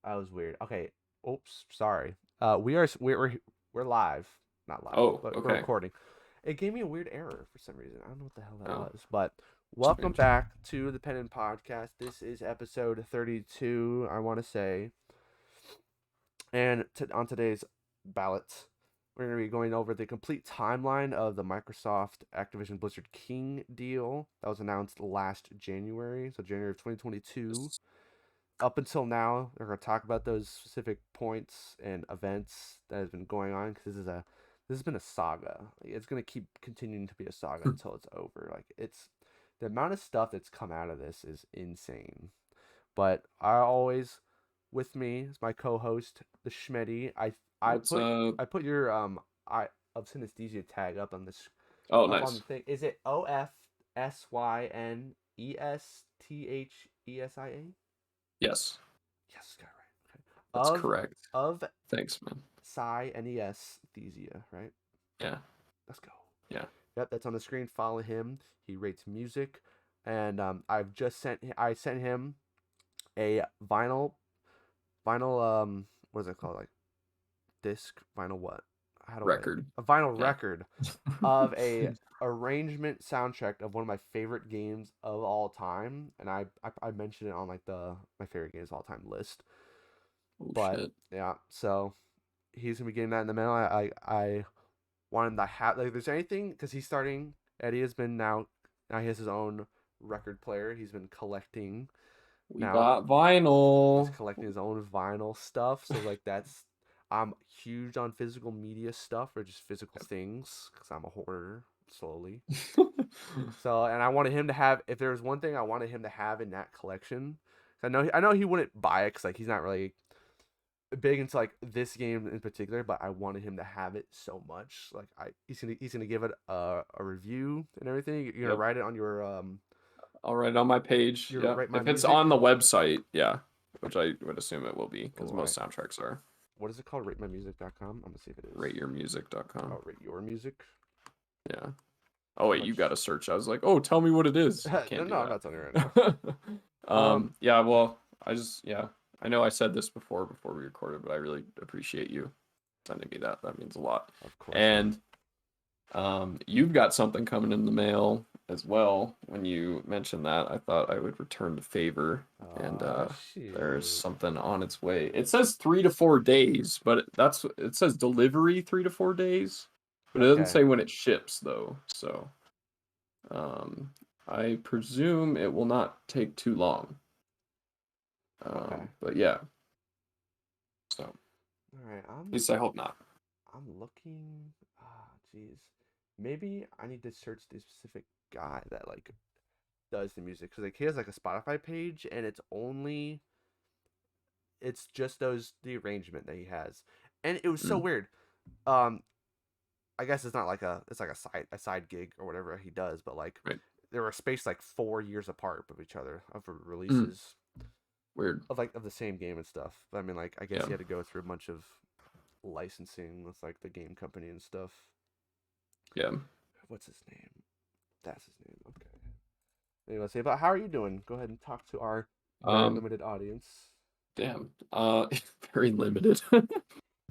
That was weird. Okay. Oops. Sorry. We're live. Not live, Oh, but we're okay. recording. It gave me a weird error for some reason. I don't know what the hell that Oh, was. But welcome strange. back to the Pen and Podcast. This is episode 32, I want to say. And on today's ballot, we're going to be going over the complete timeline of the Microsoft Activision Blizzard King deal that was announced last January, so January of 2022. Up until now, we're going to talk about those specific points and events that has been going on because this has been a saga. Like, it's going to keep continuing to be a saga until it's over. Like it's the amount of stuff that's come out of this is insane. But I always with me is my co-host, the Schmetty. I What's put I put your I of synesthesia tag up on this Oh, up on the nice. thing. Is it OFSYNESTHESIA? Yes, Yes, got it right. Okay. that's correct. Of Thanks, man. psi nesthesia, right? Yeah, Let's go. yeah. Yep, that's on the screen. Follow him. He rates music, and I sent him a vinyl what is it called, like disc vinyl what? How do I Record. a vinyl Yeah. record of a arrangement soundtrack of one of my favorite games of all time, and I mentioned it on like the my favorite games of all time list. Oh But shit. yeah, so he's gonna be getting that in the mail. I want him to have like if there's anything because he's starting. Eddie has been now he has his own record player. He's been collecting We now. got He's vinyl. collecting his own vinyl stuff. So like that's I'm huge on physical media stuff or just physical things because I'm a hoarder slowly. So and I wanted him to have if there was one thing I wanted him to have in that collection. I know he wouldn't buy it because like he's not really big into like this game in particular, but I wanted him to have it so much. Like he's gonna give it a review and everything. You're gonna Yep. write it on I'll write it on my page. your Yeah. rate my If it's music. on the website, yeah, which I would assume it will be because All right. most soundtracks are. What is it called? Ratemymusic.com. I'm gonna see if it is. Rateyourmusic.com. Oh, rate your music. Yeah. Oh How wait, you got much? to search. I was like, oh, tell me what it is. No, Can't do no, I'm not telling you right now. that. Um, Yeah. Well, yeah. I know I said this before we recorded, but I really appreciate you sending me that. That means a lot. of course, man. And you've got something coming in the mail as well. When you mentioned that, I thought I would return the favor, and Oh there's shoot. something on its way. It says 3 to 4 days, but it says delivery 3 to 4 days, but it doesn't Okay. say when it ships though. So um, I presume it will not take too long. Okay. But yeah, so at All right. least I hope not. I'm looking. Ah, jeez. Maybe I need to search the specific guy that like does the music because like he has like a Spotify page and it's just the arrangement that he has, and it was so Mm, weird. Um, I guess it's like a side gig or whatever he does, but like right. they were spaced like 4 years apart of each other of Mm, releases weird. of the same game and stuff. But I mean, like I guess Yeah. he had to go through a bunch of licensing with like the game company and stuff. Yeah. What's his name? That's his name. Okay. Anyway, say, but how are you doing? Go ahead and talk to our very Um, limited audience. Damn. Very limited.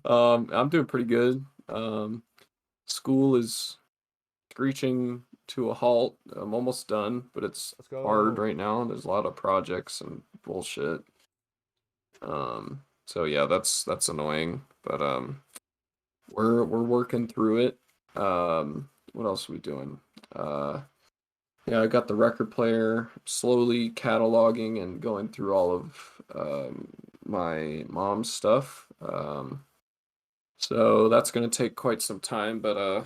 I'm doing pretty good. School is screeching to a halt. I'm almost done, but it's Let's hard go. right now. There's a lot of projects and bullshit. So yeah, that's annoying, but we're working through it. What else are we doing? Yeah, I got the record player, slowly cataloging and going through all of my mom's stuff. So that's gonna take quite some time, but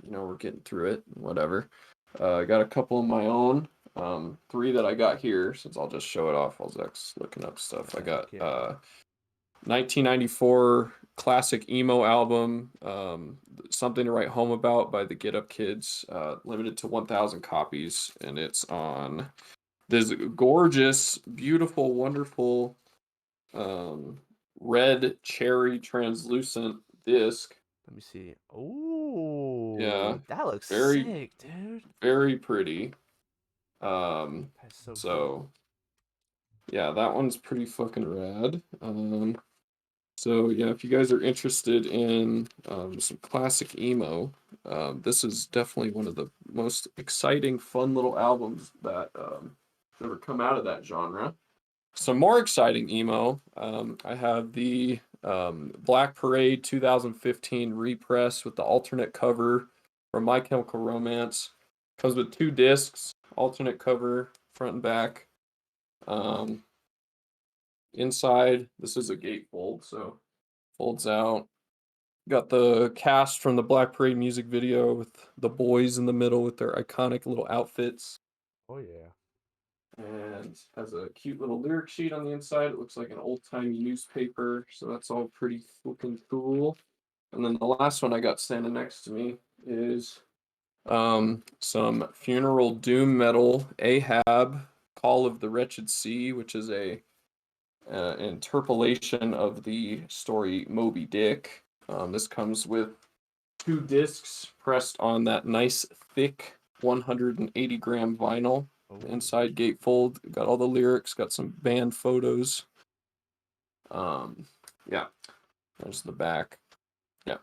we're getting through it. Whatever. I got a couple of my own. Three that I got here, since I'll just show it off while Zach's looking up stuff. I got Heck yeah. 1994 classic emo album, Something to Write Home About by the Get Up Kids, limited to 1,000 copies, and it's on this gorgeous, beautiful, wonderful red cherry translucent disc. Let me see. Oh, Yeah, that looks very, sick, dude. very pretty. That's so cool. So Yeah, that one's pretty fucking rad. So yeah, if you guys are interested in some classic emo, this is definitely one of the most exciting, fun little albums that ever come out of that genre. Some more exciting emo, I have the Black Parade 2015 repress with the alternate cover from My Chemical Romance. Comes with 2 discs, alternate cover, front and back. Um, Inside, this is a gatefold, so folds out. Got the cast from the Black Parade music video with the boys in the middle with their iconic little outfits. Oh yeah. And has a cute little lyric sheet on the inside. It looks like an old-timey newspaper, so that's all pretty fucking cool. And then the last one I got standing next to me is some funeral doom metal, Ahab, Call of the Wretched Sea, which is a interpolation of the story Moby Dick. This comes with 2 discs pressed on that nice thick 180-gram vinyl. Oh. Inside gatefold, got all the lyrics, got some band photos. Yeah, there's the back. Yeah,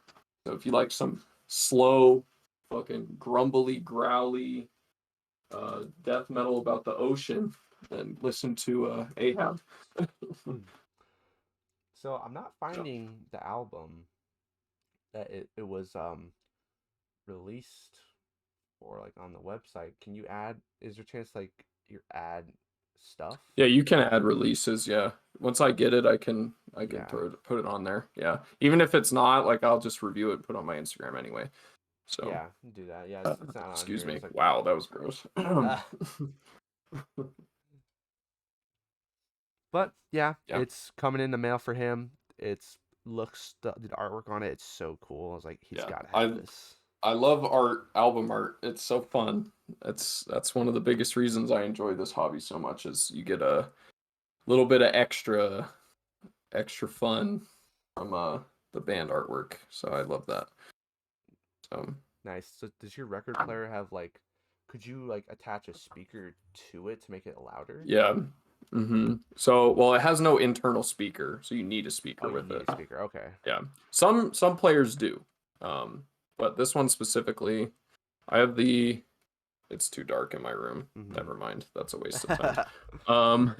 so if you like some slow, fucking grumbly, growly, death metal about the ocean, then listen to Ahab. So I'm not So, finding the album that it was released or like on the website. Can you add? Is there a chance like you add stuff? yeah, you can add releases. Yeah, once I get it, I can Yeah. put it on there. Yeah, even if it's not, like, I'll just review it and put it on my Instagram anyway. So, Yeah, do that. Yeah, it's not on excuse here. me. It's like Wow, that was gross. uh, but yeah, Yeah, it's coming in the mail for him. It's looks the artwork on it. It's so cool. I was like, he's yeah. got to have I this. I love album art. It's so fun. That's one of the biggest reasons I enjoy this hobby so much is you get a little bit of extra fun from the band artwork. So I love that. So Nice. So does your record player have like? Could you like attach a speaker to it to make it louder? yeah. So, well, it has no internal speaker, so you need a Oh, speaker you with need it. a speaker. Okay. Yeah. Some players do. But this one specifically, I have the it's too dark in my room. Mm-hmm. Never mind. That's a waste of time. Um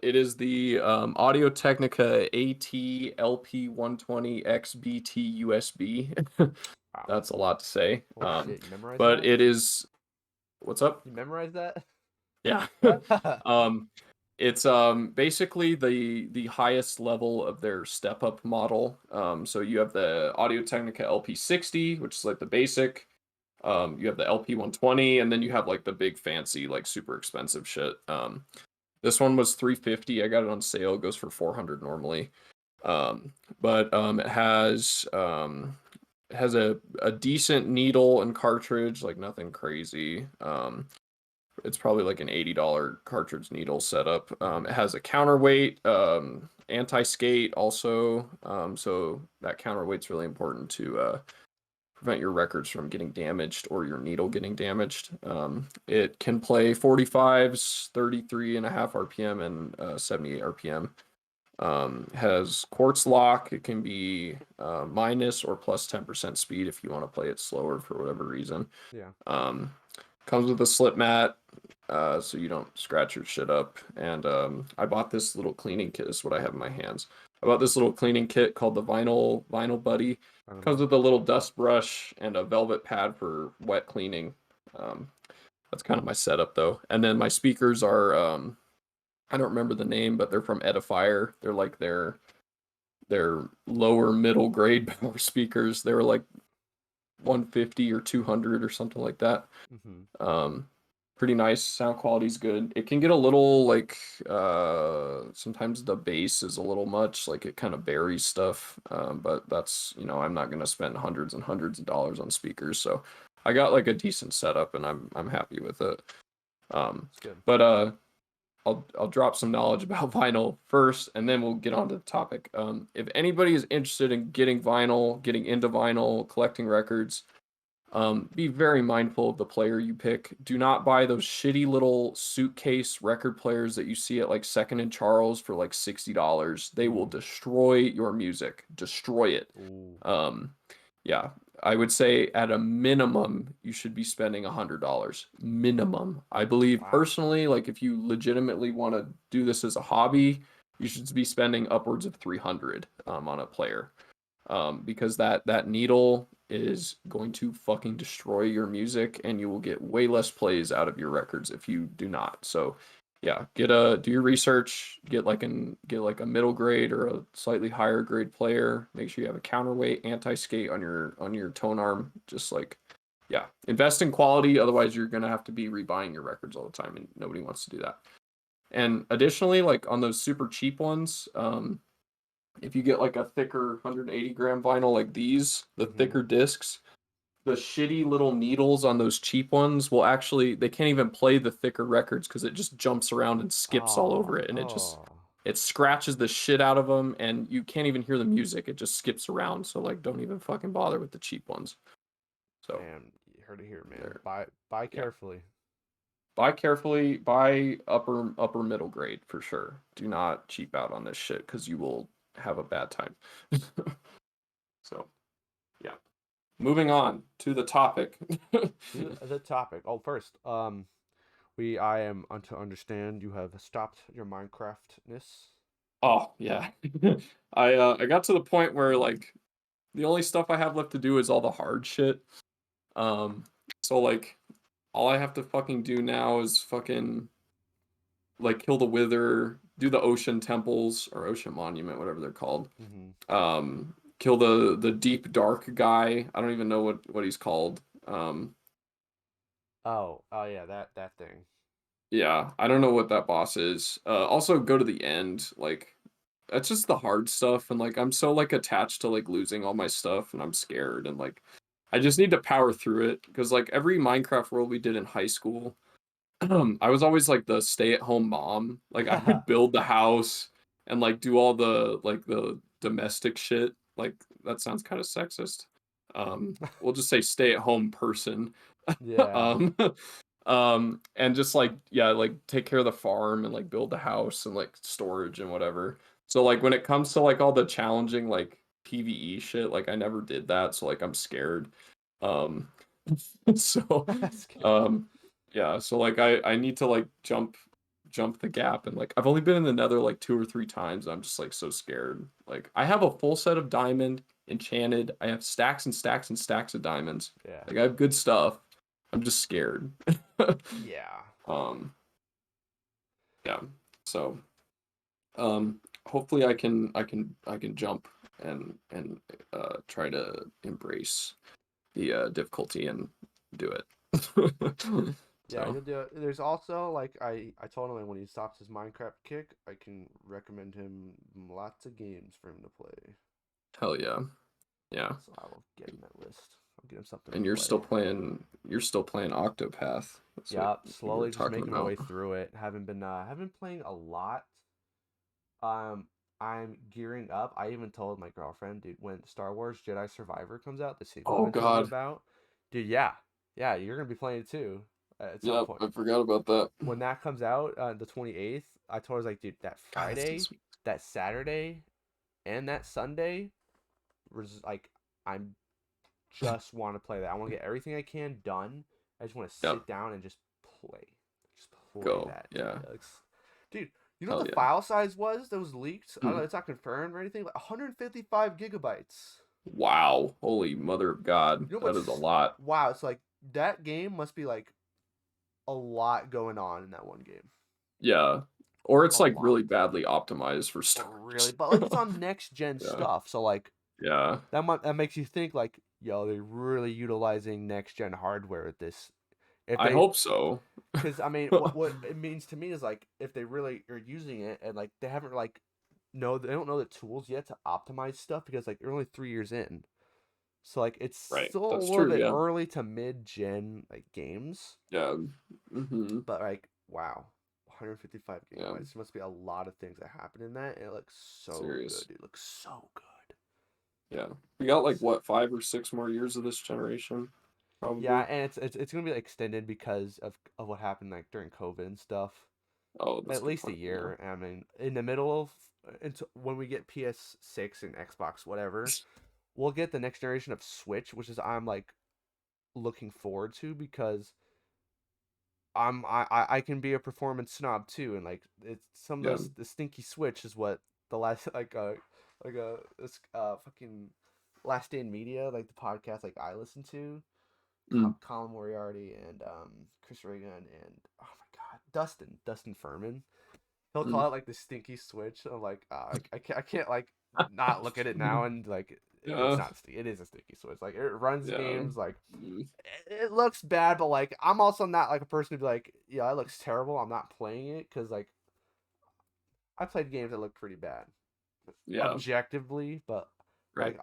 it is the Audio Technica AT 120 XBT USB. Wow. That's a lot to say. Holy shit! You memorized But that? it is what's up? You memorized that? Yeah. um it's basically the highest level of their step up model. So you have the Audio Technica LP60, which is like the basic. You have the LP 120, and then you have like the big fancy, like super expensive shit. This one was 350. I got it on sale. It goes for 400 normally. But it has a decent needle and cartridge, like nothing crazy. It's probably like an $80 cartridge needle setup. It has a counterweight, anti-skate also. So that counterweight's really important to prevent your records from getting damaged or your needle getting damaged. It can play 45s, 33 and a half RPM and 78 RPM. Has quartz lock. It can be minus or plus 10% speed if you want to play it slower for whatever reason. Yeah. Um, Comes with a slip mat, so you don't scratch your shit up. And I bought this little cleaning kit. This is what I have in my hands. I bought this little cleaning kit called the Vinyl Buddy. Final Comes Buddy. with a little dust brush and a velvet pad for wet cleaning. Um, that's kind of my setup though. And then my speakers are I don't remember the name, but they're from Edifier. They're like their lower middle grade power speakers. They were like 150 or 200 or something like that. Mm-hmm. Pretty nice. Sound quality's good. It can get a little like sometimes the bass is a little much, like it kind of buries stuff. But that's, I'm not gonna spend hundreds and hundreds of dollars on speakers, so I got like a decent setup and I'm happy with it. It's good. But I'll drop some knowledge about vinyl first, and then we'll get on to the topic. If anybody is interested in getting vinyl, getting into vinyl, collecting records, Be very mindful of the player you pick. Do not buy those shitty little suitcase record players that you see at like Second and Charles for like $60. They will Mm. destroy your music. Destroy it. Ooh. Um, yeah, I would say at a minimum you should be spending $100 minimum. I believe Wow. personally, like if you legitimately want to do this as a hobby, you should be spending upwards of 300 on a player, because that needle is going to fucking destroy your music, and you will get way less plays out of your records if you do not. So yeah, do your research, get like a middle grade or a slightly higher grade player. Make sure you have a counterweight, anti-skate on your tone arm. Just like, yeah, invest in quality, otherwise you're gonna have to be rebuying your records all the time, and nobody wants to do that. And additionally, like on those super cheap ones, if you get like a thicker 180 gram vinyl like these, the Mm-hmm. thicker discs, the shitty little needles on those cheap ones will actually, they can't even play the thicker records because it just jumps around and skips all Oh. over it, and Oh. it scratches the shit out of them, and you can't even hear the music. It just skips around. So like, don't even fucking bother with the cheap ones. So Man, you heard it here, man. there, Buy yeah. carefully. Buy carefully, buy upper middle grade for sure. Do not cheap out on this shit because you will have a bad time. So yeah. Moving on to the topic. To the topic. Oh, first, I am to understand you have stopped your Minecraftness. Oh yeah. I got to the point where like the only stuff I have left to do is all the hard shit. Um so like all I have to fucking do now is fucking like kill the wither, do the ocean temples or ocean monument, whatever they're called. Mm-hmm. Kill the deep dark guy. I don't even know what he's called. Um Oh yeah, that thing. yeah, I don't know what that boss is. Also go to the end. Like that's just the hard stuff, and like I'm so like attached to like losing all my stuff, and I'm scared, and like I just need to power through it because like every Minecraft world we did in high school, I was always like the stay-at-home mom. Like I would build the house and like do all the domestic shit. Like that sounds kind of sexist. We'll just say stay-at-home person. Yeah. um and just like yeah, like take care of the farm and like build the house and like storage and whatever. So like when it comes to like all the challenging like PvE shit, like I never did that, so like I'm scared. um so That's good. um yeah, so like I need to like jump the gap, and like I've only been in the nether like 2 or 3 times. I'm just like so scared. Like I have a full set of diamond enchanted. I have stacks and stacks and stacks of diamonds. Yeah. Like I have good stuff. I'm just scared. Yeah. um yeah. So hopefully I can jump and try to embrace the difficulty and do it. Yeah, So he'll do it. There's also like I told him like, when he stops his Minecraft kick, I can recommend him lots of games for him to play. hell yeah. Yeah. So I will get him that list. I'll get him something to And play. you're still playing Octopath. That's what Yep, you were slowly just talking making my way about. through it. Haven't been playing a lot. Um, I'm gearing up. I even told my girlfriend, dude, when Star Wars Jedi Survivor comes out, the sequel I've Oh been telling you God. about, dude, yeah, you're gonna be playing it too at some Yep, point. I forgot about that. When that comes out, the 28th, I told her, I was like, dude, that God, that's Friday, this week. that Saturday, and that Sunday, like, I'm just want to play that. I want to get everything I can done. I just want to Yep, sit down and just play. Just play go. that, dude. Yeah. Dude, you know what Hell the yeah. file size was that was leaked? I don't know, Hmm. it's not confirmed or anything. Like 155 gigabytes. Wow. Holy mother of God. You know That is a what's lot. wow? It's like that game must be like a lot going on in that one game. Yeah. Or it's A like really lot. badly optimized for Really, storage. but like it's on next gen Yeah. stuff, so like Yeah. that makes you think like, yo, they're really utilizing next gen hardware with this. If I they, hope so. because I mean, what it means to me is like if they really are using it and like they haven't like no, they don't know the tools yet to optimize stuff because like they're only 3 years in, so like it's Right. still a That's little true. bit Yeah. early to mid gen like games, Yeah. Hmm. but like wow, 155 Yeah. gigabytes. There must be a lot of things that happen in that, and it looks so good, Serious. dude. It looks so good. Yeah. We got like So, what, 5 or 6 more years of this generation? Yeah, probably. and it's gonna be extended because of what happened like during COVID and stuff. Oh, that's At a good least a point. Yeah. year. I mean, in the middle of until when we get PS6 and Xbox, whatever, we'll get the next generation of Switch, which is I'm like looking forward to because I can be a performance snob too, and like it's some of Yeah. the stinky Switch is what the last like this fucking Last Stand Media, like the podcast like I listen to, Mm. Colin Moriarty and Chris Reagan and oh my god, Dustin Furman. He'll Mm. call it like the stinky switch. I'm like, I can't like not look at it now and like it's Yeah. not it is a stinky switch. Like it runs Yeah. games like Mm. it looks bad, but like I'm also not like a person to be like, yeah, it looks terrible. I'm not playing it because like I played games that look pretty bad Yeah. objectively, but Right.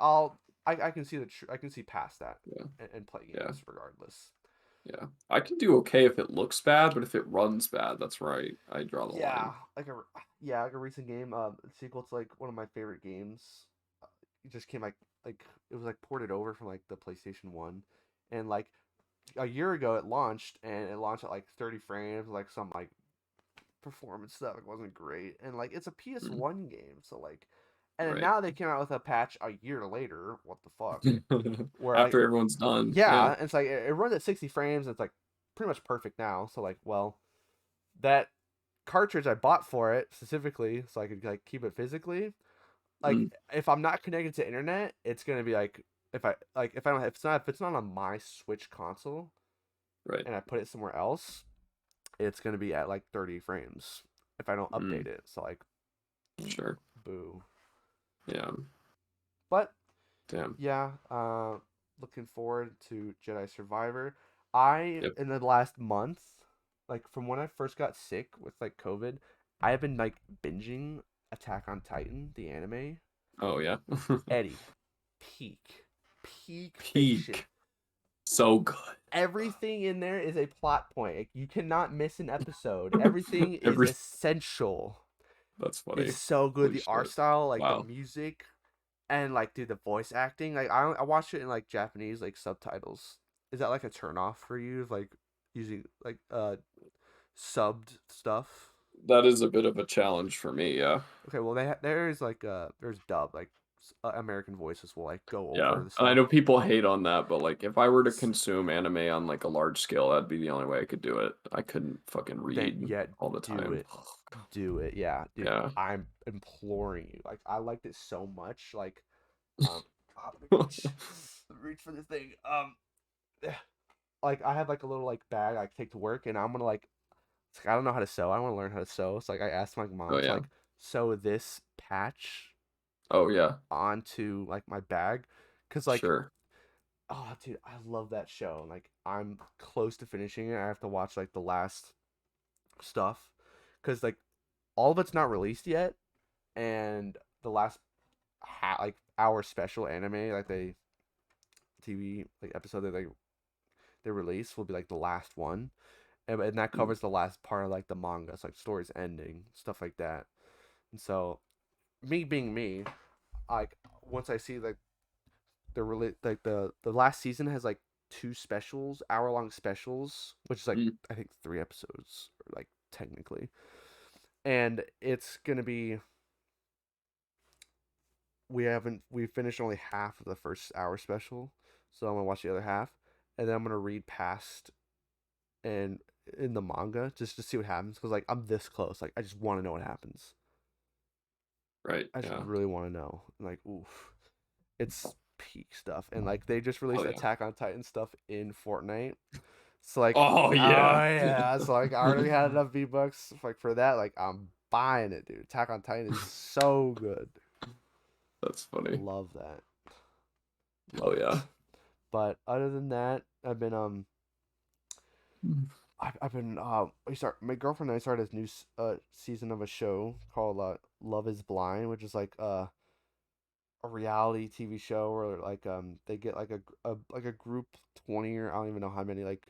like I can see I can see past that Yeah. and play Yeah. games regardless. Yeah. I can do okay if it looks bad, but if it runs bad, that's right. I draw the Yeah, line. like a recent game, sequel to like one of my favorite games. It just came like it was like ported over from like the PlayStation 1, and like a year ago it launched, and it launched at like 30 frames, like some like performance stuff. It wasn't great, and like it's a Mm. PS1 game, so like, and then Right. now they came out with a patch a year later. What the fuck? Where like After everyone's done. yeah, Yeah. and it's like it runs at 60 frames. And it's like pretty much perfect now. So like, well, that cartridge I bought for it specifically so I could like keep it physically. Like Mm. if I'm not connected to internet, it's gonna be like if I don't if it's not on my Switch console Right. and I put it somewhere else, it's gonna be at like 30 frames if I don't Mm. update it. So like, Sure. boo. Yeah. But Damn. yeah, looking forward to Jedi Survivor. I Yep. in the last month, like from when I first got sick with like COVID, I have been like binging Attack on Titan, the anime. Oh yeah. Eddie, peak, peak fiction. Peak. So good. Everything in there is a plot point. Like, you cannot miss an episode. Everything is Every essential. That's It's funny. so good. Holy The art shit. style, like the Wow. music, and like dude, the voice acting. Like I watched it in like Japanese like subtitles. Is that like a turn off for you? Like using like subbed stuff? That is a bit of a challenge for me, yeah. Okay, well there is like there's dub like American voices will like go Yeah. over the And I stuff. know people hate on that, but like if I were to S- consume anime on like a large scale, that'd be the only way I could do it. I couldn't fucking then read yet all the do time. it. Do it. Yeah, dude. Yeah. I'm imploring you. Like I liked it so much. Like let me reach. Let me reach for this thing. Like I have like a little like bag I take to work, and I'm gonna like it's like, I don't know how to sew. I want to learn how to sew. So like I asked my Oh mom to yeah. like sew this patch Oh yeah. onto like my bag, cause like Sure. oh dude, I love that show. Like I'm close to finishing it. I have to watch like the last stuff, cause like all of it's not released yet, and the last like hour special anime like they TV like episode that they release will be like the last one, and that Mm. covers the last part of like the manga, so like stories ending, stuff like that. And so, me being me, like once I see like the last season has like two specials, hour-long specials, which is like Mm. I think 3 episodes, or like technically, and it's gonna be we finished only half of the first hour special, so I'm gonna watch the other half, and then I'm gonna read past and in the manga just to see what happens because like I'm this close. Like I just want to know what happens. Right. I just Yeah. really want to know. Like oof, it's peak stuff. And like they just Oh released yeah. Attack on Titan stuff in Fortnite. So like Oh oh yeah. yeah, so like I already had enough V Bucks like for that. Like I'm buying it, dude. Attack on Titan is so good. That's funny. Love that. Oh Love it. yeah. But other than that, I've been Mm. I've been we start my girlfriend and I started this new season of a show called Love Is Blind, which is like a reality TV show where like they get like a group 20 or I don't even know how many like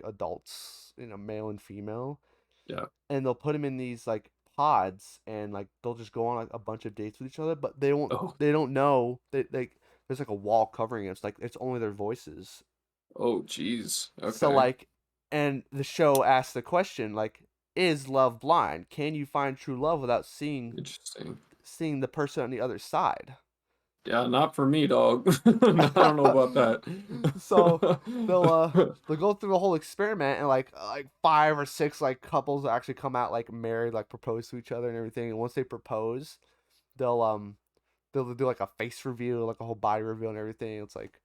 adults, male and female, Yeah. and they'll put them in these like pods and like they'll just go on like a bunch of dates with each other, but Oh. they don't know they there's like a wall covering it. It's like it's only their voices Oh, jeez. So Okay. like, and the show asks the question like, is love blind? Can you find true love without Interesting. seeing the person on the other side? Yeah, not for me, dog. I don't know about So they'll that. they'll go through the whole experiment, and like 5 or 6 like couples actually come out like married, like propose to each other and everything. And once they propose, they'll um they'll do like a face reveal, like a whole body reveal and everything. It's like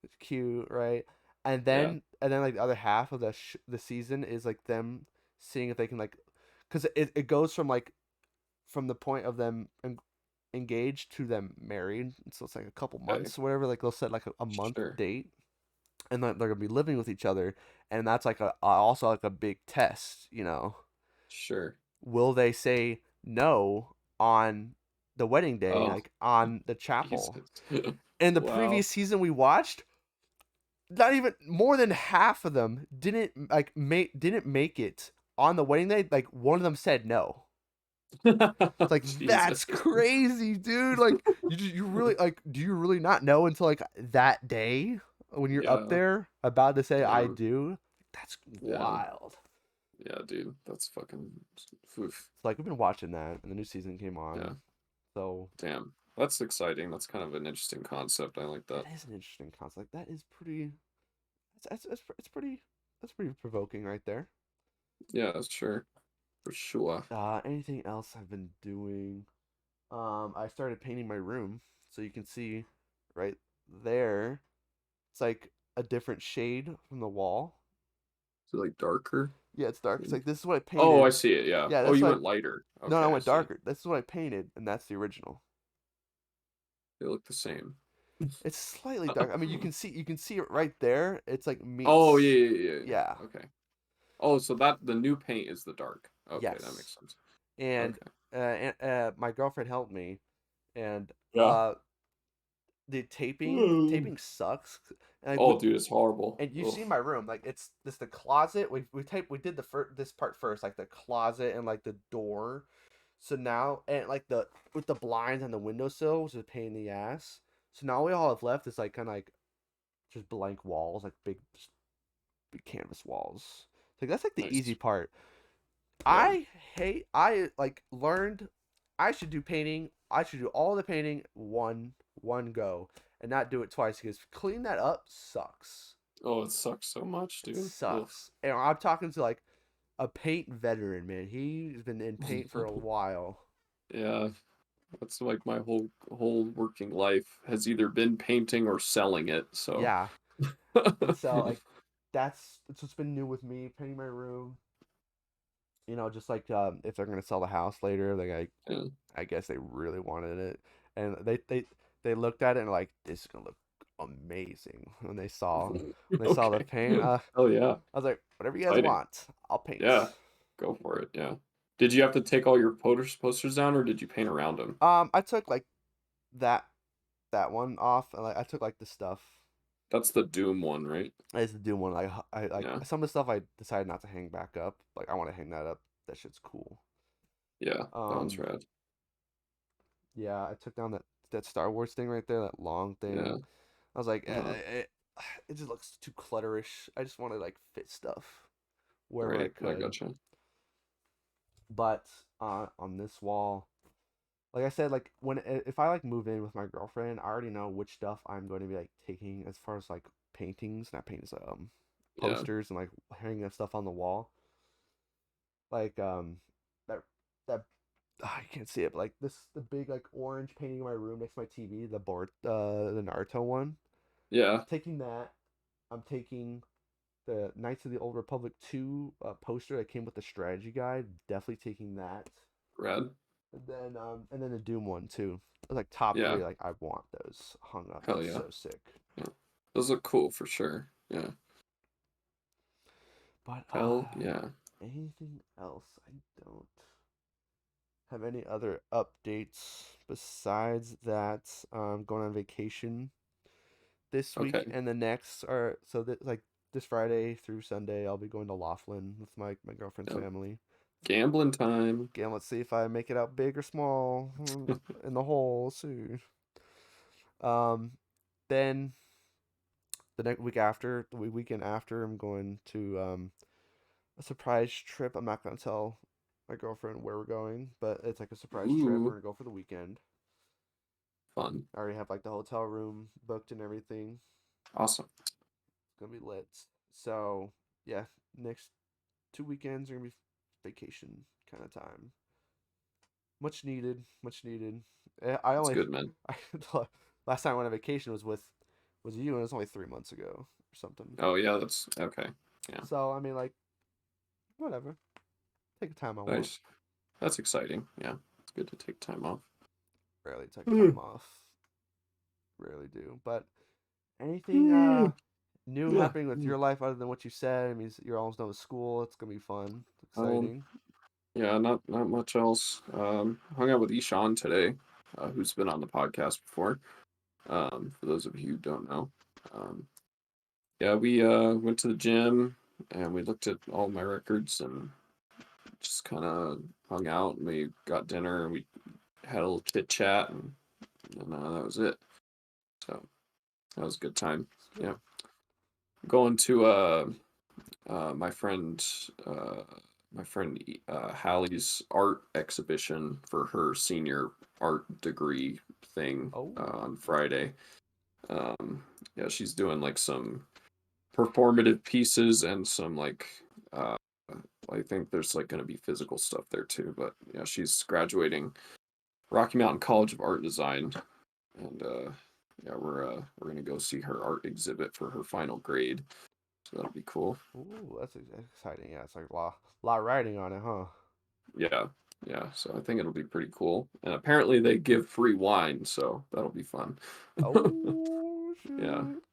it's cute, right? Yeah. And then like the other half of the season is like them seeing if they can like, because it goes from like from the point of them engaged to them married. So it's like a couple Okay. months or whatever. Like they'll set like a month Sure. date, and like they're gonna be living with each other, and that's like a also like a big test. Sure. Will they say no on the wedding day, Oh, like on the chapel? Jesus. In the Wow. previous season we watched, not even more than half of them didn't make it on the wedding day. Like one of them said no. It's like Jesus. that's crazy, dude. Like you really like do you really not know until like that day when you're up Yeah. there about to say I Damn. do? That's Yeah. wild. Yeah, dude. That's fucking oof. So like we've been watching that and the new season came Yeah. on. So Damn. That's exciting. That's kind of an interesting concept. I like that that. is an interesting concept. That is pretty it's pretty that's pretty provoking right there. Yeah, sure. For sure. Anything else I've been doing? I started painting my room, so you can see right there. It's like a different shade from the wall. Is it like darker? Yeah, it's dark. It's like this is what I Oh, I painted. see it. Yeah. Yeah, Oh, that's you what went lighter. no, no, I Okay, I went see. darker. This is what I painted, and that's the original. They look the same. It's slightly dark. I mean, you can see it right there. It's like Oh, meets. yeah, yeah, yeah, Yeah. yeah. Okay. Oh, so that the new paint is the dark. Okay, that Yes. makes sense. And Okay. my girlfriend helped me, and Yeah. the Mm. taping sucks. And like Oh, dude, it's horrible. and you've Ugh. seen my room, like it's this the closet. We did this part first, like the closet and like the door. So now and like the with the blinds and the windowsill, which is a pain in the ass. So now we all have left is like kind of like just blank walls, like big canvas walls. Like that's like the easy Nice. part. Yeah. I like learned I should do painting. I should do all the painting one go and not do it twice because clean that up sucks. Oh, it sucks so much, It dude. Ugh. sucks. And I'm talking to like a paint veteran, man. He's been in paint for a while. Yeah, that's like my whole working life has either been painting or selling it, so Yeah. And so like that's what's been new with me, painting my room. Just like if they're gonna sell the house later, yeah. I guess they really wanted it, and they looked at it and like this is gonna look amazing when they saw the Okay. paint. Oh yeah. I was like, whatever you guys Exciting. want, I'll paint. Yeah. Go for it. Yeah. Did you have to take all your posters down or did you paint around them? I took like that that one off, and like I took like the stuff. That's the Doom one, right? I used to do one like I like Yeah. some of the stuff I decided not to hang back up. Like I want to hang that up. That shit's cool. Yeah. That one's Um, rad. yeah, I took down that Star Wars thing right there, that long Yeah. thing. I was like, Uh-huh. it just looks too clutterish. I just want to like fit stuff wherever I Right. I could. gotcha. But on this wall, like I said, like if I like move in with my girlfriend, I already know which stuff I'm going to be like taking as far as like paintings, not paintings, Yeah. posters and like hanging that stuff on the wall. Like that that you can't see it, but like the big like orange painting in my room next to my TV, the Naruto one. Yeah. Taking that, I'm taking the Knights of the Old Republic 2 poster that came with the strategy guide. Definitely taking that. Rad. And then the Doom one too. Like top Yeah. three, like I want those hung up. Hell That's yeah. so sick. Yeah. Those look cool for sure. Yeah. But Hell yeah. anything else? I don't have any other updates besides that. Going on vacation this week Okay. and the next are so that like this Friday through Sunday I'll be going to Laughlin with my girlfriend's Yep. family. Gambling time. Again, let's see if I make it out big or small in the hole. See. Um, then the next week after, the weekend after, I'm going to a surprise trip. I'm not gonna tell my girlfriend where we're going, but it's like a surprise trip. We're Ooh, gonna go for the weekend. fun. I already have like the hotel room booked and everything. Awesome. It's gonna be lit. So yeah, next 2 weekends are gonna be vacation kind of time. Much needed, much needed. I That's only, good, man. I, last time I went on vacation was you, and it was only 3 months ago or something. Oh yeah, that's okay. Yeah, So I mean, like, whatever. Take the time I want. nice. That's exciting. Yeah, it's good to take time off. Rarely take time Mm, off. Rarely do. But anything mm, new yeah. happening with your life other than what you said? I mean, you're almost done with school. It's gonna be fun. It's Um, exciting. yeah, not much else. Hung out with Ishan today, who's been on the podcast before. For those of you who don't know. Um, yeah, we went to the gym and we looked at all my records and just kind of hung out and we got dinner and we had a little chit chat and that was it. So that was a good time. It's good. Yeah, going to my friend uh Hallie's art exhibition for her senior art degree thing Oh, on Friday. Yeah, she's doing like some performative pieces and some like uh I think there's like going to be physical stuff there too, but yeah, she's graduating Rocky Mountain College of Art Design and yeah, we're going to go see her art exhibit for her final grade. So that'll be cool. ooh, that's exciting. Yeah, it's like lot riding on it, huh? Yeah. Yeah, so I think it'll be pretty cool. And apparently they give free wine, so that'll be fun. Oh Yeah. shoot!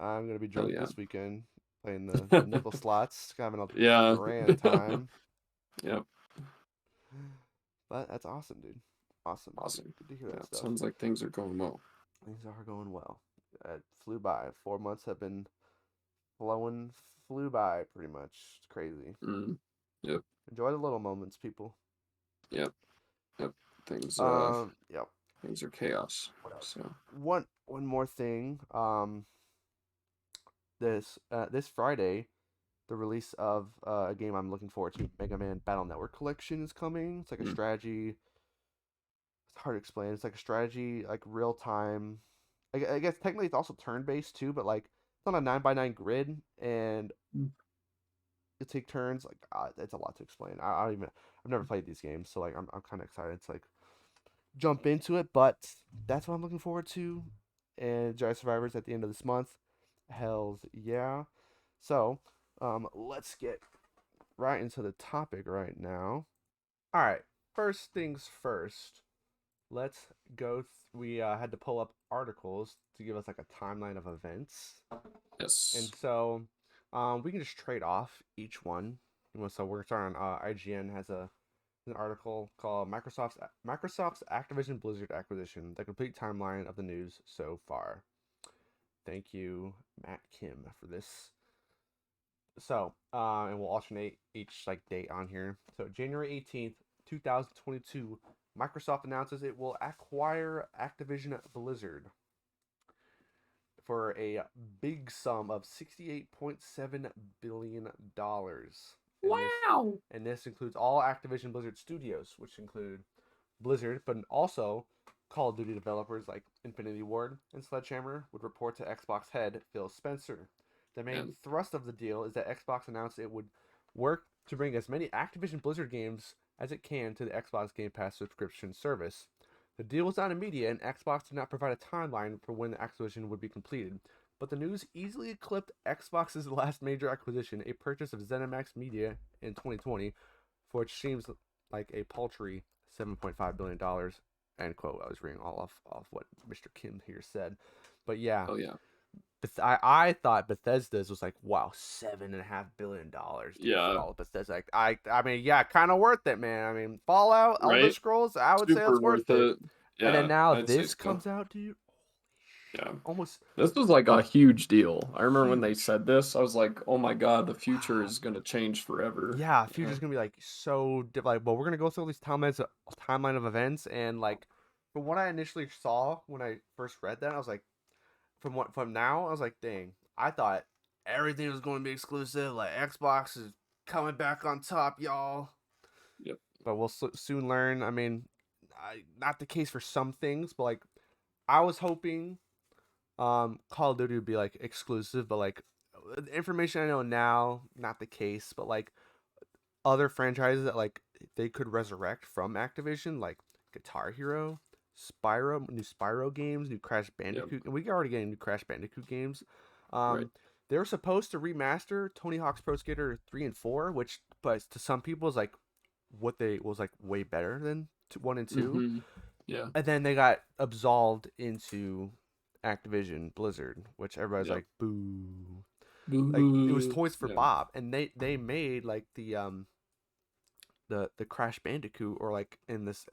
I'm gonna be Hell drunk yeah. this weekend playing the nickel slots, having a Yeah. grand time. Yep. But that's awesome, dude. Awesome. Awesome. Good to hear Yeah, that stuff. sounds like things are going well. Things are going well. It flew by. 4 months have been flowing, flew by pretty much. It's crazy. Mm. Yep. Enjoy the little moments, people. Yep. Yep. Things Yep. things are chaos. What else? So One more thing. This Friday, the release of a game I'm looking forward to, Mega Man Battle Network Collection, is coming. It's like a mm, strategy. It's hard to explain. It's like a strategy, like real time. I guess technically it's also turn based too, but like it's on a 9x9 grid, and mm, you take turns. Like it's a lot to explain. I don't even. I've never played these games, so like I'm kind of excited to like jump into it. But that's what I'm looking forward to. And Jedi Survivors at the end of this month. Hell's yeah. So, let's get right into the topic right now. All right. First things first. Let's go. We had to pull up articles to give us like a timeline of events, and yes. so we can just trade off each one. So we're starting on IGN has an article called Microsoft's Activision Blizzard acquisition: the complete timeline of the news so far. Thank you, Matt Kim, for this. So, and we'll alternate each like date on here. So January 18th, 2022, Microsoft announces it will acquire Activision Blizzard for a big sum of $68.7 billion. And this Wow. and this includes all Activision Blizzard studios, which include Blizzard, but also Call of Duty developers like Infinity Ward and Sledgehammer, would report to Xbox head Phil Spencer. The main And thrust of the deal is that Xbox announced it would work to bring as many Activision Blizzard games as it can to the Xbox Game Pass subscription service. The deal was not immediate, and Xbox did not provide a timeline for when the acquisition would be completed. But the news easily eclipsed Xbox's last major acquisition, a purchase of ZeniMax Media in 2020, for which seems like a paltry $7.5 billion. End quote. I was reading all off what Mr. Kim here said. But yeah, oh yeah. I thought Bethesda's was like, wow, $7.5 billion, dude, for Yeah. all of Bethesda. Like, I mean, yeah, kind of worth it, man. I mean, Fallout, Elder Right? Scrolls, I would say Super it's worth worth it. it. And then Yeah, now I'd say this so. comes out, dude. Yeah. Almost This was like a huge deal. I remember when they huge. said this, I was like, "Oh my God, the future Wow. is gonna change forever." Yeah, Yeah. future's gonna be like so like. Well, we're gonna go through all these timeline of events, and like from what I initially saw when I first read that, I was like, from now, I was like, dang, I thought everything was going to be exclusive. Like Xbox is coming back on top, y'all. Yep. But we'll soon learn. I mean, not the case for some things, but like I was hoping Call of Duty would be like exclusive, but like the information I know now, not the case. But like other franchises that like they could resurrect from Activision, like Guitar Hero, Spyro, new Spyro games, new Crash Yep. Bandicoot, and we already getting new Crash Bandicoot games. Right. Um, they were supposed to remaster Tony Hawk's Pro Skater 3 and 4, which, but to some people is like what they was like way better than 1 and 2, Mm-hmm. Yeah. and then they got absolved into Activision Blizzard, which everybody's Yep. like boo. Like it was Boo. Toys for Yeah. Bob, and they made like the Crash Bandicoot, or like in this,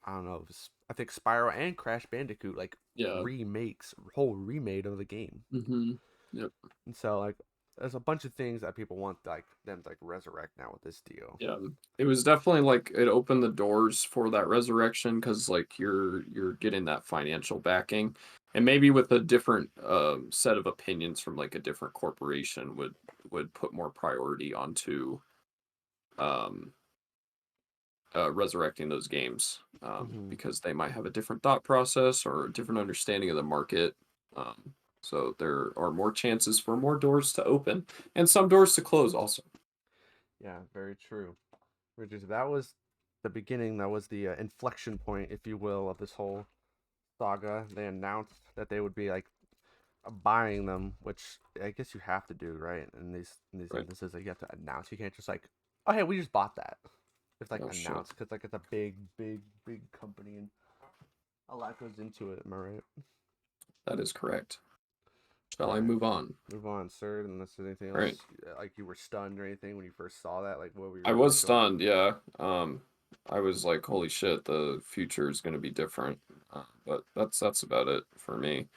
I don't know, I think Spyro and Crash Bandicoot like Yeah. remakes, whole remade of the game. Mm-hmm. Yep. And so like there's a bunch of things that people want like them to like resurrect now with this deal. Yeah. It was definitely like it opened the doors for that resurrection because like you're getting that financial backing, and maybe with a different set of opinions from like a different corporation would put more priority onto um resurrecting those games, Mm-hmm. because they might have a different thought process or a different understanding of the market. So there are more chances for more doors to open and some doors to close also. Yeah, very true. That was the beginning. That was the inflection point, if you will, of this whole saga. They announced that they would be like buying them, which I guess you have to do, right? In these Right. instances, like you have to announce. You can't just like, oh hey, we just bought that. It's like Oh shit. announced because like it's a big, big, big company and a lot goes into it. Am I right? That is correct. All Shall I right, move on? move on, sir. Unless there's anything All right. else, like you were stunned or anything when you first saw that. Like, what were your I was initial? stunned, yeah. I was like, holy shit, the future is going to be different. But that's about it for me.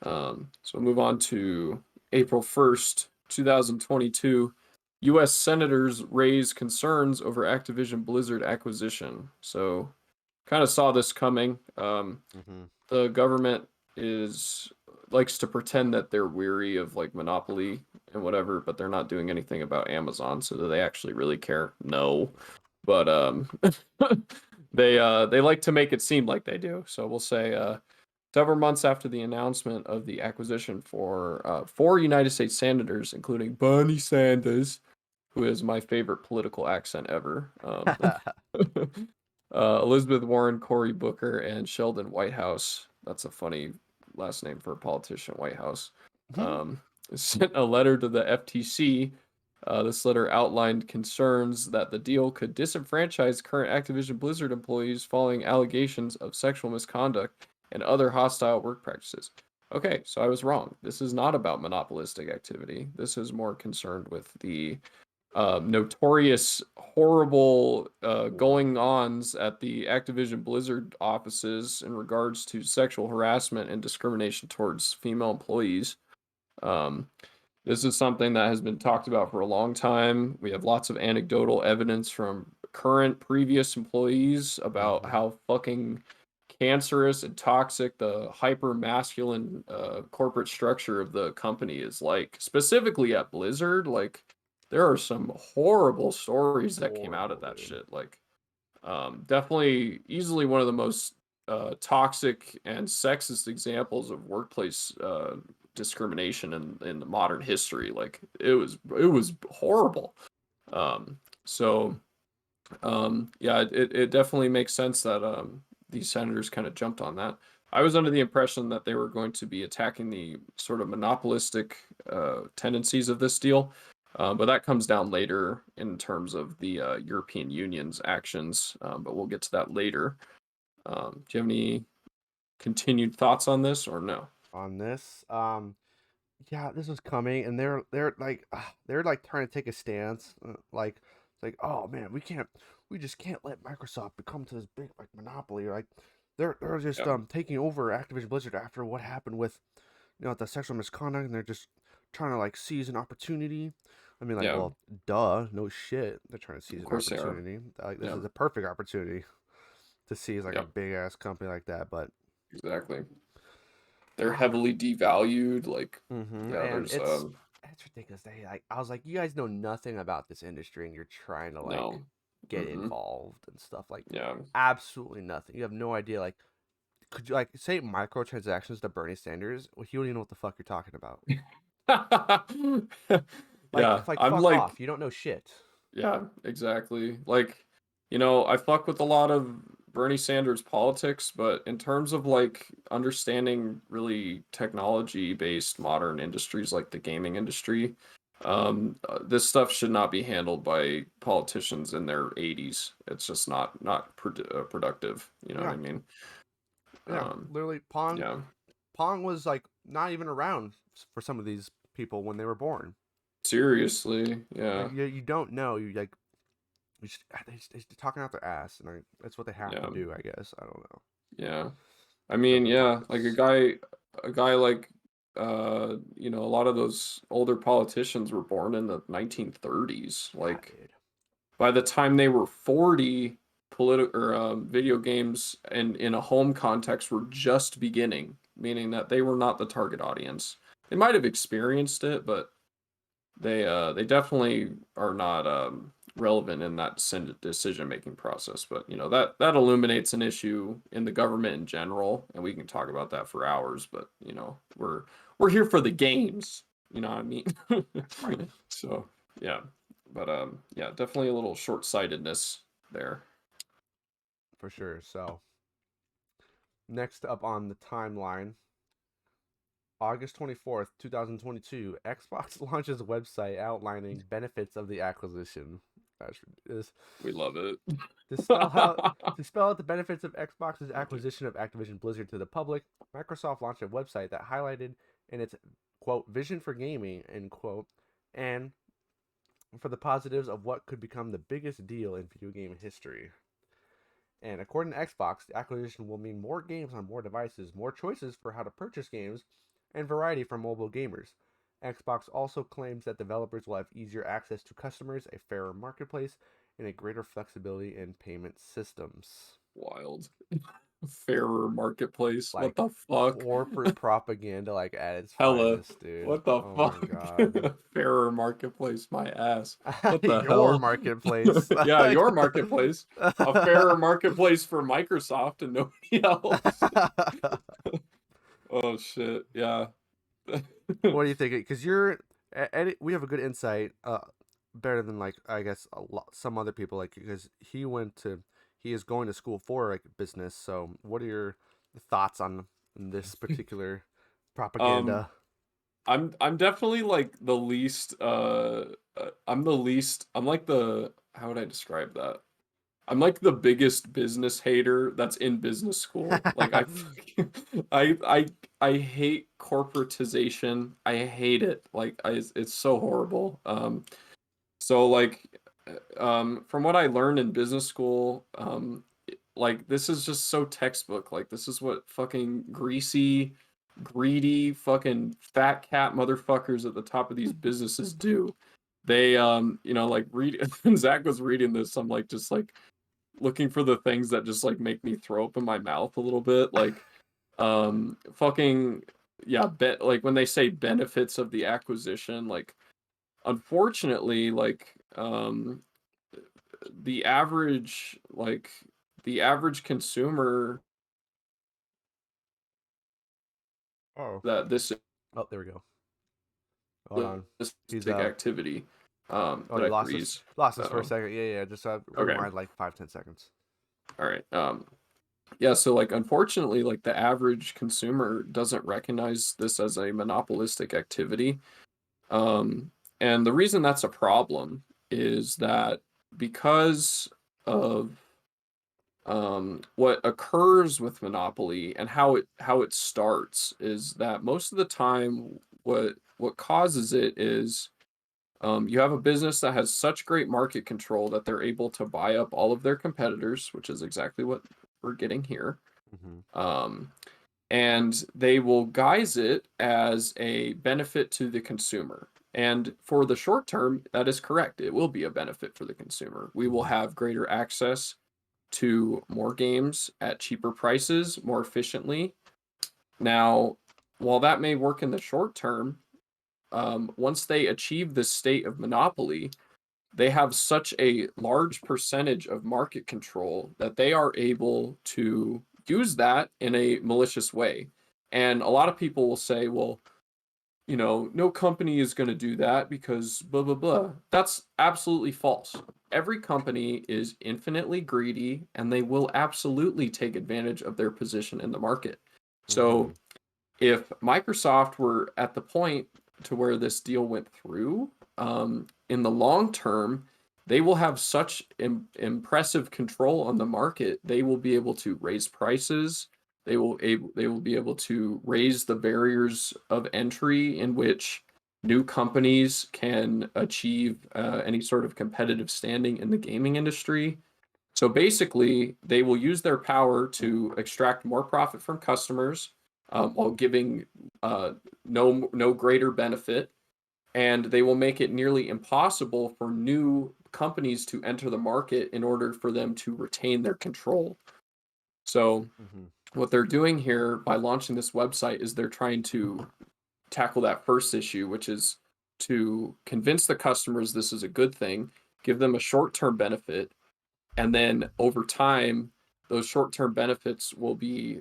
So we'll move on to April 1st, 2022. U.S. senators raise concerns over Activision Blizzard acquisition. So kind of saw this coming. Mm-hmm. The government is likes to pretend that they're weary of like monopoly and whatever, but they're not doing anything about Amazon. So do they actually really care? No. But they like to make it seem like they do. So we'll say several months after the announcement of the acquisition for four United States senators, including Bernie Sanders, who is my favorite political accent ever. Elizabeth Warren, Cory Booker, and Sheldon Whitehouse. That's a funny last name for a politician, Whitehouse. Um, sent a letter to the FTC. This letter outlined concerns that the deal could disenfranchise current Activision Blizzard employees following allegations of sexual misconduct and other hostile work practices. Okay, so I was wrong. This is not about monopolistic activity. This is more concerned with the notorious, horrible War. going ons at the Activision Blizzard offices in regards to sexual harassment and discrimination towards female employees. Um, this is something that has been talked about for a long time. We have lots of anecdotal evidence from current, previous employees about Mm-hmm. how fucking cancerous and toxic the hyper masculine corporate structure of the company is like, specifically at Blizzard. Like, there are some horrible stories that came out of Horrible, that dude. shit. Like, definitely, easily one of the most toxic and sexist examples of workplace discrimination in the modern history. Like, it was horrible. Um, so yeah, it definitely makes sense that these senators kind of jumped on that. I was under the impression that they were going to be attacking the sort of monopolistic tendencies of this deal, but that comes down later in terms of the European Union's actions. But we'll get to that later. Do you have any continued thoughts on this or no? On this, yeah, this was coming, and they're like trying to take a stance, like it's like, oh man, we just can't let Microsoft become to this big like monopoly. Like they're just Yeah, taking over Activision Blizzard after what happened with the sexual misconduct, and they're just trying to like seize an opportunity. I mean, like, yeah, well, duh, no shit, they're trying to seize of an course they are. opportunity. Like this Yeah, is a perfect opportunity to seize like a yeah, big ass company like that, but exactly. they're heavily devalued. Like, yeah, And there's it's ridiculous. I was like, you guys know nothing about this industry, and you're trying to like no. get Mm-mm. involved and stuff like Yeah. absolutely nothing. You have no idea. Like, could you like say microtransactions to Bernie Sanders? Well, he don't even know what the fuck you're talking about. Yeah, Like I'm fuck like, off. You don't know shit. yeah, exactly. Like, I fuck with a lot of Bernie Sanders politics, but in terms of like understanding really technology-based modern industries like the gaming industry, this stuff should not be handled by politicians in their 80s. It's just not productive. You know what Yeah, I mean? yeah. Um, Literally, Pong. yeah, Pong was like not even around for some of these people when they were born. seriously, Like yeah, you don't know. You like they're talking out their ass, and that's what they have to yeah, do. I guess I don't know. yeah. I Fill mean, their yeah, like pockets. a guy like a lot of those older politicians were born in the 1930s. Yeah, Like dude. by the time they were 40, political or video games and in a home context were just beginning, meaning that they were not the target audience. They might have experienced it, but they definitely are not relevant in that decision making process. But that illuminates an issue in the government in general, and we can talk about that for hours. But we're here for the games. You know what I mean? That's right. So yeah, but yeah, definitely a little short sightedness there. For sure. So next up on the timeline, August 24th, 2022, Xbox launches a website outlining benefits of the acquisition. This We love it. to spell out to spell out the benefits of Xbox's acquisition of Activision Blizzard to the public, Microsoft launched a website that highlighted in its quote vision for gaming end quote and for the positives of what could become the biggest deal in video game history. And according to Xbox, the acquisition will mean more games on more devices, more choices for how to purchase games, and variety for mobile gamers. Xbox also claims that developers will have easier access to customers, a fairer marketplace, and a greater flexibility in payment systems. Wild. Fairer marketplace. What Like the fuck? corporate propaganda, like at its Hella. finest, dude. What the Oh my fuck? god. Fairer marketplace, my ass. What the Your hell? marketplace. Yeah, your marketplace. A fairer marketplace for Microsoft and nobody else. Oh shit. Yeah. What do you think? Because we have a good insight, better than like I guess some other people. Like because he is going to school for like business. So what are your thoughts on this particular Um, propaganda? I'm definitely like the least I'm like the how would I describe that? I'm like the biggest business hater that's in business school. Like I I hate corporatization. I hate it. Like it's so horrible. So like from what I learned in business school, like this is just so textbook. Like this is what fucking greasy, greedy, fucking fat cat motherfuckers at the top of these businesses do. They like read when Zach was reading this, I'm like just like looking for the things that just like make me throw up in my mouth a little bit. Like fucking yeah, like when they say benefits of the acquisition, like unfortunately, like the average like the average consumer Oh, that this oh, there we go. Hold on. He's big activity. Oh, Did you I freeze? lost us for a Uh-oh. second. Yeah, yeah. Just Okay. rewind like 5-10 seconds. All right. Yeah, so like unfortunately, like the average consumer doesn't recognize this as a monopolistic activity. Um, and the reason that's a problem is that because of what occurs with monopoly and how it starts is that most of the time what causes it is you have a business that has such great market control that they're able to buy up all of their competitors, which is exactly what we're getting here. Mm-hmm. Um, and they will guise it as a benefit to the consumer. And for the short term, that is correct. It will be a benefit for the consumer. We will Mm-hmm. have greater access to more games at cheaper prices more efficiently. Now, while that may work in the short term, once they achieve this state of monopoly, they have such a large percentage of market control that they are able to use that in a malicious way. And a lot of people will say, well, no company is going to do that because blah, blah, blah. That's absolutely false. Every company is infinitely greedy and they will absolutely take advantage of their position in the market. Mm-hmm. So if Microsoft were at the point to where this deal went through, in the long term, they will have such impressive control on the market. They will be able to raise prices. They will be able to raise the barriers of entry in which new companies can achieve any sort of competitive standing in the gaming industry. So basically, they will use their power to extract more profit from customers while giving no greater benefit, and they will make it nearly impossible for new companies to enter the market in order for them to retain their control. So Mm-hmm. what they're doing here by launching this website is they're trying to tackle that first issue, which is to convince the customers this is a good thing, give them a short-term benefit, and then over time, those short-term benefits will be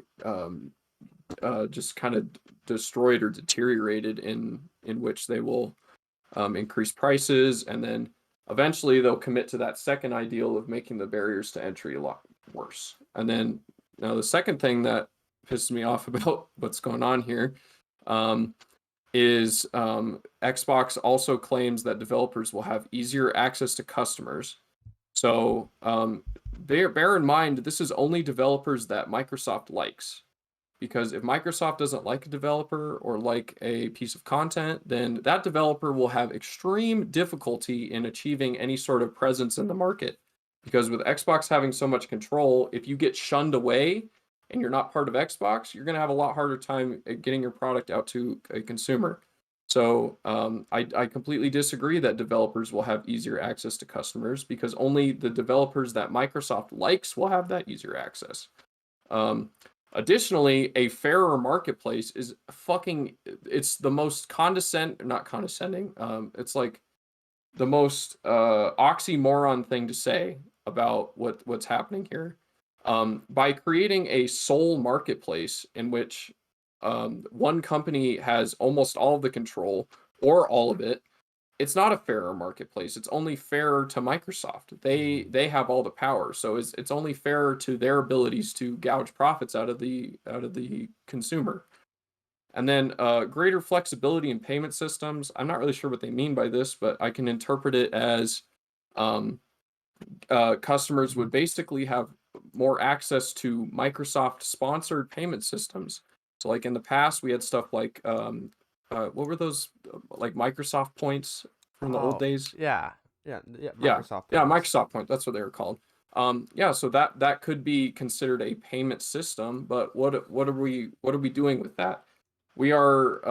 just kind of destroyed or deteriorated in which they will increase prices, and then eventually they'll commit to that second ideal of making the barriers to entry a lot worse. And then now the second thing that pisses me off about what's going on here um, is Xbox also claims that developers will have easier access to customers. So bear in mind, this is only developers that Microsoft likes. Because if Microsoft doesn't like a developer or like a piece of content, then that developer will have extreme difficulty in achieving any sort of presence in the market. Because with Xbox having so much control, if you get shunned away and you're not part of Xbox, you're going to have a lot harder time getting your product out to a consumer. So I completely disagree that developers will have easier access to customers because only the developers that Microsoft likes will have that easier access. Um, Additionally, a fairer marketplace is it's the most not condescending. It's like the most oxymoron thing to say about what's happening here. By creating a sole marketplace in which one company has almost all of the control or all of it, it's not a fairer marketplace. It's only fairer to Microsoft. Mm-hmm. They have all the power, so it's only fairer to their abilities to gouge profits out of the consumer. And then greater flexibility in payment systems. I'm not really sure what they mean by this, but I can interpret it as um, customers would basically have more access to Microsoft sponsored payment systems. So, like in the past, we had stuff like what were those like Microsoft points from the old Oh, days? yeah. Yeah. Yeah. Yeah, Microsoft yeah, points. Microsoft points. That's what they were called. Yeah, so that could be considered a payment system, but what are we doing with that? We are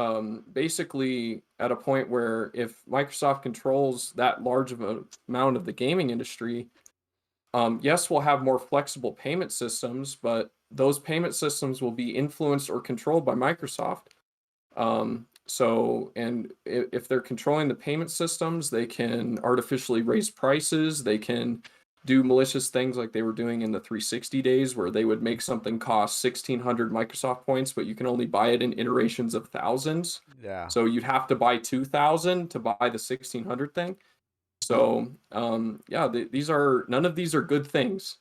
basically at a point where if Microsoft controls that large of a amount of the gaming industry, yes, we'll have more flexible payment systems, but those payment systems will be influenced or controlled by Microsoft. And if they're controlling the payment systems, they can artificially raise prices. They can do malicious things like they were doing in the 360 days, where they would make something cost 1,600 Microsoft points, but you can only buy it in iterations of thousands. Yeah. So you'd have to buy 2,000 to buy the 1,600 thing. So yeah, these are none of these are good things.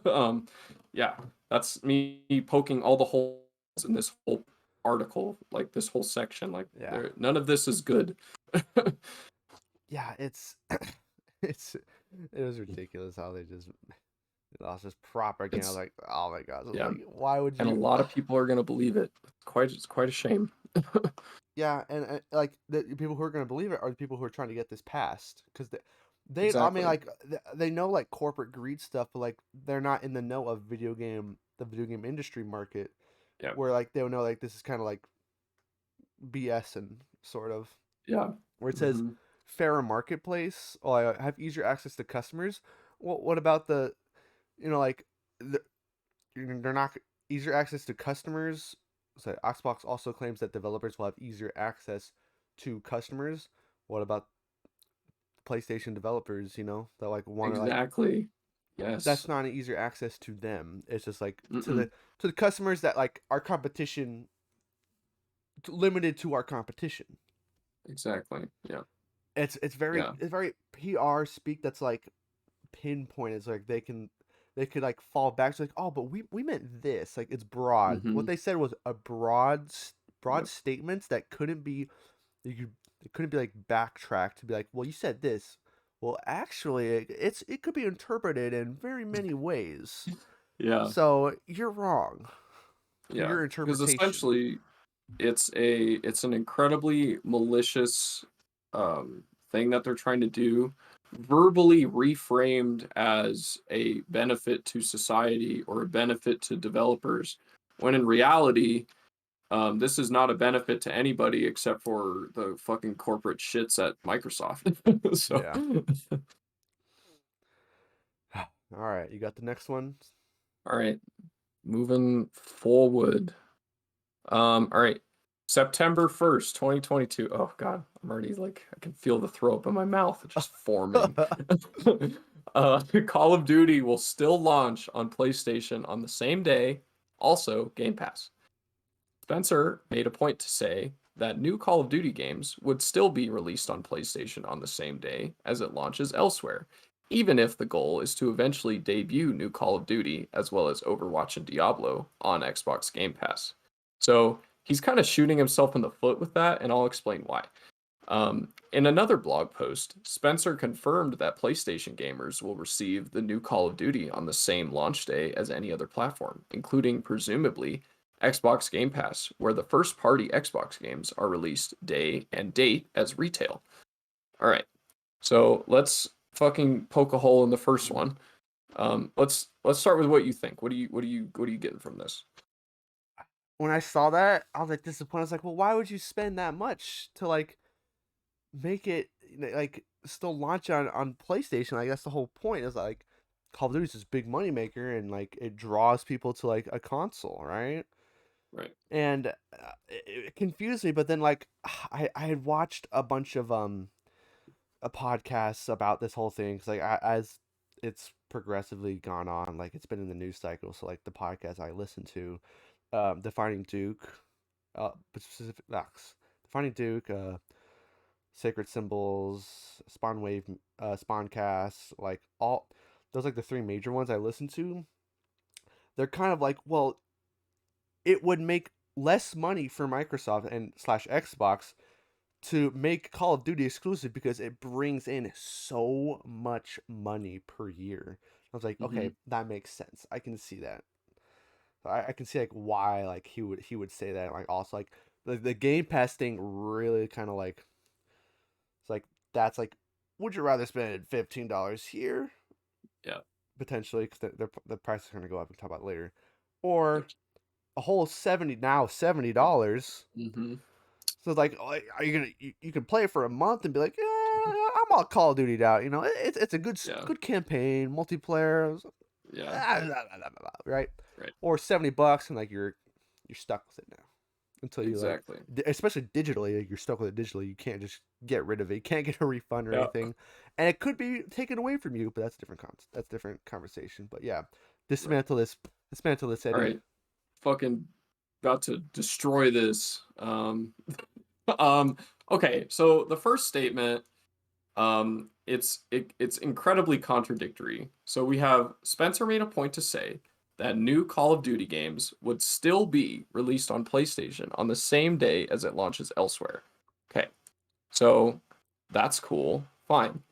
um, yeah, that's me poking all the holes in this whole article, like this whole section. Like Yeah. none of this is good. Yeah. It's it was ridiculous how they just lost this propaganda. It's Like, oh my god, yeah, like why would and a you? lot of people are gonna believe it. It's quite a shame. Yeah, and like the people who are going to believe it are the people who are trying to get this passed because they I mean Exactly. like they know like corporate greed stuff, but like they're not in the know of the video game industry market, Yeah. where like they'll know like this is kind of like BS and sort of Yeah. where it says Hmm. fairer marketplace. Oh, I have easier access to customers. Well, what about like the, they're not easier access to customers? So Xbox also claims that developers will have easier access to customers. What about PlayStation developers? That like want to like Exactly. that's Yes. not an easier access to them. It's just like Mm-mm. to the customers that like our competition limited to our competition. Exactly. Yeah. It's very Yeah. it's very PR speak that's like pinpoint. It's like they could like fall back. It's like, oh, but we meant this. Like it's broad. What Mm-hmm. they said was a broad Yep. statements that couldn't be you it couldn't be like backtracked to be like, well, you said this. Well, actually, it could be interpreted in very many ways. Yeah. So you're wrong. Yeah. Your Because interpretation. essentially it's an incredibly malicious um thing that they're trying to do, verbally reframed as a benefit to society or a benefit to developers, when in reality, this is not a benefit to anybody except for the fucking corporate shits at Microsoft. So, Yeah. All right, you got the next one. all right, moving forward. All right. September 1st, 2022. Oh God, I'm already like I can feel the throw up in my mouth just forming. Call of Duty will still launch on PlayStation on the same day, also Game Pass. Spencer made a point to say that new Call of Duty games would still be released on PlayStation on the same day as it launches elsewhere, even if the goal is to eventually debut new Call of Duty as well as Overwatch and Diablo on Xbox Game Pass. So he's kind of shooting himself in the foot with that, and I'll explain why. In another blog post, Spencer confirmed that PlayStation gamers will receive the new Call of Duty on the same launch day as any other platform, including presumably Xbox Game Pass, where the first party Xbox games are released day and date as retail. All right. So let's fucking poke a hole in the first one. Let's start with what you think. What are you getting from this? When I saw that, I was like disappointed. I was like, well, why would you spend that much to like make it like still launch on PlayStation? Like that's the whole point. Is like Call of Duty is this big money maker, and like it draws people to like a console, right? Right. And it confused me. But then like I had watched a bunch of podcasts about this whole thing because like as it's progressively gone on, like it's been in the news cycle. So like the podcast I listen to, Defining Duke, specific Defining Duke, Sacred Symbols, Spawn Wave, Spawncast, like all those like the three major ones I listen to. They're kind of like, well, it would make less money for Microsoft and slash Xbox to make Call of Duty exclusive because it brings in so much money per year. I was like, Mm-hmm. okay, that makes sense. I can see that. I can see like why like he would say that. Like also like the Game Pass thing really kind of like it's like that's like, would you rather spend $15 here Yeah. potentially because the price is going to go up and talk about it later, or Yep. a whole $70. Mm-hmm. So it's like, are you gonna you can play it for a month and be like, yeah, I'm all Call of Duty out. It's a Yeah. good campaign, multiplayer, Yeah. right? Right. Or $70 and like you're stuck with it now until you like, Exactly. especially digitally, like, you're stuck with it digitally. You can't just get rid of it. You can't get a refund or Yeah. anything, and it could be taken away from you. But that's different. That's different conversation. But yeah, Right. dismantle this, All Eddie. right. Fucking about to destroy this. Okay, so the first statement, it's incredibly contradictory. So we have Spencer made a point to say that new Call of Duty games would still be released on PlayStation on the same day as it launches elsewhere. Okay, so that's cool. Fine.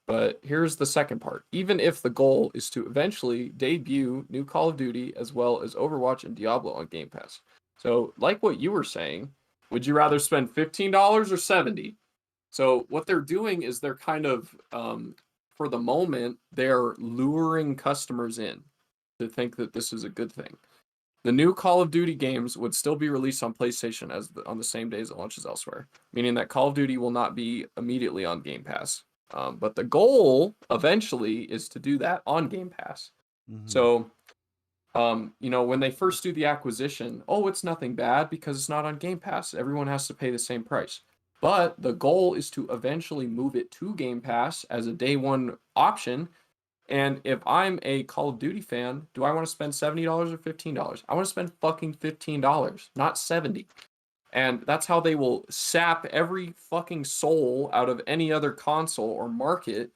But here's the second part. Even if the goal is to eventually debut new Call of Duty as well as Overwatch and Diablo on Game Pass. So, like what you were saying, would you rather spend $15 or 70? So, what they're doing is they're kind of for the moment, they're luring customers in to think that this is a good thing. The new Call of Duty games would still be released on PlayStation on the same day as it launches elsewhere, meaning that Call of Duty will not be immediately on Game Pass. But the goal eventually is to do that on Game Pass. Hmm. So When they first do the acquisition, oh, it's nothing bad because it's not on Game Pass. Everyone has to pay the same price. But the goal is to eventually move it to Game Pass as a day one option. And if I'm a Call of Duty fan, do I want to spend $70 or $15? I want to spend fucking $15, not 70. And that's how they will sap every fucking soul out of any other console or market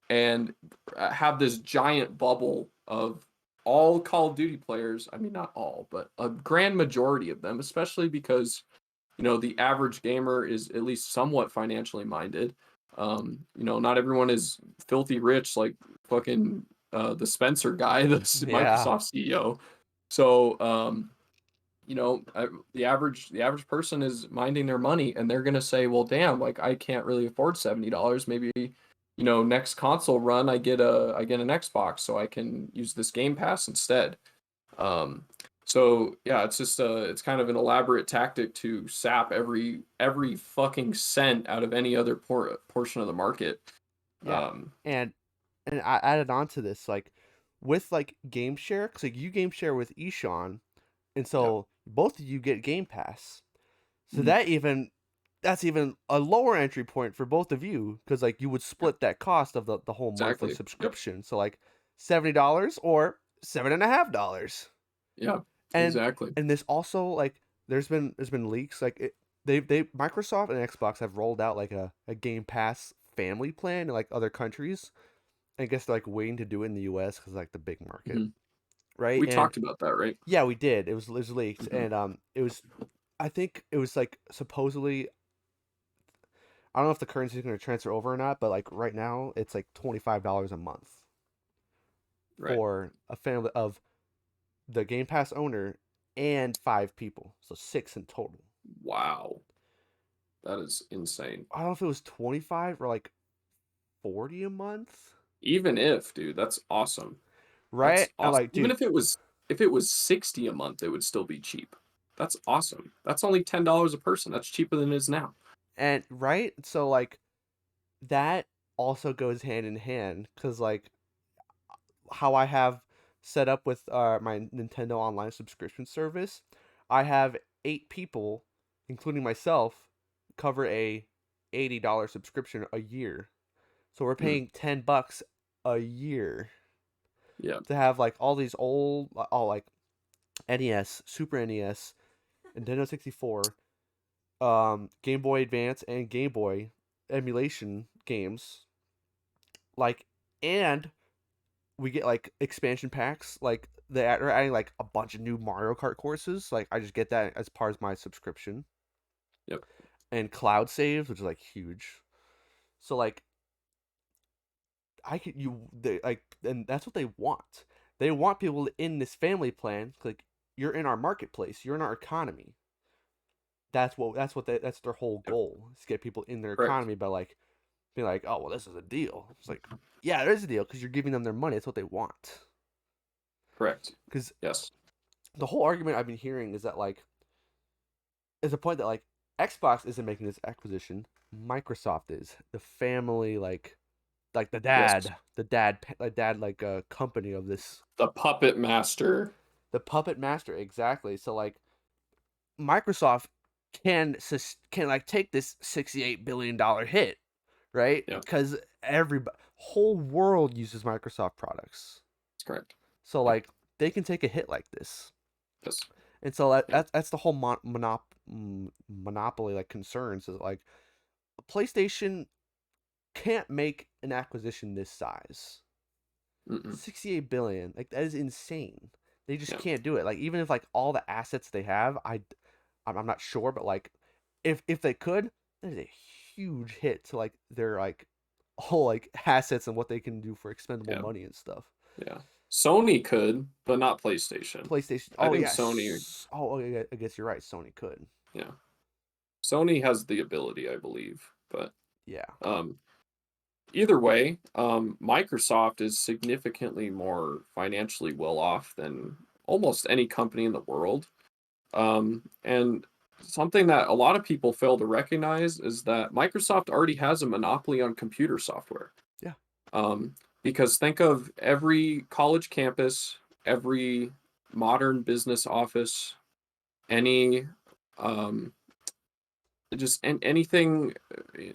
and have this giant bubble of all Call of Duty players. I mean, not all, but a grand majority of them, especially because, the average gamer is at least somewhat financially minded. Not everyone is filthy rich like fucking the Spencer guy, the Yeah. Microsoft CEO. So, the average person is minding their money, and they're gonna say, well, damn, like I can't really afford $70. Maybe, next console run I get an Xbox so I can use this Game Pass instead. Um, so yeah, it's kind of an elaborate tactic to sap every fucking cent out of any other portion of the market. Yeah. Um, And I added on to this, like with like game share, because like you game share with Ishan, and yeah, so both of you get Game Pass. So mhm, that's even a lower entry point for both of you, because like you would yeah, split that cost of the whole monthly exactly. Yep. subscription. So like $70 or $7.50. Yeah, And exactly. this also like there's been leaks like they Microsoft and Xbox have rolled out like a Game Pass family plan in like other countries. I guess they're like waiting to do it in the US because like the big market, hmm right? We And talked about that, right? yeah, we did. It was leaked, hmm and it was, I think it was like supposedly, I don't know if the currency is going to transfer over or not, but like right now it's like $25 a month Right. for a family of the Game Pass owner and 5 people, so 6 in total. Wow, that is insane. I don't know if it was 25 or like 40 a month, Even if, dude, that's awesome. That's right? I'm awesome. like, Even dude, if it was 60 a month, it would still be cheap. That's awesome. That's only $10 a person. That's cheaper than it is now. and right, so like that also goes hand in hand because like how I have set up with my Nintendo Online subscription service, I have 8 people, including myself, cover a $80 subscription a year. So we're Mm, paying $10 a year yeah. to have like all these old, all like NES, Super NES, Nintendo 64, Game Boy Advance, and Game Boy emulation games. Like, and we get like expansion packs. Like they're adding like a bunch of new Mario Kart courses. Like I just get that as part of my subscription, Yep. and cloud saves, which is like huge. So like I could you they like, and that's what they want. They want people in this family plan. Like you're in our marketplace, you're in our economy. That's their whole Yep. goal is to get people in their Correct. economy by like being like, oh well, this is a deal. It's like, yeah, it is a deal because you're giving them their money. That's what they want. Correct. Because Yes. the whole argument I've been hearing is that like is a point that like Xbox isn't making this acquisition. Microsoft is the family like Yes. the dad like company of this, The puppet master. the puppet master, exactly. So like Microsoft can like take this $68 billion hit, right? Yeah. Because everybody whole world uses Microsoft products. That's correct. So Yep. like they can take a hit like this. Yes. And so Yeah. that's the whole monopoly like concerns is like PlayStation can't make an acquisition this size. Mm-mm. 68 billion, like that is insane. They just Yeah. can't do it. Like even if like all the assets they have, I'm not sure, but like if they could, that is a huge hit to like their like whole like assets and what they can do for expendable Yeah. money and stuff. Yeah. Sony could, but not PlayStation. PlayStation. I Oh think Sony, yes. Oh, yeah, I guess you're right. Sony could. yeah. Sony has the ability, I believe. But Yeah. um either way, Microsoft is significantly more financially well off than almost any company in the world. And something that a lot of people fail to recognize is that Microsoft already has a monopoly on computer software. Yeah. Um, because think of every college campus, every modern business office, any um just anything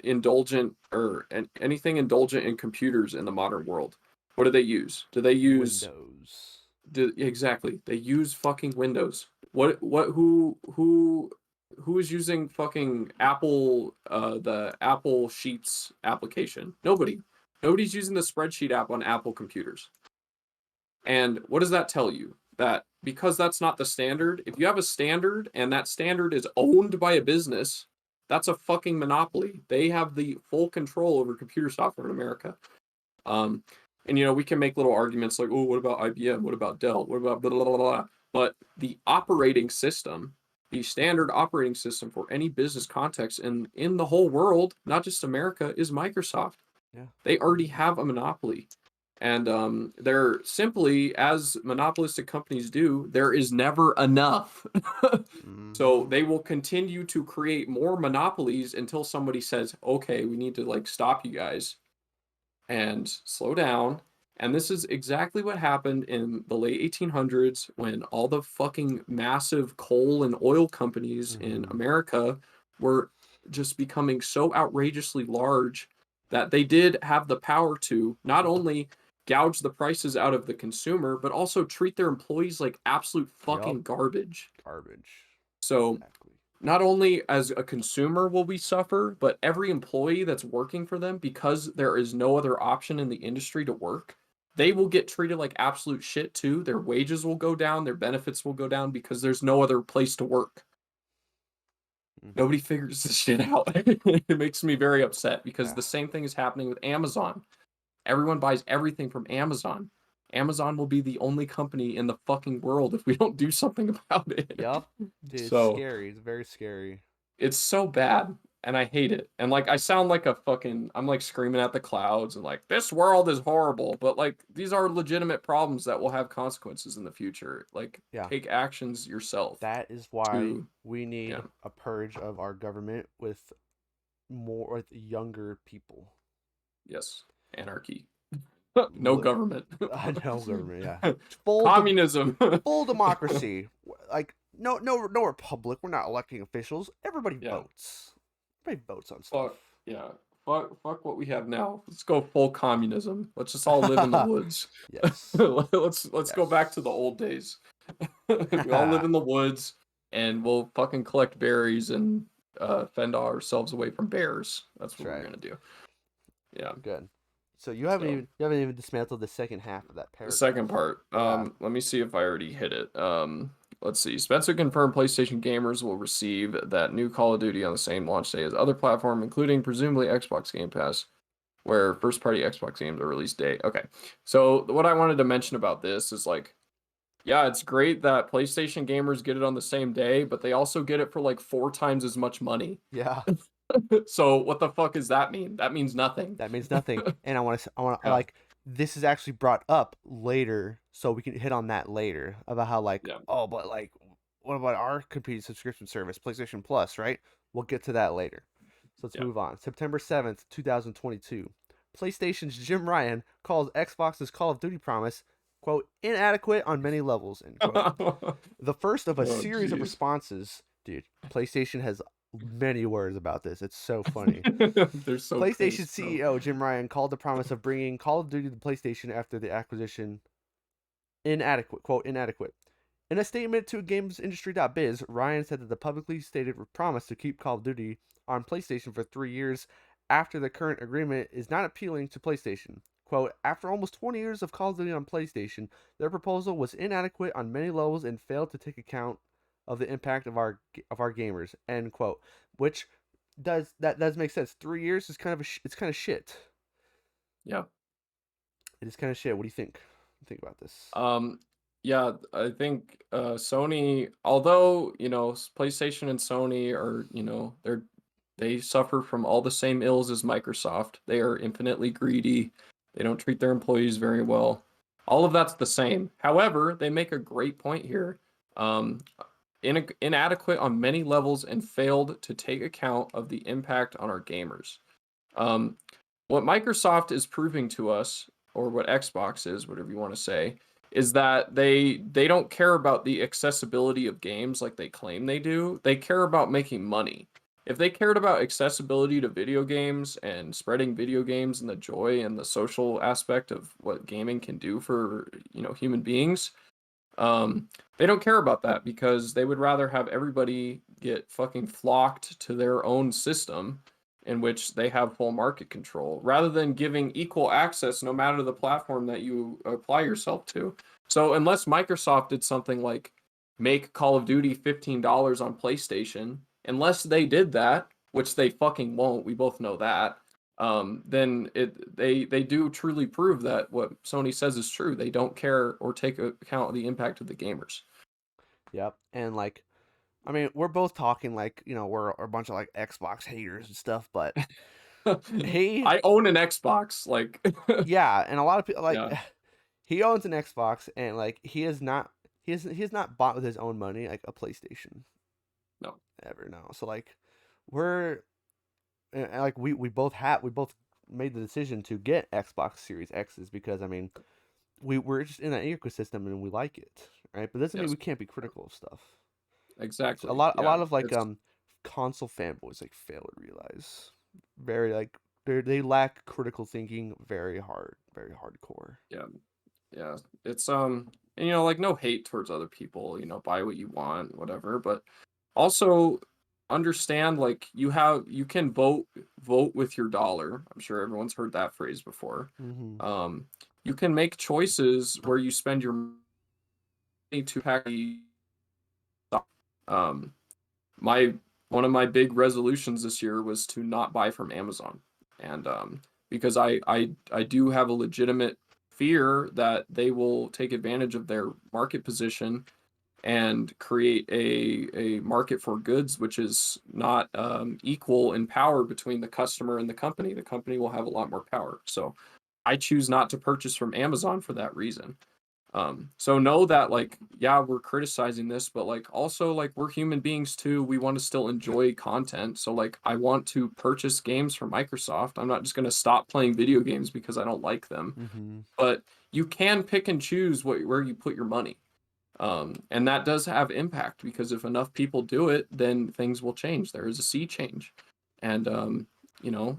indulgent or anything indulgent in computers in the modern world. What do they use? Do they use Windows. exactly? They use fucking Windows. What who is using fucking Apple the Apple Sheets application? Nobody. Nobody's using the spreadsheet app on Apple computers. And what does that tell you? That because that's not the standard, if you have a standard and that standard is owned by a business, that's a fucking monopoly. They have the full control over computer software in America. Um, and we can make little arguments like, oh, what about IBM? What about Dell? What about blah blah blah blah? But the operating system, the standard operating system for any business context in the whole world, not just America, is Microsoft. Yeah. They already have a monopoly. And they're simply, as monopolistic companies do, there is never enough. So Mm-hmm. they will continue to create more monopolies until somebody says, okay, we need to like stop you guys and slow down. And this is exactly what happened in the late 1800s when all the fucking massive coal and oil companies in Mm-hmm. America were just becoming so outrageously large that they did have the power to not only gouge the prices out of the consumer, but also treat their employees like absolute Yup. fucking garbage. Garbage. So Exactly. not only as a consumer will we suffer, but every employee that's working for them, because there is no other option in the industry to work, they will get treated like absolute shit too. Their wages will go down, their benefits will go down because there's no other place to work. Mm-hmm. Nobody figures this shit out. It makes me very upset because Yeah. the same thing is happening with Amazon. Everyone buys everything from Amazon. Amazon will be the only company in the fucking world if we don't do something about it. Yup. Dude, it's So scary. It's very scary. it's so bad and I hate it. And like I sound like a fucking I'm like screaming at the clouds and like this world is horrible, but like these are legitimate problems that will have consequences in the future. Like Yeah. take actions yourself That is why to we yeah, need a purge of our government with younger people. yes, anarchy. No Li- government. no government, yeah. Full de- Communism. full democracy. Like no republic. We're not electing officials. Everybody Yeah. votes. Everybody votes on stuff. Fuck yeah. Fuck what we have now. Let's go full communism. Let's just all live in the woods. Yes. Let's go back to the Yes. old days. We all live in the woods and we'll fucking collect berries and fend ourselves away from bears. That's That's what we're right. gonna do. Yeah. Good. So So you haven't even dismantled the second half of that the paragraph. second part. Yeah. Let me see if I already hit it. Let's see. Spencer confirmed PlayStation gamers will receive that new Call of Duty on the same launch day as other platform, including presumably Xbox Game Pass, where first-party Xbox games are release date. Okay. So what I wanted to mention about this is like, yeah, it's great that PlayStation gamers get it on the same day, but they also get it for like 4 times as much money. Yeah. So what the fuck does that mean? That means nothing. That means nothing. And I want to Yeah. like this is actually brought up later, so we can hit on that later about how like Yeah. oh, but like what about our competing subscription service, PlayStation Plus, right? We'll get to that later. So let's Yeah. move on. September 7th, 2022. PlayStation's Jim Ryan calls Xbox's Call of Duty promise, quote, inadequate on many levels, end quote. The first of a Oh, series of jeez. responses, dude. PlayStation has many words about this. It's so funny. They're so PlayStation pissed, bro. CEO Jim Ryan called the promise of bringing Call of Duty to PlayStation after the acquisition inadequate, quote, inadequate. In a statement to GamesIndustry.biz, Ryan said that the publicly stated promise to keep Call of Duty on PlayStation for 3 years after the current agreement is not appealing to PlayStation. Quote, after almost 20 years of Call of Duty on PlayStation, their proposal was inadequate on many levels and failed to take account of the impact of our gamers, end quote. Which does make sense. 3 years is kind of it's kind of shit. Yeah. It is kind of shit. What do you think? Think about this. Um, yeah, I think Sony, although, PlayStation and Sony are, they suffer from all the same ills as Microsoft. They are infinitely greedy. They don't treat their employees very well. All of that's the same. However, they make a great point here. Um, inadequate on many levels and failed to take account of the impact on our gamers. What Microsoft is proving to us, or what Xbox is, whatever you want to say, is that they don't care about the accessibility of games like they claim they do. They care about making money. If they cared about accessibility to video games and spreading video games and the joy and the social aspect of what gaming can do for, human beings, they don't care about that because they would rather have everybody get fucking flocked to their own system in which they have full market control rather than giving equal access no matter the platform that you apply yourself to. So unless Microsoft did something like make Call of Duty $15 on PlayStation, unless they did that, which they fucking won't, we both know that, then they do truly prove that what Sony says is true. They don't care or take account of the impact of the gamers. Yep. And like, I mean, we're both talking like, we're a bunch of like Xbox haters and stuff, but he, I own an Xbox, like yeah, and a lot of people like yeah, he owns an Xbox, and like he has not bought with his own money like a PlayStation no, ever. No. So like we're and like we both made the decision to get Xbox Series X's because I mean we're just in that ecosystem and we like it, right? But doesn't mean yes, we can't be critical of stuff. So exactly, a lot yeah, of like it's console fanboys like fail to realize very like they lack critical thinking very hardcore. yeah, yeah, it's and like no hate towards other people, buy what you want, whatever, but also understand like you can vote with your dollar. I'm sure everyone's heard that phrase before. Mm-hmm. Um, you can make choices where you spend your money to pack. Um, my one of my big resolutions this year was to not buy from Amazon, and because I do have a legitimate fear that they will take advantage of their market position and create a market for goods which is not equal in power between the customer and the company. The company will have a lot more power. So I choose not to purchase from Amazon for that reason. So know that like, yeah, we're criticizing this, but like also like we're human beings too. We want to still enjoy content. So like I want to purchase games from Microsoft. I'm not just gonna stop playing video games because I don't like them. Mm-hmm. But you can pick and choose where you put your money. And that does have impact because if enough people do it, then things will change. There is a sea change. And,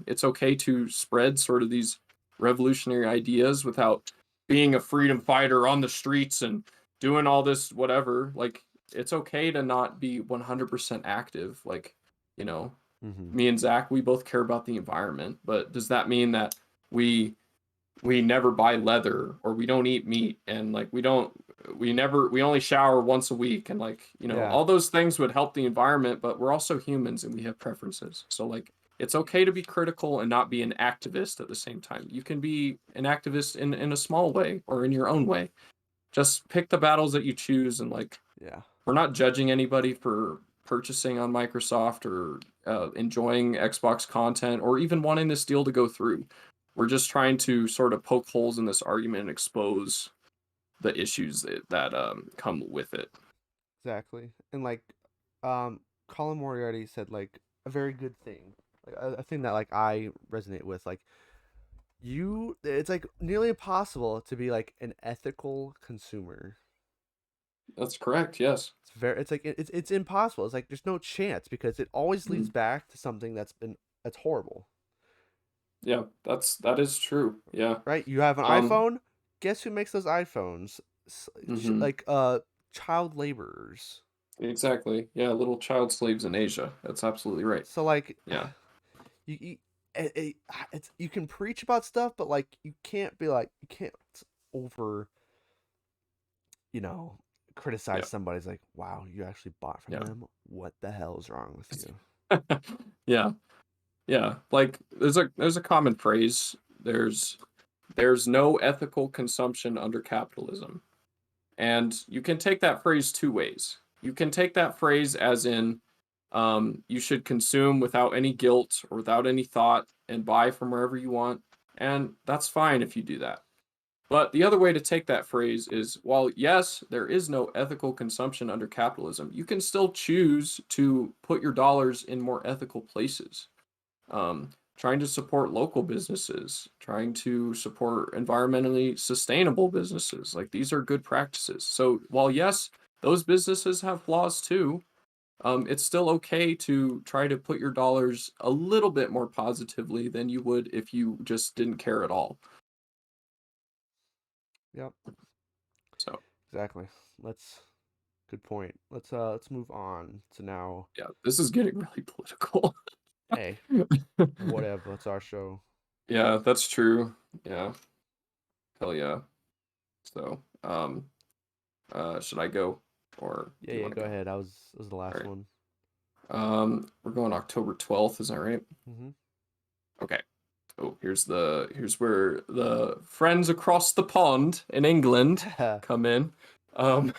it's okay to spread sort of these revolutionary ideas without being a freedom fighter on the streets and doing all this, whatever. Like, it's okay to not be 100% active. Like, you know, Mm-hmm. me and Zach, we both care about the environment, but does that mean that we we never buy leather or we don't eat meat and like we only shower once a week and like Yeah. all those things would help the environment, but we're also humans and we have preferences. So like it's okay to be critical and not be an activist at the same time. You can be an activist in a small way or in your own way. Just pick the battles that you choose. And like Yeah. we're not judging anybody for purchasing on Microsoft or enjoying Xbox content or even wanting this deal to go through. We're just trying to sort of poke holes in this argument and expose the issues that come with it. Exactly. And like, Colin Moriarty said like a very good thing, like a thing that like I resonate with. Like, it's like nearly impossible to be like an ethical consumer. That's correct. Yes. It's like it's impossible. It's like there's no chance because it always leads Mm. back to something that's horrible. Yeah, that is true. Yeah. Right? You have an Um. iPhone. Guess who makes those iPhones? Hmm. Like child laborers. Exactly. Yeah. Little child slaves in Asia. That's absolutely right. So like Yeah. you it's you can preach about stuff, but like you can't be like you can't over you know criticize Yeah. somebody's like wow you actually bought from Yeah. them. What the hell is wrong with you? Yeah. Yeah. Like there's a common phrase. There's no ethical consumption under capitalism. And you can take that phrase two ways. You can take that phrase as in you should consume without any guilt or without any thought and buy from wherever you want. And that's fine if you do that. But the other way to take that phrase is while, yes, there is no ethical consumption under capitalism, you can still choose to put your dollars in more ethical places. trying to support local businesses, trying to support environmentally sustainable businesses. Like these are good practices. So while yes, those businesses have flaws too, it's still okay to try to put your dollars a little bit more positively than you would if you just didn't care at all. Yep. So Exactly. Let's Good point. Let's move on to now. yeah, this is getting really political. Hey, whatever. It's our show. Yeah, that's true. Yeah, hell yeah. So, should I go or Yeah, do you yeah. want to Go go? ahead. That was the All last right. one. We're going October 12th, is that right? Mm-hmm. Okay. Oh, here's where the friends across the pond in England come in. Um,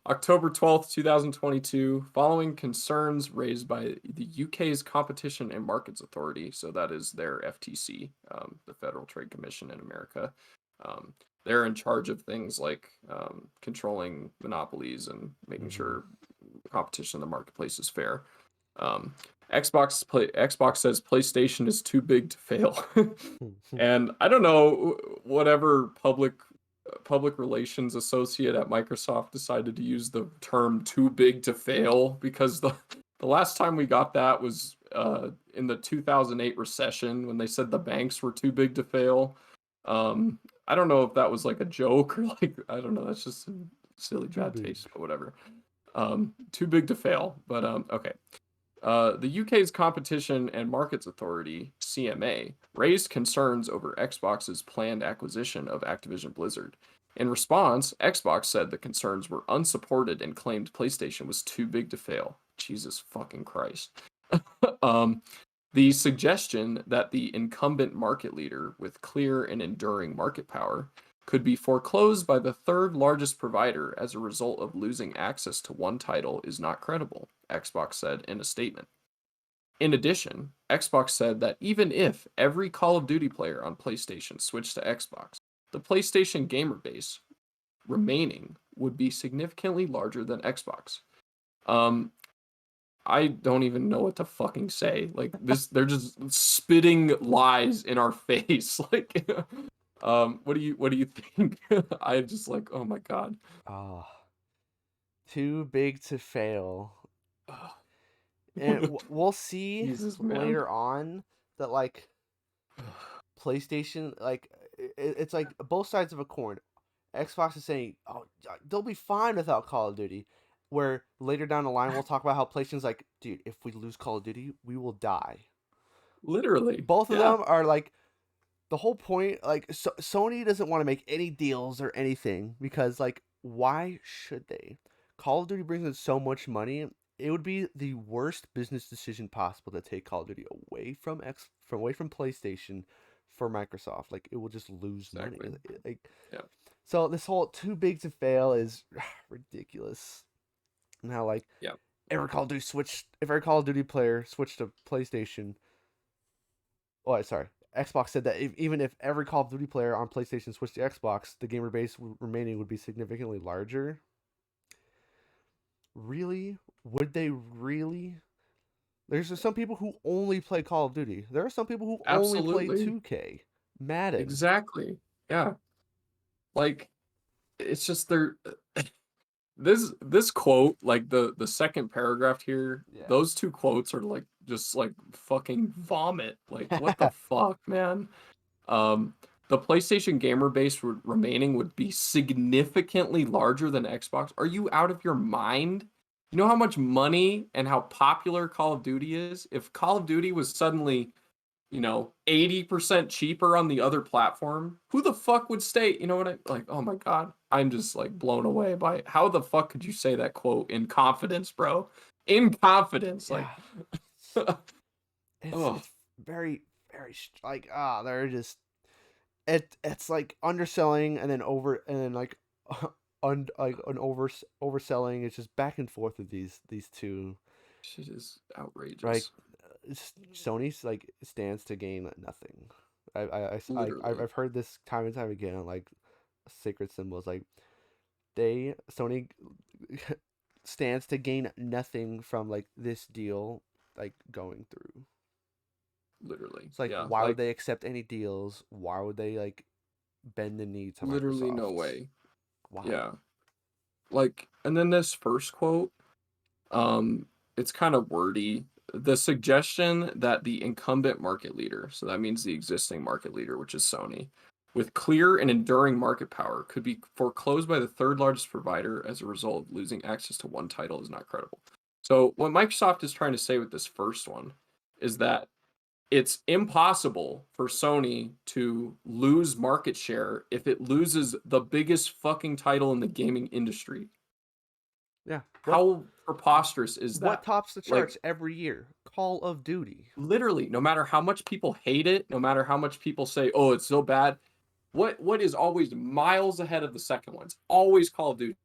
October 12th, 2022, following concerns raised by the UK's Competition and Markets Authority, so that is their FTC, the Federal Trade Commission in America. Um, they're in charge of things like controlling monopolies and making Mm-hmm. sure competition in the marketplace is fair. Um, Xbox says PlayStation is too big to fail, and I don't know whatever public relations associate at Microsoft decided to use the term "too big to fail" because the last time we got that was in the 2008 recession when they said the banks were too big to fail. I don't know if that was like a joke or like I don't know. That's just silly Too bad big. taste, but whatever. Too big to fail. But okay. The UK's Competition and Markets Authority, CMA, raised concerns over Xbox's planned acquisition of Activision Blizzard. In response, Xbox said the concerns were unsupported and claimed PlayStation was too big to fail. Jesus fucking Christ. um, the suggestion that the incumbent market leader with clear and enduring market power could be foreclosed by the third largest provider as a result of losing access to one title is not credible, Xbox said in a statement. In addition, Xbox said that even if every Call of Duty player on PlayStation switched to Xbox, the PlayStation gamer base remaining would be significantly larger than Xbox. Um, I don't even know what to fucking say. Like this, they're just spitting lies in our face. Like, what do you think? I just like, oh my god. Ah, too big to fail. And we'll see Jesus, man. later on that like PlayStation, like it's like both sides of a coin. Xbox is saying, "Oh, they'll be fine without Call of Duty." Where later down the line we'll talk about how PlayStation's like, "Dude, if we lose Call of Duty, we will die." Literally, Both of yeah. them are like the whole point. Like Sony doesn't want to make any deals or anything because like why should they? Call of Duty brings in so much money. It would be the worst business decision possible to take Call of Duty away from PlayStation for Microsoft. Like it will just lose money. Exactly. Like Yeah. so this whole too big to fail is ridiculous. Now like Yeah. if every Call of Duty player switched to PlayStation. Oh, sorry. Xbox said that even if every Call of Duty player on PlayStation switched to Xbox, the gamer base remaining would be significantly larger. Really? Would they really? There's some people who only play Call of Duty. There are some people who only play Absolutely. 2K, Madden. Exactly. Yeah. Like it's just they're this quote, like the second paragraph here, Yeah. those two quotes are like just like fucking vomit. Like what the fuck, man? Um, the PlayStation gamer base remaining would be significantly larger than Xbox. Are you out of your mind? You know how much money and how popular Call of Duty is? If Call of Duty was suddenly 80% cheaper on the other platform, who the fuck would stay? You know what I like? Oh my God. I'm just like blown away by it. How the fuck could you say that quote in confidence, bro? In confidence. Like, Yeah. oh, It's very like they're just it's like underselling and then like like an overselling. It's just back and forth with these two. shit is Like outrageous. Sony's like stands to gain nothing. Literally. I've heard this time and time again on like sacred symbols. Like Sony stands to gain nothing from like this deal like going through. Literally. It's like, Yeah. why would Like they accept any deals? Why would they like bend the knee to literally no Microsoft? way. Why? Yeah. Like, and then this first quote, um, it's kind of wordy. The suggestion that the incumbent market leader, so that means the existing market leader, which is Sony, with clear and enduring market power, could be foreclosed by the third largest provider as a result of losing access to one title is not credible. So, what Microsoft is trying to say with this first one is that it's impossible for Sony to lose market share if it loses the biggest fucking title in the gaming industry. Yeah. How preposterous is What that? tops the Like, charts every year? Call of Duty. literally, no matter how much people hate it, no matter how much people say, "Oh, it's so bad," what is always miles ahead of the second one? It's always Call of Duty,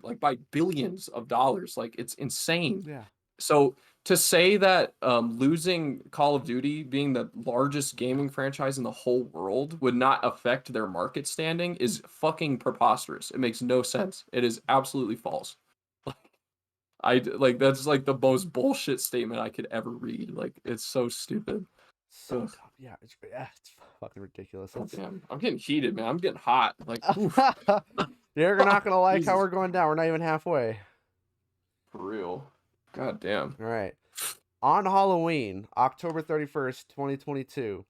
like by billions of dollars. Like it's insane. Yeah. So to say that losing Call of Duty being the largest gaming franchise in the whole world would not affect their market standing is fucking preposterous. It makes no sense. It is absolutely false. I like that's like the most bullshit statement I could ever read. Like it's so stupid. So Ugh. dumb. It's fucking ridiculous. Oh It's damn, I'm getting heated, man. I'm getting hot. Like, oof. You're not gonna like how Jesus, we're going down. We're not even halfway. for real. God damn. All right. On Halloween, October 31st, 2022,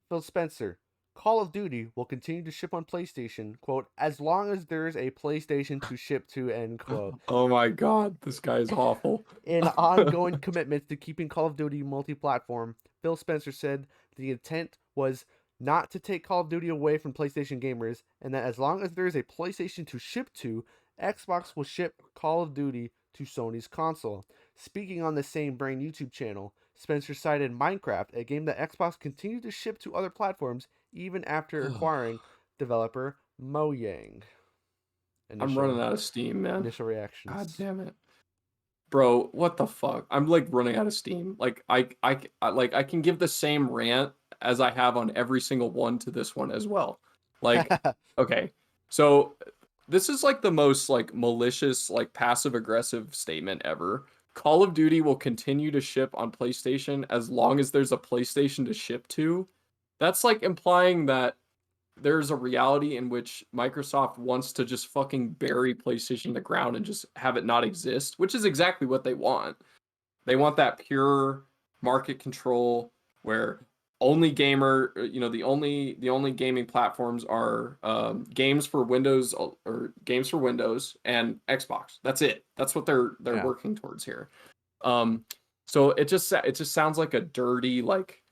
Phil Spencer, Call of Duty will continue to ship on PlayStation, quote, as long as there is a PlayStation to ship to, end quote. Oh my god, this guy is awful. In ongoing commitments to keeping Call of Duty multi-platform, Phil Spencer said the intent was not to take Call of Duty away from PlayStation gamers, and that as long as there is a PlayStation to ship to, Xbox will ship Call of Duty to Sony's console. Speaking on the Same Brain YouTube channel, Spencer cited Minecraft, a game that Xbox continued to ship to other platforms even after acquiring developer Mojang. I'm Initial running out of steam, man. initial God reactions. damn it. Bro, what the fuck? I'm like running out of steam. Like like I can give the same rant as I have on every single one to this one as well. Like, okay. So this is like the most like malicious, like passive aggressive statement ever. Call of Duty will continue to ship on PlayStation as long as there's a PlayStation to ship to. That's like implying that there's a reality in which Microsoft wants to just fucking bury PlayStation in the ground and just have it not exist, which is exactly what they want. They want that pure market control where only gamer, the only gaming platforms are games for Windows or games for Windows and Xbox. That's it. That's what they're Yeah. working towards here. Um, so it just sounds like a dirty like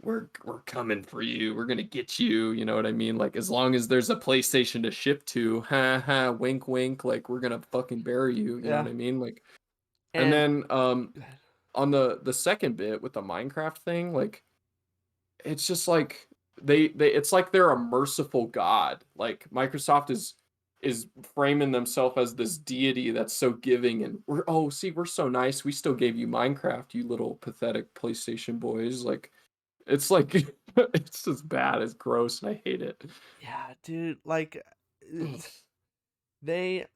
we're coming for you. We're gonna get you. You know what I mean? Like as long as there's a PlayStation to ship to, ha ha, wink wink. Like we're gonna fucking bury you. You know Yeah. what I mean? Like, and And then on the second bit with the Minecraft thing, like it's just like they it's like they're a merciful god. Like Microsoft is framing themselves as this deity that's so giving and we're so nice. We still gave you Minecraft, you little pathetic PlayStation boys. Like it's like it's just bad. It's gross, and I hate it. yeah, dude, like Ugh. they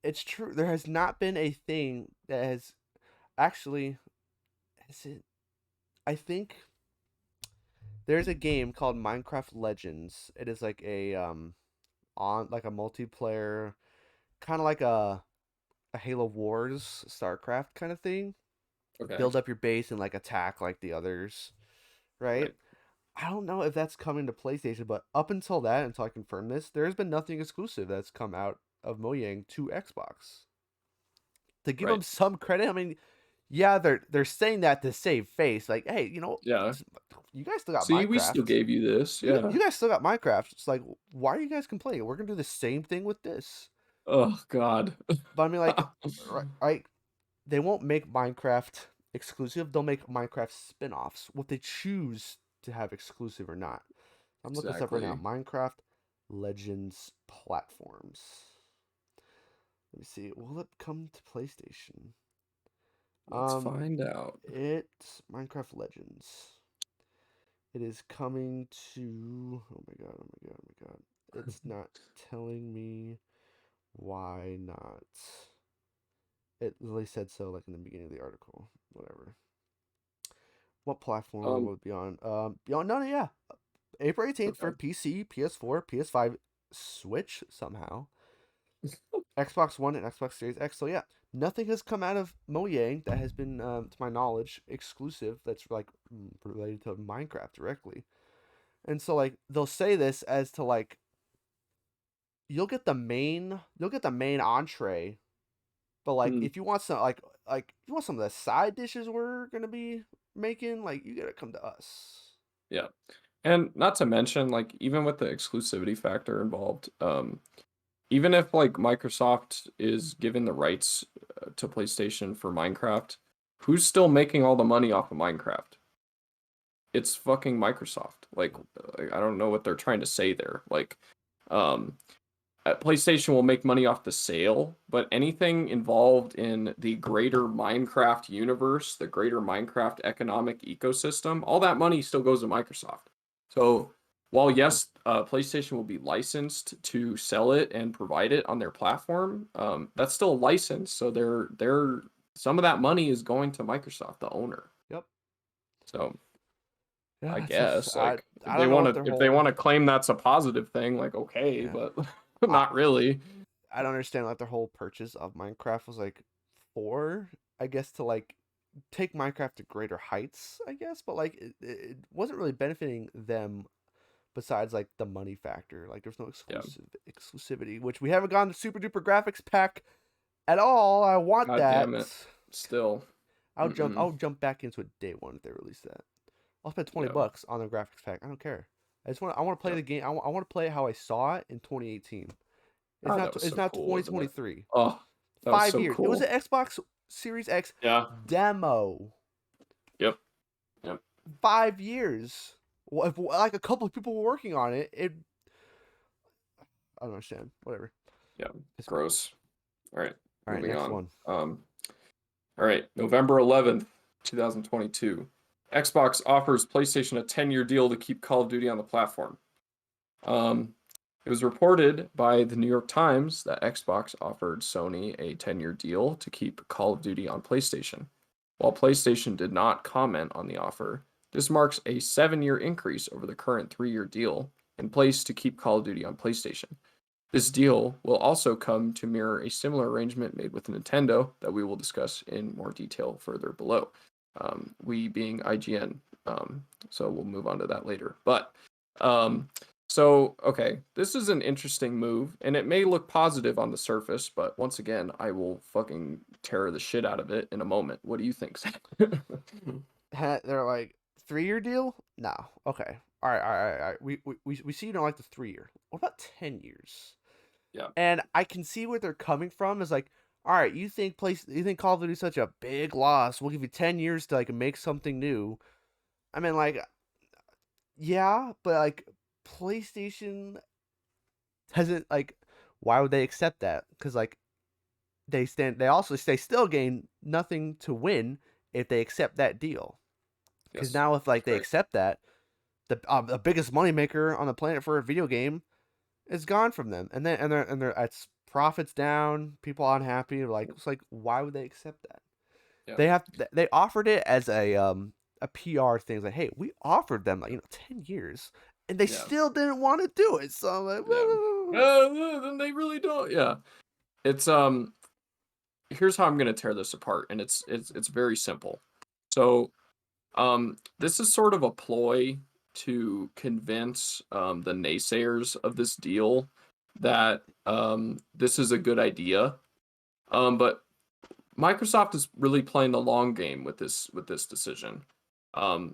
it's true there has not been a thing that has actually has it I think there's a game called Minecraft Legends. It is like a on like a multiplayer kind of like a Halo Wars StarCraft kind of thing. Okay, Build up your base and like attack like the others, right? right, I don't know if that's coming to PlayStation, but up until that, until I confirm this, there's been nothing exclusive that's come out of Mojang to Xbox. To give them right. some credit, I mean, yeah, they're saying that to save face. Like, hey, Yeah. you guys still got See, we still Minecraft. gave you this. You Yeah. guys still got Minecraft. It's like, why are you guys complaining? We're gonna do the same thing with this. Oh God. But I mean, like, right? They won't make Minecraft exclusive. They'll make Minecraft spin-offs. What they choose to have exclusive or not. I'm looking this up right now. Exactly. Minecraft Legends platforms. Let me see. Will it come to PlayStation? Let's find out. It's Minecraft Legends. It is coming to. Oh my god! Oh my god! Oh my god! It's not telling me why not. It literally said so, like in the beginning of the article. Whatever. What platform Um, will it be on? Beyond no, yeah, April 18th for okay. PC, PS4, PS5, Switch somehow, Xbox One, and Xbox Series X. So yeah, nothing has come out of Mojang that has been, to my knowledge, exclusive. That's like related to Minecraft directly. And so like they'll say this as to like you'll get the main entree, but like Hmm, if you want some like if you want some of the side dishes we're gonna be making, like you gotta come to us. yeah. And not to mention, like, even with the exclusivity factor involved, even if like Microsoft is given the rights to PlayStation for Minecraft, who's still making all the money off of Minecraft? It's fucking Microsoft. Like, I don't know what they're trying to say there. Like, um, PlayStation will make money off the sale, but anything involved in the greater Minecraft universe, the greater Minecraft economic ecosystem, all that money still goes to Microsoft. So while yes, PlayStation will be licensed to sell it and provide it on their platform, that's still a license. So they're some of that money is going to Microsoft, the owner. Yep. So Yeah, I it's just guess like I don't know what their if they whole want to claim that's a positive thing, like okay, yeah but I not really. I don't understand like their whole purchase of Minecraft was like for, I guess, to like take Minecraft to greater heights, I guess, but like it wasn't really benefiting them besides like the money factor. Like there's no Yeah. exclusivity, which we haven't gotten the super duper graphics pack at all. I want God that. damn it. Still. Mm-mm. I'll jump back into it day one if they release that. I'll spend 20 Yeah. bucks on the graphics pack. I don't care. I want to play Yeah. the game. I want to play it how I saw it in 2018. God, that was It's so now cool, wasn't it? 2023. Oh, that was 5 so years. It was cool. an Xbox Series X Yeah. demo. Yep. Yep. 5 years. Well, if like a couple of people were working on it, I don't understand. Whatever. Yeah. Gross. All right. All right, Moving next on. one. All right. November 11th, 2022. Xbox offers PlayStation a 10-year deal to keep Call of Duty on the platform. Um, it was reported by the New York Times that Xbox offered Sony a 10-year deal to keep Call of Duty on PlayStation. While PlayStation did not comment on the offer, this marks a 7-year increase over the current 3-year deal in place to keep Call of Duty on PlayStation. This deal will also come to mirror a similar arrangement made with Nintendo that we will discuss in more detail further below. We being IGN. So we'll move on to that later. But um, okay, this is an interesting move, and it may look positive on the surface, but once again, I will fucking tear the shit out of it in a moment. What do you think, Zach? They're like 3 year deal. No. Okay. All right. All right. All right. We see you don't like the 3 year. What about 10 years? Yeah. And I can see where they're coming from. Is like, all right, you think Call of Duty is such a big loss? We'll give you 10 years to like make something new. I mean, like, yeah, but like PlayStation hasn't like. Why would they accept that? Because like they still gain nothing to win if they accept that deal. Because Yes. now if That's like they great. accept that, the biggest moneymaker on the planet for a video game is gone from them, and they're it's profits down, people unhappy. Like it's like why would they accept that? Yeah. They offered it as a PR thing. It's like hey, we offered them like 10 years, and they Yeah. still didn't want to do it. So I'm Yeah. like, Then they really don't. Yeah. It's here's how I'm gonna tear this apart, and it's very simple. So this is sort of a ploy to convince the naysayers of this deal that this is a good idea. But Microsoft is really playing the long game with this decision.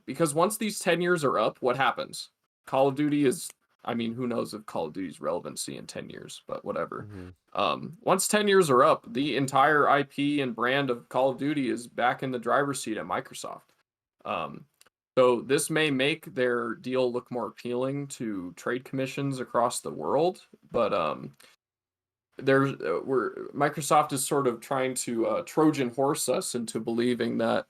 Because once these 10 years are up, what happens? Call of Duty is, I mean, who knows if Call of Duty's relevancy in 10 years, but whatever. mhm. Once 10 years are up, the entire IP and brand of Call of Duty is back in the driver's seat at Microsoft. Um, so this may make their deal look more appealing to trade commissions across the world, but there's where Microsoft is sort of trying to Trojan horse us into believing that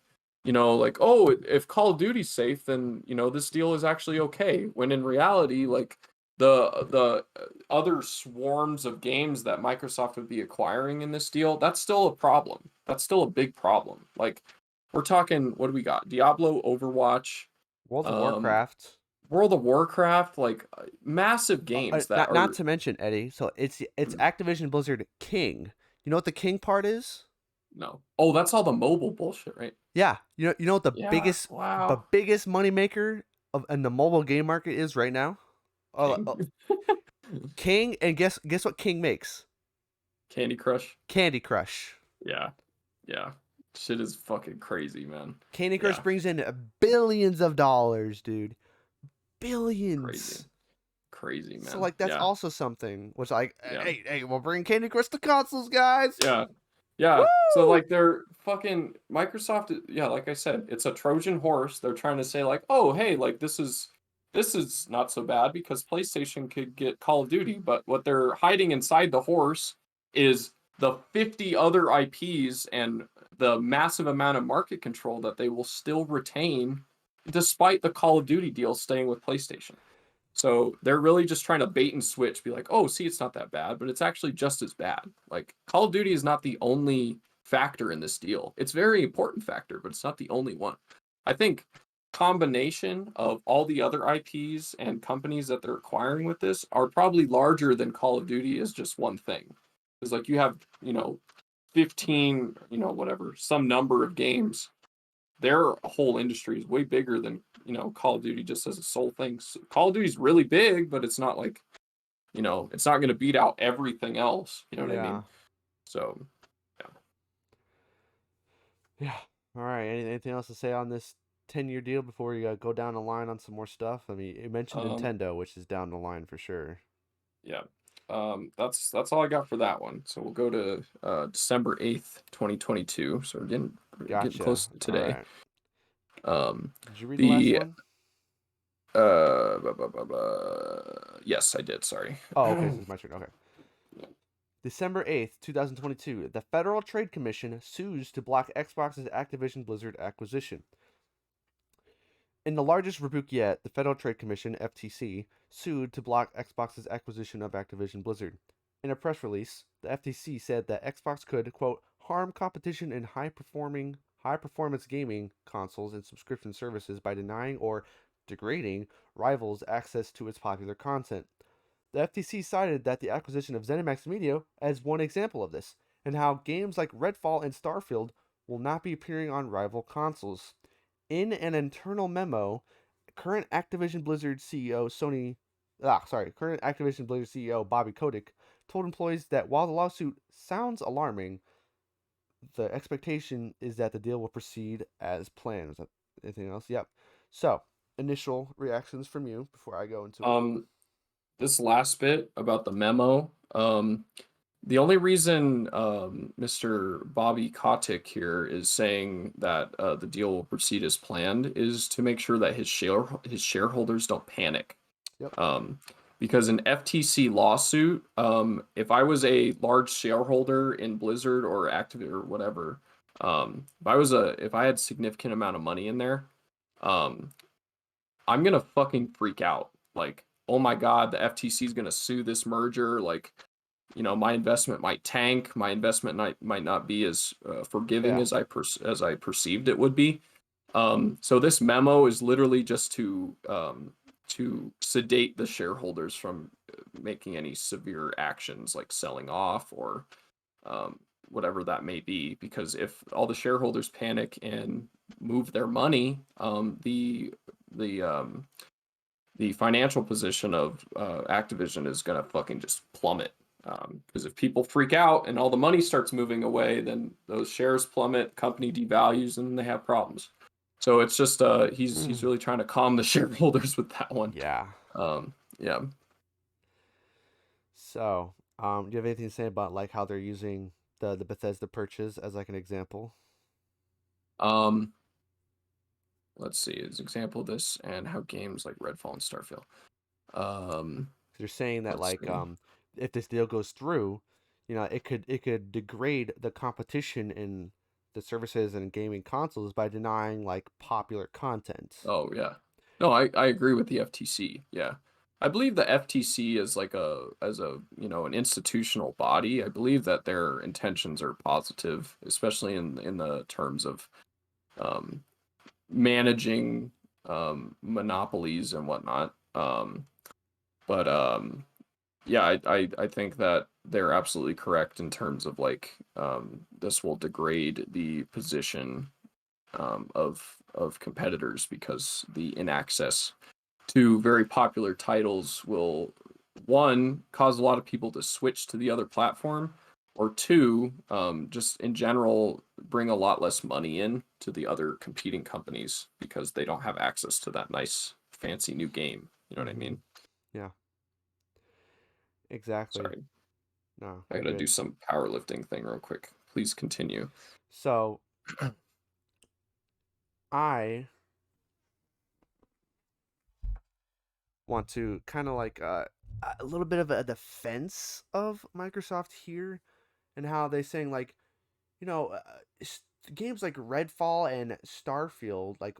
like oh if Call of Duty's safe then this deal is actually okay when in reality like the other swarms of games that Microsoft would be acquiring in this deal that's still a problem, that's still a big problem. Like we're talking, what do we got? Diablo, Overwatch, World of um, Warcraft. World of Warcraft, like massive games that Not are to mention, Eddie. So it's Activision Blizzard King. You know what the King part is? no. Oh, that's all the mobile bullshit, right? Yeah. You know what Yeah. Wow. the biggest moneymaker of in the mobile game market is right now? King. King, and guess what King makes? Candy Crush. Candy Crush. Yeah. Yeah. Shit is fucking crazy, man. Candy Crush Yeah. brings in billions of dollars, dude. Crazy. Billions. Crazy, So man. like that's Yeah. also something which like Yeah. hey we'll bring Candy Crush to consoles, guys. Yeah. Yeah. So Woo! like they're fucking Microsoft, yeah, like I said, it's a Trojan horse. They're trying to say like, "Oh, hey, like this is not so bad because PlayStation could get Call of Duty," but what they're hiding inside the horse is the 50 other IPs and the massive amount of market control that they will still retain despite the Call of Duty deal staying with PlayStation. So they're really just trying to bait and switch, be like, oh, see, it's not that bad, but it's actually just as bad. Like Call of Duty is not the only factor in this deal. It's a very important factor, but it's not the only one. I think combination of all the other IPs and companies that they're acquiring with this are probably larger than Call of Duty is just one thing. Because like you have, 15, whatever, some number of games, their whole industry is way bigger than Call of Duty just as a sole thing. So Call of Duty's really big, but it's not like it's not going to beat out everything else. You know what I Yeah. mean? So yeah. Yeah. All right. Anything else to say on this 10-year deal before we go down the line on some more stuff? I mean, you mentioned Um, Nintendo, which is down the line for sure. yeah. That's all I got for that one. So we'll go to December 8th, 2022. So we're getting Gotcha. close to All today. right. Um, Did you read the last the one? yes, I did. Sorry. Oh, okay. So it's my turn. Okay. December 8th, 2022, the Federal Trade Commission sues to block Xbox's Activision Blizzard acquisition. In the largest rebuke yet, the Federal Trade Commission, FTC, sued to block Xbox's acquisition of Activision Blizzard. In a press release, the FTC said that Xbox could, quote, harm competition in high performance gaming consoles and subscription services by denying or degrading rivals access to its popular content. The FTC cited that the acquisition of ZeniMax Media as one example of this, and how games like Redfall and Starfield will not be appearing on rival consoles. In an internal memo, current Activision Blizzard CEO Bobby Kotick told employees that while the lawsuit sounds alarming, the expectation is that the deal will proceed as planned. Is that anything else? Yep. So, initial reactions from you before I go into it. This last bit about the memo, the only reason Mr. Bobby Kotick here is saying that the deal will proceed as planned is to make sure that his shareholders don't panic. Yep. Because an FTC lawsuit, if I was a large shareholder in Blizzard or Activision or whatever, if I had significant amount of money in there, um, I'm gonna fucking freak out. Like, oh my God, the FTC is gonna sue this merger. Like, my investment might tank. My investment might not be as forgiving Yeah. as as I perceived it would be. So this memo is literally just to sedate the shareholders from making any severe actions like selling off or um, whatever that may be. Because if all the shareholders panic and move their money, the um, the financial position of Activision is gonna fucking just plummet. Because if people freak out and all the money starts moving away, then those shares plummet, company devalues, and they have problems. So it's just he's really trying to calm the shareholders with that one. Yeah. Yeah. So, do you have anything to say about like how they're using the Bethesda purchase as like an example? Um, let's see, as an example of this and how games like Redfall and Starfield. Um, They're saying that let's like see. if this deal goes through, it could degrade the competition in the services and gaming consoles by denying like popular content. Oh yeah. No, I agree with the FTC. Yeah. I believe the FTC is like an institutional body. I believe that their intentions are positive, especially in the terms of um, managing monopolies and whatnot. But yeah, I think that they're absolutely correct in terms of like this will degrade the position of competitors because the inaccess to very popular titles will, one, cause a lot of people to switch to the other platform, or two, just in general, bring a lot less money in to the other competing companies because they don't have access to that nice, fancy new game. You know what I Mm-hmm. mean? Yeah, exactly. Sorry, No, I you're gotta do good. some powerlifting thing real quick. Please continue. So I want to kind of like a little bit of a defense of Microsoft here and how they saying like you know games like Redfall and Starfield like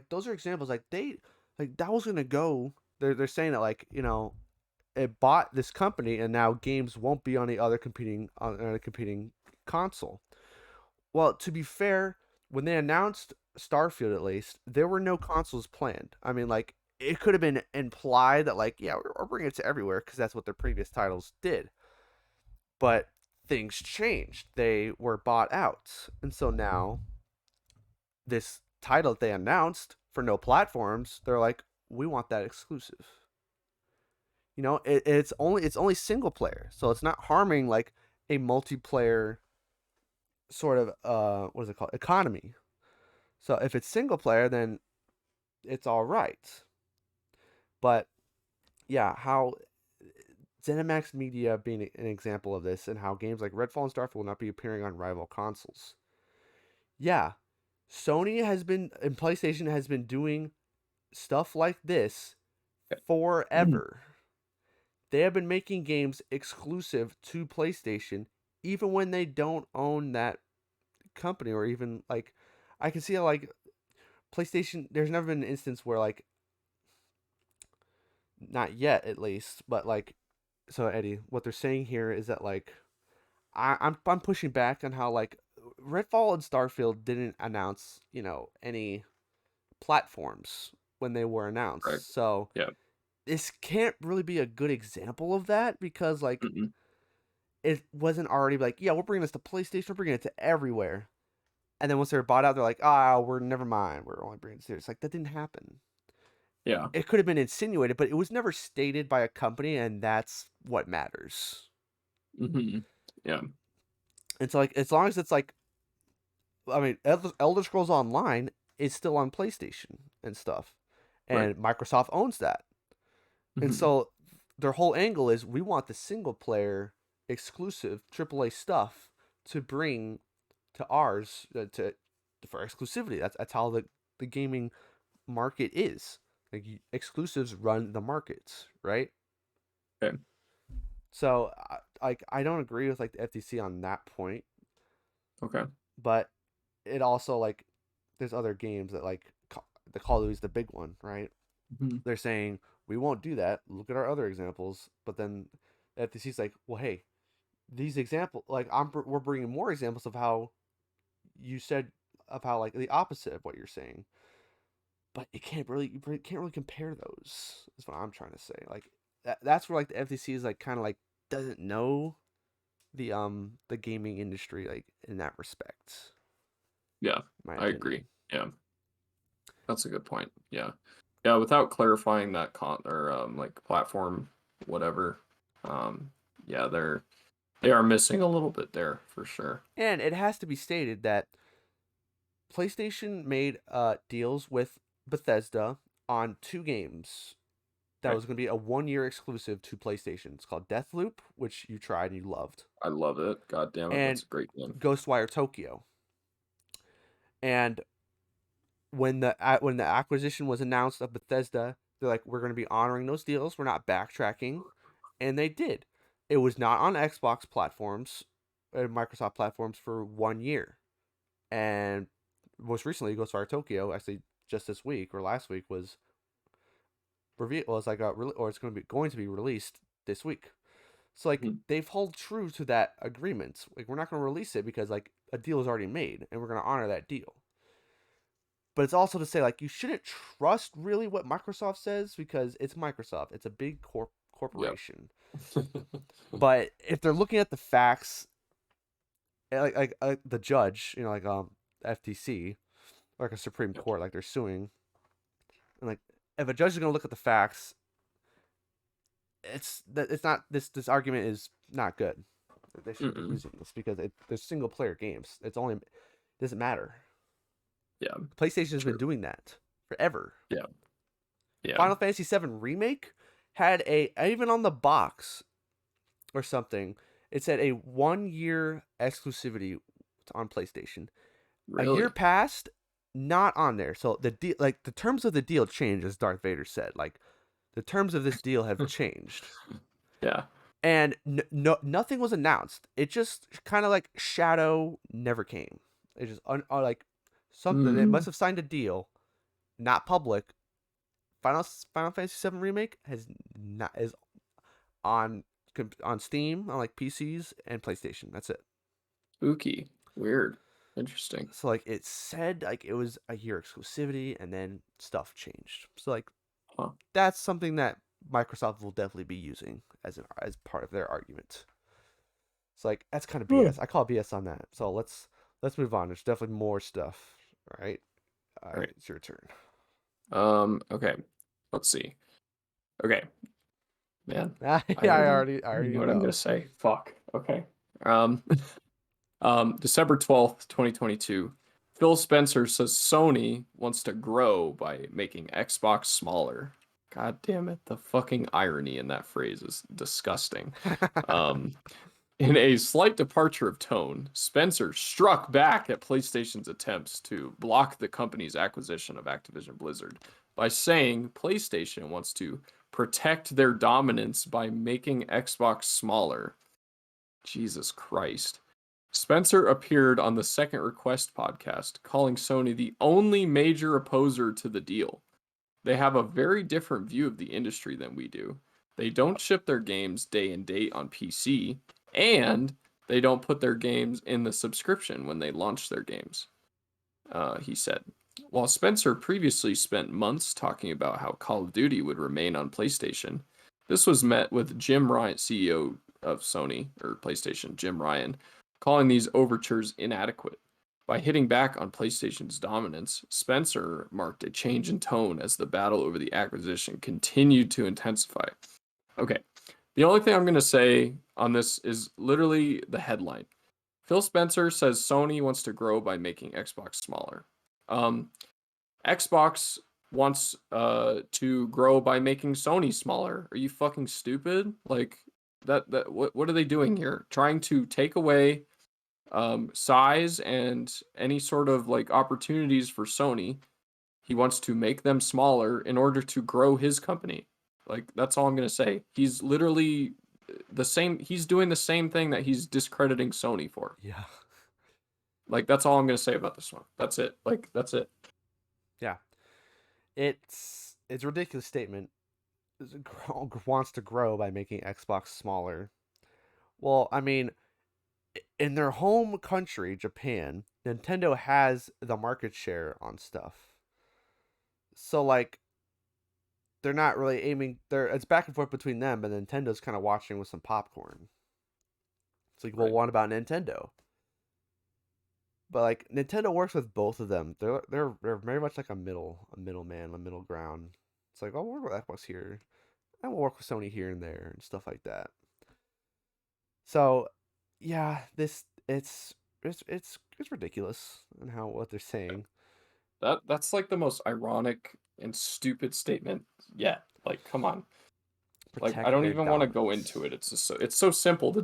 those are examples like they like that was gonna go. They're saying that like it bought this company and now games won't be on the other competing on a competing console. Well, to be fair, when they announced Starfield, at least there were no consoles planned. I mean, like it could have been implied that, like, yeah, we're bringing it to everywhere because that's what their previous titles did. But things changed; they were bought out, and so now this title that they announced for no platforms, they're like, we want that exclusive. It's only single player, so it's not harming like a multiplayer sort of what is it called economy. So if it's single player, then it's all right. But yeah, how ZeniMax Media being an example of this, and how games like Redfall and Starfield will not be appearing on rival consoles. Yeah, Sony has been and PlayStation has been doing stuff like this forever. They have been making games exclusive to PlayStation, even when they don't own that company, or even like I can see how like PlayStation. There's never been an instance where like not yet at least, but like so Eddie, what they're saying here is that like I'm pushing back on how like Redfall and Starfield didn't announce any platforms when they were Right. announced, so Yeah. this can't really be a good example of that because like Mm-mm. it wasn't already like yeah we're bringing this to PlayStation, we're bringing it to everywhere, and then once they were bought out they're like we're never mind, we're only bringing it to. It's like that didn't happen. Yeah. It could have been insinuated, but it was never stated by a company, and that's what matters. Hmm. Yeah. And so, like, as long as it's like, I mean, Elder Scrolls Online is still on PlayStation and stuff, Right. and Microsoft owns that. And Hmm. so, their whole angle is we want the single player exclusive AAA stuff to bring to ours to for exclusivity. That's how the gaming market is. Like exclusives run the markets, right? Okay. So, like, I don't agree with like the FTC on that point, Okay. but it also like there's other games that like the Call of Duty is the big one, right? Hmm. They're saying we won't do that. Look at our other examples, but then the FTC's like, well, hey, these examples like we're bringing more examples of how you said of how like the opposite of what you're saying, but you can't really compare those. Is what I'm trying to say. Like that's where like the FTC is like kind of like doesn't know the gaming industry like in that respect, Yeah. in my I agree. opinion. Yeah. That's a good point. Yeah. Yeah, without clarifying that or like platform whatever. Um yeah, they are missing a little bit there for sure. And it has to be stated that PlayStation made deals with Bethesda on two games that Right. was going to be a 1 year exclusive to PlayStation. It's called Deathloop, which you tried and you loved, I love it. God damn it. and That's a great game. Ghostwire Tokyo. And when the acquisition was announced of Bethesda, they're like, we're going to be honoring those deals. We're not backtracking, and they did. It was not on Xbox platforms, Microsoft platforms for 1 year, and most recently, Ghostwire Tokyo, actually just this week or last week, was revealed. Was like or it's going to be released this week. So like Mhm. they've held true to that agreement. Like we're not going to release it because like a deal is already made, and we're going to honor that deal. but it's also to say like you shouldn't trust really what Microsoft says because it's Microsoft. It's a big Yep. corporation. But if they're looking at the facts, like the judge, like FTC, or like a Supreme Yep. Court, like they're suing, and like if a judge is gonna look at the facts, it's not this argument is not good. They shouldn't be Mm-mm. using this because they're single player games. It doesn't matter. Yeah. PlayStation has been True. doing that forever. Yeah. Yeah. Final Fantasy VII Remake had even on the box or something, it said a 1 year exclusivity on PlayStation. A year Really? passed, not on there. So the deal, like the terms of the deal changed, as Darth Vader said. Like the terms of this deal have changed, Yeah. and nothing was announced. It just kind of like shadow never came. It just like something. They Mm. must have signed a deal, not public. Final Fantasy VII Remake is on on Steam on like PCs and PlayStation. That's it. Spooky. Weird. Interesting. So like it said like it was a year exclusivity and then stuff changed. So like Huh. that's something that Microsoft will definitely be using as part of their argument. So like that's kind of Huh. BS. I call BS on that. So let's move on. There's definitely more stuff. All right. All All right, right. it's your turn. Okay. Let's see. Okay. Man, I I already already know what I'm gonna know. say. Fuck. Okay. Um, December 12th, 2022. Phil Spencer says Sony wants to grow by making Xbox smaller. God damn it. The fucking irony in that phrase is disgusting. Um, in a slight departure of tone, Spencer struck back at PlayStation's attempts to block the company's acquisition of Activision Blizzard by saying PlayStation wants to protect their dominance by making Xbox smaller. Jesus Christ. Spencer appeared on the Second Request podcast, calling Sony the only major opposer to the deal. They have a very different view of the industry than we do. They don't ship their games day and date on PC, and they don't put their games in the subscription when they launch their games, he said. While Spencer previously spent months talking about how Call of Duty would remain on PlayStation, this was met with Jim Ryan, CEO of Sony or PlayStation, Jim Ryan, calling these overtures inadequate. By hitting back on PlayStation's dominance, Spencer marked a change in tone as the battle over the acquisition continued to intensify. Okay, the only thing I'm going to say on this is literally the headline. Phil Spencer says Sony wants to grow by making Xbox smaller. Um, Xbox wants to grow by making Sony smaller. Are you fucking stupid? Like that what are they doing here? Trying to take away size and any sort of like opportunities for Sony. He wants to make them smaller in order to grow his company. Like that's all I'm gonna say. He's literally the same. He's doing the same thing that he's discrediting Sony for. Yeah. Like that's all I'm gonna say about this one. That's it. Like that's it. Yeah. It's a ridiculous statement. Wants to grow by making Xbox smaller. Well, I mean, in their home country, Japan, Nintendo has the market share on stuff. So like they're not really aiming they're it's back and forth between them, but Nintendo's kind of watching with some popcorn. It's like, well, Right. what about Nintendo? But like Nintendo works with both of them. They're very much like a middleman, a middle ground. It's like, oh, we'll work with Xbox here, and we'll work with Sony here and there and stuff like that. So, yeah, this it's ridiculous and how what they're saying. That's like the most ironic and stupid statement yet. Like, come on. Like, I Protect don't their even want to go into dominance. it. It's so simple to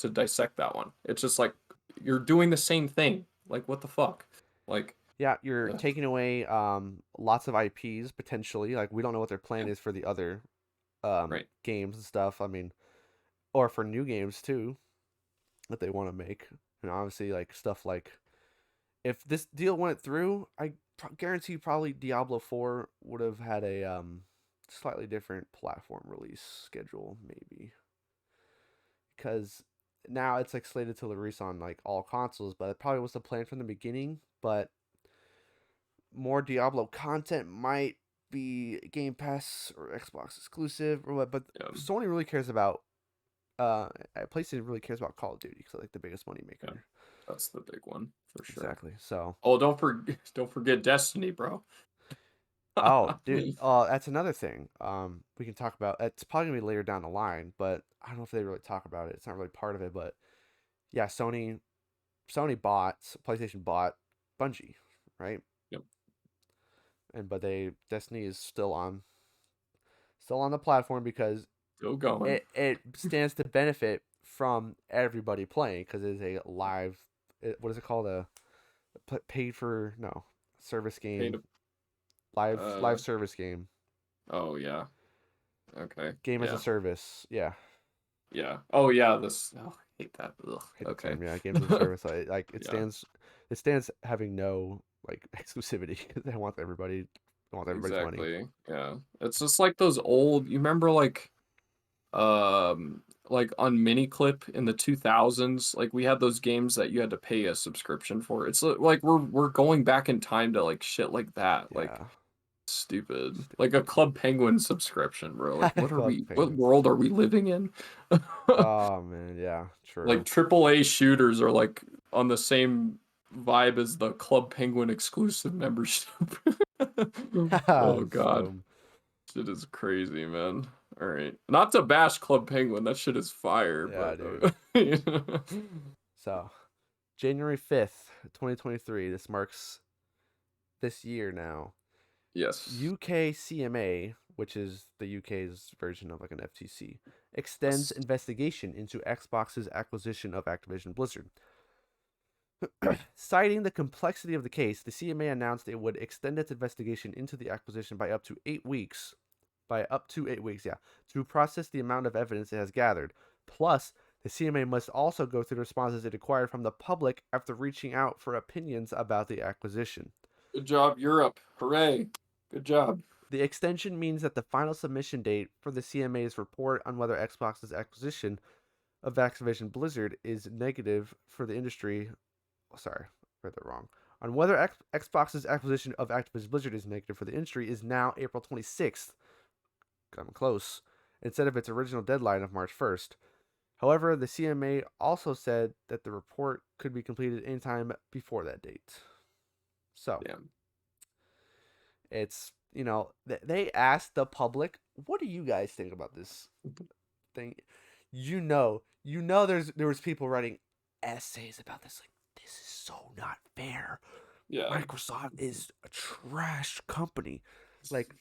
dissect that one. It's just like you're doing the same thing. Like, what the fuck? Like, Yeah, you're ugh, taking away lots of IPs potentially. Like we don't know what their plan yeah, is for the other right. games and stuff. I mean, or for new games too that they want to make. And obviously like stuff like if this deal went through, I guarantee you probably Diablo 4 would have had a slightly different platform release schedule maybe. Cuz now it's like slated to release on like all consoles, but it probably was the plan from the beginning, but more Diablo content might be Game Pass or Xbox exclusive or what, but Yeah, Sony really cares about PlayStation really cares about Call of Duty because like the biggest money yeah, maker. that's the big one for sure. Exactly. So, Oh, don't forget Destiny, bro. oh, dude, that's another thing. We can talk about. It's probably gonna be later down the line, but I don't know if they really talk about it. It's not really part of it, but yeah, PlayStation bought Bungie, right? Yep, But Destiny is still on the platform because still going. it stands to benefit from everybody playing because it is a live. What is it called? A paid for no service Paid. game, Uh, live service game, oh yeah. Okay. game as a Yeah. service. Yeah, Yeah. Oh yeah. This. Oh, I hate that. Ugh. hate the Okay. term. Yeah, games as a service. Like Yeah. it stands having no like exclusivity because they want everybody's money. Exactly. Yeah. It's just like those old. You remember like on Miniclip in the 2000s, like we had those games that you had to pay a subscription for. It's like we're going back in time to like shit like that. Like Yeah, stupid. Like a stupid. Club Penguin subscription, bro. Like Club what Penguins. world are we living in? Oh man, yeah, Like true. AAA shooters are like on the same vibe as the Club Penguin exclusive membership. Oh God. Boom. Shit is crazy, man. All right. Not to bash Club Penguin, that shit is fire, Yeah, but dude. So January 5th, 2023. This marks this year now. yes. UK CMA, which is the UK's version of like an FTC, extends Yes. investigation into Xbox's acquisition of Activision Blizzard. Citing the complexity of the case, the CMA announced it would extend its investigation into the acquisition by up to 8 weeks. By up to 8 weeks, yeah, to process the amount of evidence it has gathered. Plus, the CMA must also go through the responses it acquired from the public after reaching out for opinions about the acquisition. Good job, Europe. Hooray. Good job. The extension means that the final submission date for the CMA's report on whether Xbox's acquisition of Activision Blizzard is negative for the industry. Sorry, read that wrong. On whether Xbox's acquisition of Activision Blizzard is negative for the industry is now April 26th. Coming close. Instead of its original deadline of March 1st. However, the CMA also said that the report could be completed anytime before that date. So, Damn. it's, they asked the public, what do you guys think about this thing? There was people writing essays about this like this is so not fair. Yeah. Microsoft is a trash company. Like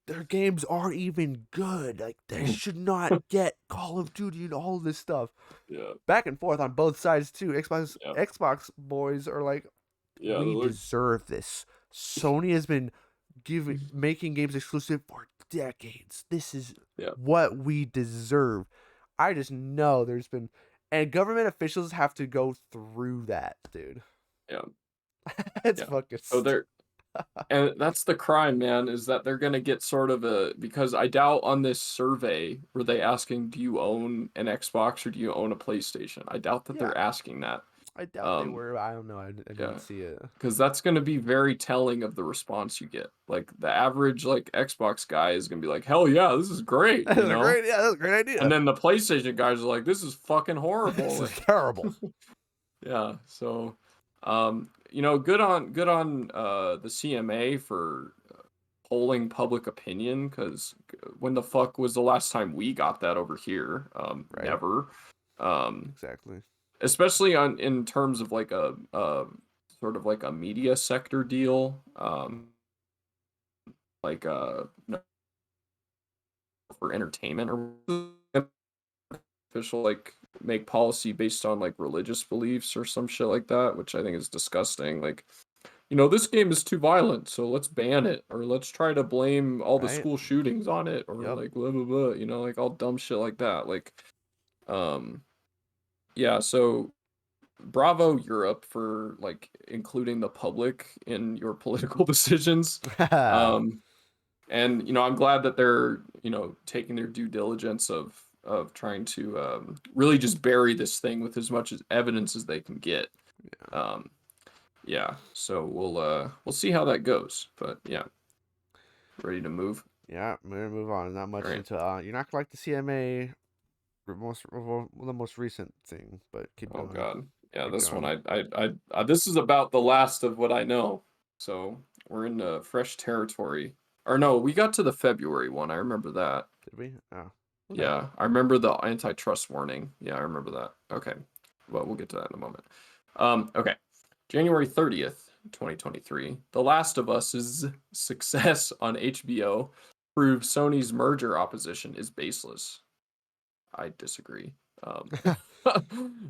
their games aren't even good. Like they should not get Call of Duty and all of this stuff. Yeah. Back and forth on both sides too. Yeah. Xbox boys are like, Yeah. we deserve this. Sony has been making games exclusive for decades. This is Yeah. what we deserve. I just know there's been and government officials have to go through that, dude. Yeah. It's Yeah. fucking So they're and that's the crime, man, is that they're gonna get sort of a because I doubt on this survey were they asking do you own an Xbox or do you own a PlayStation? I doubt that yeah. they're asking that. I doubt they Um, were. I don't know. I yeah, didn't see it. because that's gonna be very telling of the response you get. Like the average like Xbox guy is gonna be like, hell yeah, this is great, That's a great. Yeah, that's a great And idea. then the PlayStation guys are like, this is fucking This horrible. is terrible. Yeah, so good on the CMA for polling public opinion because when the fuck was the last time we got that over here? Right. Never. Um, Exactly. especially on in terms of like a sort of like a media sector deal. Like for entertainment or official like make policy based on like religious beliefs or some shit like that, which I think is disgusting. Like, this game is too violent, so let's ban it, or let's try to blame all the Right. school shootings on it, or Yep. like blah blah blah, like all dumb shit like that. Like, um, yeah, so bravo Europe for like including the public in your political decisions. Um, and I'm glad that they're taking their due diligence of trying to really just bury this thing with as much as evidence as they can get. Um, Yeah, so we'll see how that goes. But yeah, ready to move. Yeah, we're gonna move on. Not All much right. into. You're not gonna like the CMA the most recent thing, but keep Oh going. God. Yeah, Keep this one going. this is about the last of what I know. So we're in fresh territory. Or no, we got to the February one. I remember that. Did we? Oh, okay. Yeah, I remember the antitrust warning. Yeah, I remember that. Okay. Well, we'll get to that in a moment. Okay. January 30th, 2023. The Last of Us's success on HBO proves Sony's merger opposition is baseless. I disagree.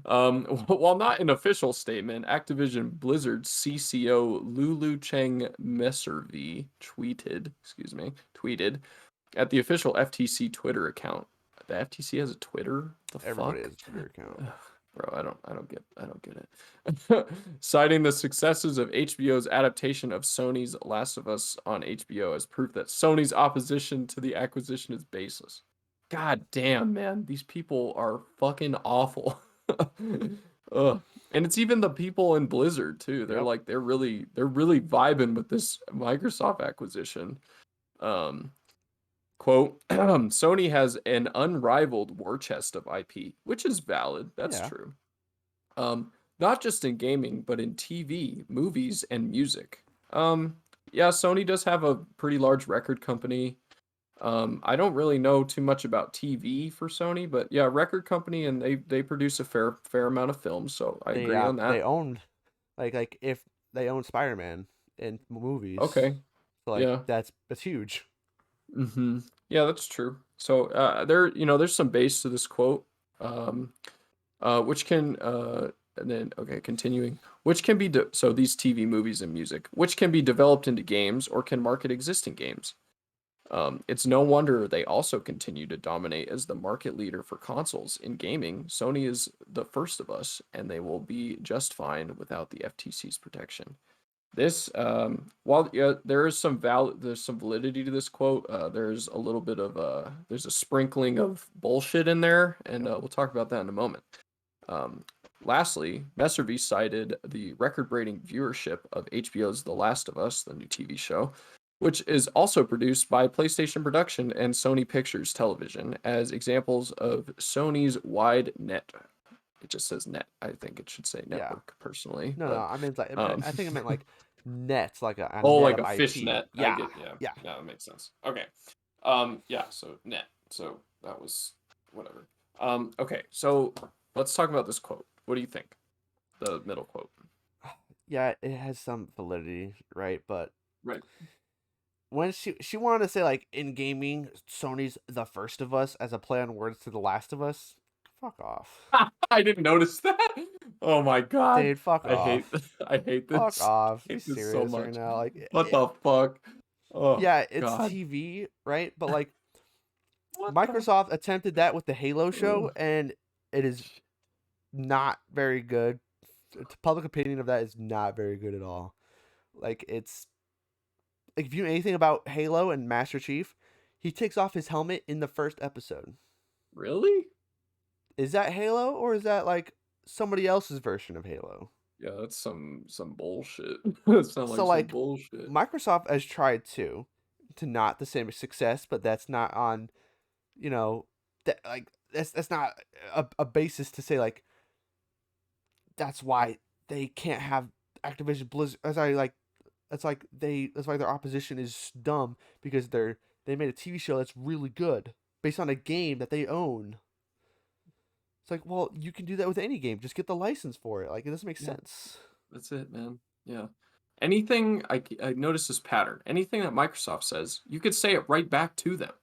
Um, while not an official statement, Activision Blizzard CCO Lulu Cheng Messervy tweeted at the official FTC Twitter account. The FTC has a Twitter? The Everybody fuck? has a Twitter account. Ugh, bro, I don't get it. Citing the successes of HBO's adaptation of Sony's Last of Us on HBO as proof that Sony's opposition to the acquisition is baseless. God damn, man, these people are fucking awful. Ugh. And it's even the people in Blizzard too. Yep. They're really vibing with this Microsoft acquisition. Um, Quote, Sony has an unrivaled war chest of IP, which is valid. That's Yeah. true. Not just in gaming, but in TV, movies, and music. Yeah, Sony does have a pretty large record company. I don't really know too much about TV for Sony, but yeah, record company, and they produce a fair amount of films, so I agree on They that. owned like if they own Spider-Man in movies, Okay, so like yeah. that's huge. Mm-hmm. Yeah, that's true. So there's some base to this quote. Um, which can and then okay, continuing, which can be so these TV, movies, and music, which can be developed into games or can market existing games. It's no wonder they also continue to dominate as the market leader for consoles in gaming. Sony is the first of us, and they will be just fine without the FTC's protection. This, while yeah, there's some validity to this quote. There's a little bit of there's a sprinkling of bullshit in there, and Yep. we'll talk about that in a moment. Um, Lastly, Messervy cited the record-breaking viewership of HBO's The Last of Us, the new TV show, which is also produced by PlayStation Production and Sony Pictures Television, as examples of Sony's wide net. It just says net. I think it should say Yeah. network personally, No, no. but I meant like um, I think I meant like nets, like a oh, net like of a fish IP. net. I Yeah. get, yeah, Yeah. yeah, that makes sense. Okay, yeah, so net. So that was whatever. Okay, so let's talk about this quote. What do you think? The middle quote. Yeah, it has some validity, right? But Right. when she wanted to say like in gaming, Sony's the first of us as a play on words to The Last of Us. Fuck off. I didn't notice that. Oh my god. Dude, fuck I hate off. I hate Fuck this. off. I You hate this so serious right much. now? Like What the fuck? Oh yeah, it's god. TV, right? But like What the Microsoft attempted that with the Halo show Ugh. and it is not very good. Public opinion of that is not very good at all. Like it's like if you know anything about Halo and Master Chief, he takes off his helmet in the first episode. Really? Is that Halo or is that like somebody else's version of Halo? Yeah, that's some bullshit. That sounds So like some like bullshit. Microsoft has tried to not the same success, but that's not on you know that like that's not a basis to say like that's why they can't have Activision Blizzard. Sorry, like that's why their opposition is dumb because they made a TV show that's really good based on a game that they own. It's like, well, you can do that with any game. Just get the license for it. Like, it doesn't make Yeah, sense. that's it, man. Yeah. Anything I noticed this pattern. Anything that Microsoft says, you could say it right back to them. Yep.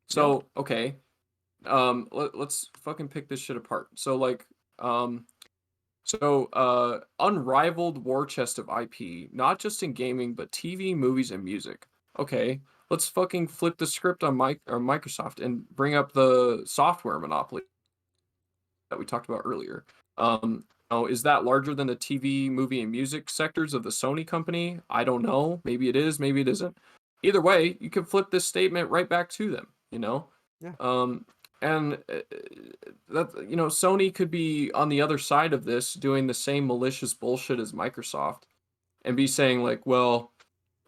So, okay, let's fucking pick this shit apart. So like unrivaled war chest of IP, not just in gaming but TV, movies, and music. Okay, let's fucking flip the script on Microsoft and bring up the software monopoly that we talked about earlier. Oh, is that larger than the TV, movie, and music sectors of the Sony company? I don't know. Maybe it is, maybe it isn't. Either way, you can flip this statement right back to them, you know? Yeah. Um, and that Sony could be on the other side of this doing the same malicious bullshit as Microsoft. and be saying like, well,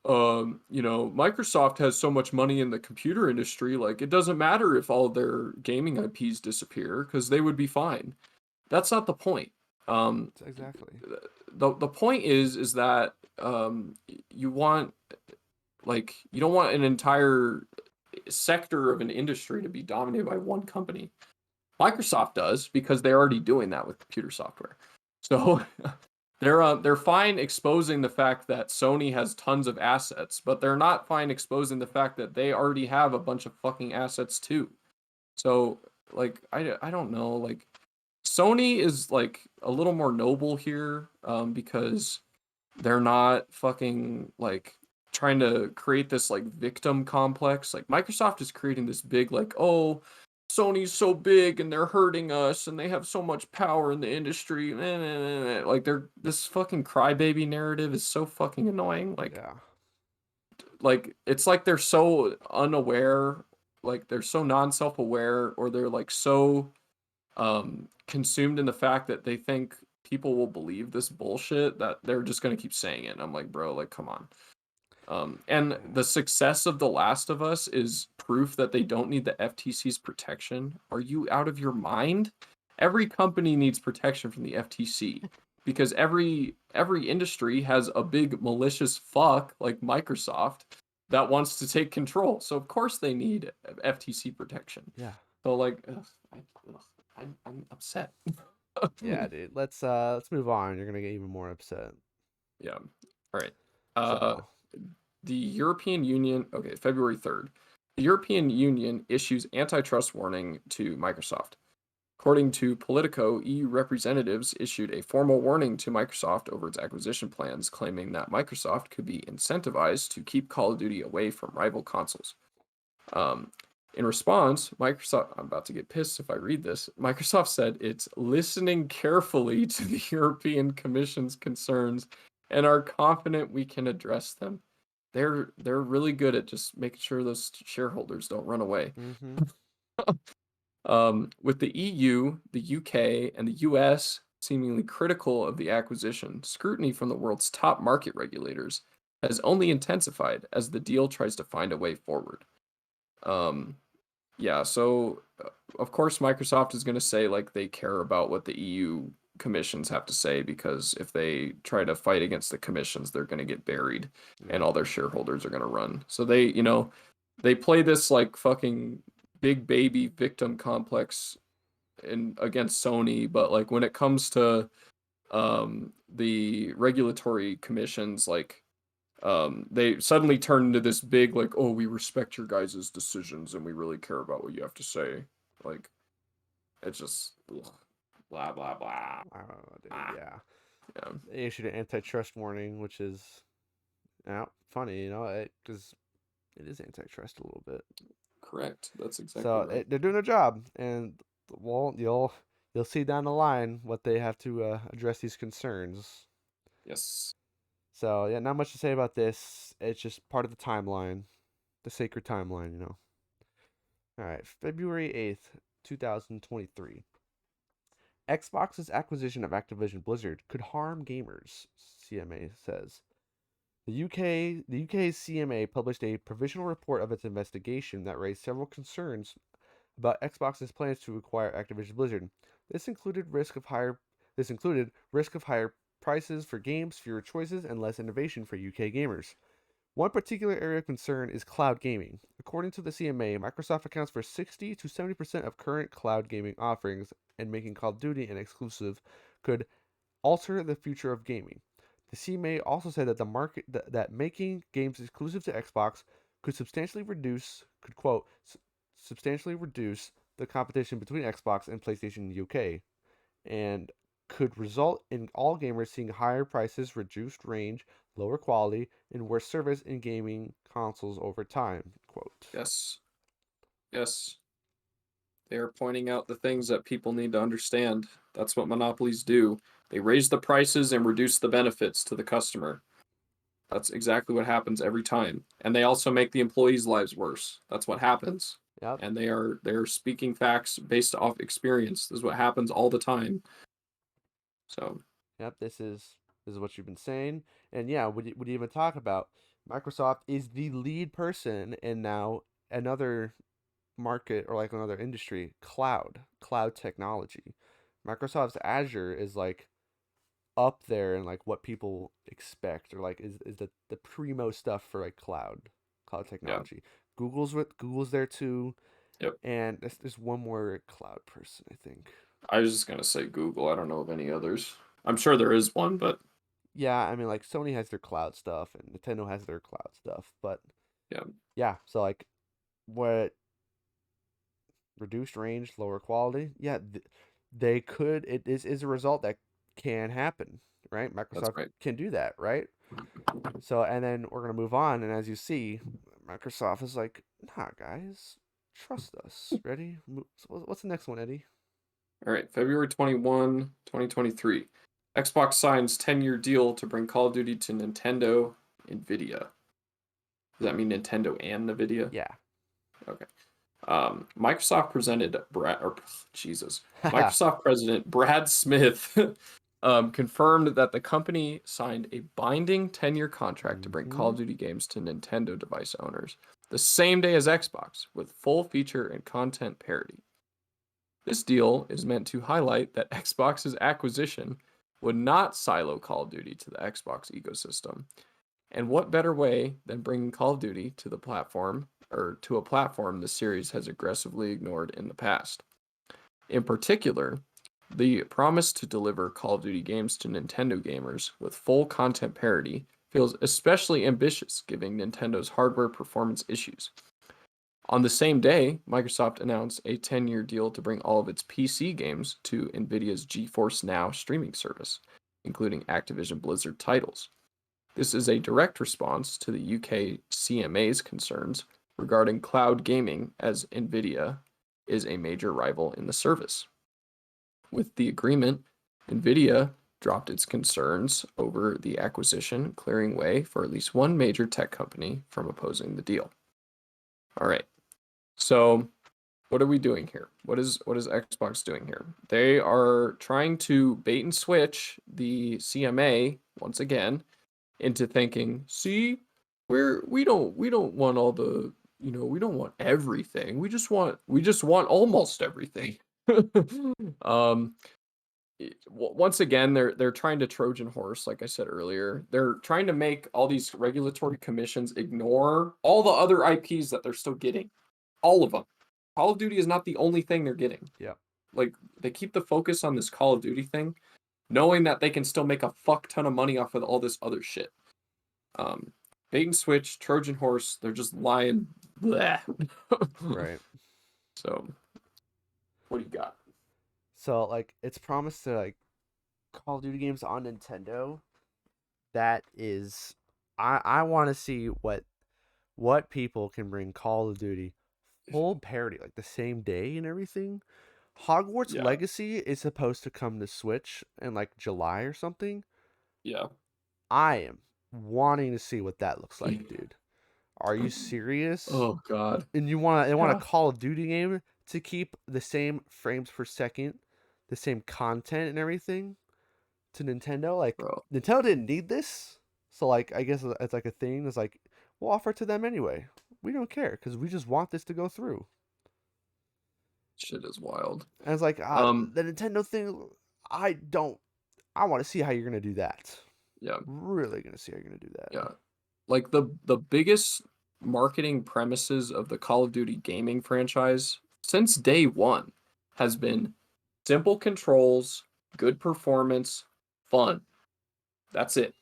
Microsoft has so much money in the computer industry, like it doesn't matter if all their gaming IPs disappear because they would be fine. That's not the point. Um, Exactly. the point is that you want you don't want an entire sector of an industry to be dominated by one company. Microsoft does because they're already doing that with computer software. So they're fine exposing the fact that Sony has tons of assets, but they're not fine exposing the fact that they already have a bunch of fucking assets too. So like I don't know, like Sony is like a little more noble here because they're not fucking like trying to create this like victim complex. Like Microsoft is creating this big like, oh, Sony's so big and they're hurting us and they have so much power in the industry. Like they're this fucking crybaby narrative is so fucking annoying. Yeah. Like it's like they're so unaware, like they're so non-self-aware, or they're like so consumed in the fact that they think people will believe this bullshit that they're just gonna keep saying it. And I'm like, bro, like come on. And the success of The Last of Us is proof that they don't need the FTC's protection. Are you out of your mind? Every company needs protection from the FTC because every industry has a big malicious fuck like Microsoft that wants to take control. So of course they need FTC protection. Yeah. So like, I'm upset. Yeah, dude. Let's move on. You're gonna get even more upset. Yeah. All right. Uh, So the European Union, okay, February 3rd. The European Union issues antitrust warning to Microsoft. According to Politico, EU representatives issued a formal warning to Microsoft over its acquisition plans, claiming that Microsoft could be incentivized to keep Call of Duty away from rival consoles. Um, in response, Microsoft, I'm about to get pissed if I read this. Microsoft said it's listening carefully to the European Commission's concerns and are confident we can address them. They're really good at just making sure those shareholders don't run away. mm-hmm. With the EU, the UK, and the US seemingly critical of the acquisition, scrutiny from the world's top market regulators has only intensified as the deal tries to find a way forward. Yeah, so of course Microsoft is going to say like they care about what the EU commissions have to say, because if they try to fight against the commissions, they're going to get buried and all their shareholders are going to run. So they play this like fucking big baby victim complex in against Sony, but like when it comes to the regulatory commissions, like they suddenly turn into this big like, oh, we respect your guys' decisions and we really care about what you have to say. Like it's just ugh, blah blah blah. I don't know, dude. Ah, Yeah. yeah, They issued an antitrust warning, which is funny, because it is antitrust a little bit. correct. That's exactly So right. they're doing their job, and well, you'll see down the line what they have to address these concerns. Yes. So yeah, not much to say about this. It's just part of the timeline, the sacred timeline. All right, February 8th, 2023. Xbox's acquisition of Activision Blizzard could harm gamers, CMA says. The UK's CMA published a provisional report of its investigation that raised several concerns about Xbox's plans to acquire Activision Blizzard. This included risk of higher prices for games, fewer choices, and less innovation for UK gamers. One particular area of concern is cloud gaming. According to the CMA, Microsoft accounts for 60 to 70% of current cloud gaming offerings, and making Call of Duty an exclusive could alter the future of gaming. The CMA also said that that making games exclusive to Xbox could substantially reduce the competition between Xbox and PlayStation in the UK, and could result in all gamers seeing higher prices, reduced range, lower quality, and worse service in gaming consoles over time. Quote. Yes. Yes. They are pointing out the things that people need to understand. That's what monopolies do. They raise the prices and reduce the benefits to the customer. That's exactly what happens every time. And they also make the employees' lives worse. That's what happens. Yep. And they're speaking facts based off experience. This is what happens all the time. So Yep. This is is what you've been saying. And yeah, would you even talk about Microsoft is the lead person in now another market or like another industry, cloud technology. Microsoft's Azure is like up there and like what people expect or like is the primo stuff for like cloud Yeah. technology. Google's there too, Yep. and there's one more cloud person I think. I was just gonna say Google. I don't know of any others. I'm sure there is one, but Yeah, I mean like Sony has their cloud stuff and Nintendo has their cloud stuff, but yeah, yeah, so like what reduced range, lower quality, yeah, they could is a result that can happen, right? that's Microsoft right. can do that, right? So, and then we're gonna move on, and as you see, Microsoft is like, nah, guys, trust us. Ready? So what's the next one, Eddie? All right, February 21, 2023. Xbox signs 10-year deal to bring Call of Duty to Nintendo, Nvidia. Does that mean Nintendo and Nvidia? Yeah. Okay. Microsoft presented Brad, or Jesus, Haha. Microsoft President Brad Smith confirmed that the company signed a binding 10-year contract to bring Call Mm-hmm. of Duty games to Nintendo device owners the same day as Xbox, with full feature and content parity. This deal is meant to highlight that Xbox's acquisition would not silo Call of Duty to the Xbox ecosystem. And what better way than bringing Call of Duty to the platform or to a platform the series has aggressively ignored in the past? In particular, the promise to deliver Call of Duty games to Nintendo gamers with full content parity feels especially ambitious given Nintendo's hardware performance issues. On the same day, Microsoft announced a 10-year deal to bring all of its PC games to Nvidia's GeForce Now streaming service, including Activision Blizzard titles. This is a direct response to the UK CMA's concerns regarding cloud gaming, as Nvidia is a major rival in the service. With the agreement, Nvidia dropped its concerns over the acquisition, clearing way for at least one major tech company from opposing the deal. All right. So, what are we doing here? What is Xbox doing here? They are trying to bait and switch the CMA once again into thinking, see, we don't want all the, we don't want everything. We just want almost everything. um Once again, they're trying to Trojan horse, like I said earlier. They're trying to make all these regulatory commissions ignore all the other IPs that they're still getting. All of them. Call of Duty is not the only thing they're getting. Yeah. Like, they keep the focus on this Call of Duty thing, knowing that they can still make a fuck ton of money off of all this other shit. Um, Bait and switch, Trojan horse, they're just lying. Bleh. Right. So, what do you got? So like it's promised to like Call of Duty games on Nintendo. That is, I want to see what people can bring Call of Duty full parity like the same day and everything. Hogwarts Yeah, Legacy is supposed to come to Switch in like July or something. yeah. I am wanting to see what that looks like, dude. Are you serious? Oh God. And you want a Yeah, Call of Duty game to keep the same frames per second, the same content and everything to Nintendo? Like bro. Nintendo didn't need this, so like I guess it's like a thing. It's like we'll offer it to them anyway. We don't care because we just want this to go through. Shit is wild. And it's like Um, the Nintendo thing. I don't. I want to see how you're gonna do that. yeah, Really gonna see how you're gonna do that. yeah. Like the biggest marketing premises of the Call of Duty gaming franchise since day one has been simple controls, good performance, fun. That's it.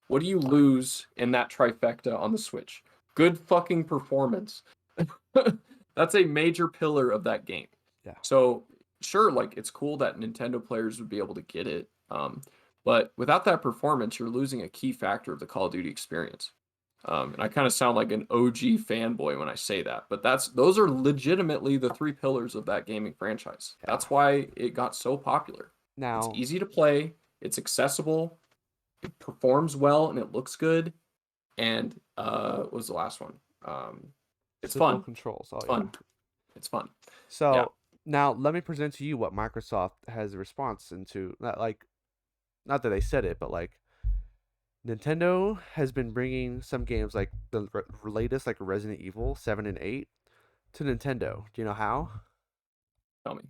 What do you lose in that trifecta on the Switch? Good fucking performance. That's a major pillar of that game. Yeah. So, sure, like it's cool that Nintendo players would be able to get it. But without that performance, you're losing a key factor of the Call of Duty experience. And I kind of sound like an OG fanboy when I say that, but those are legitimately the three pillars of that gaming franchise. Yeah. That's why it got so popular. It's Now, easy to play, it's accessible, it performs well, and it looks good. And what was the last one? It's simple fun. controls. Oh It's yeah. fun. It's fun. Yeah. So now let me present to you what Microsoft has a response into that. Like not that they said it, but like Nintendo has been bringing some games like the latest, like Resident Evil 7 and 8, to Nintendo. Do you know how? Tell me.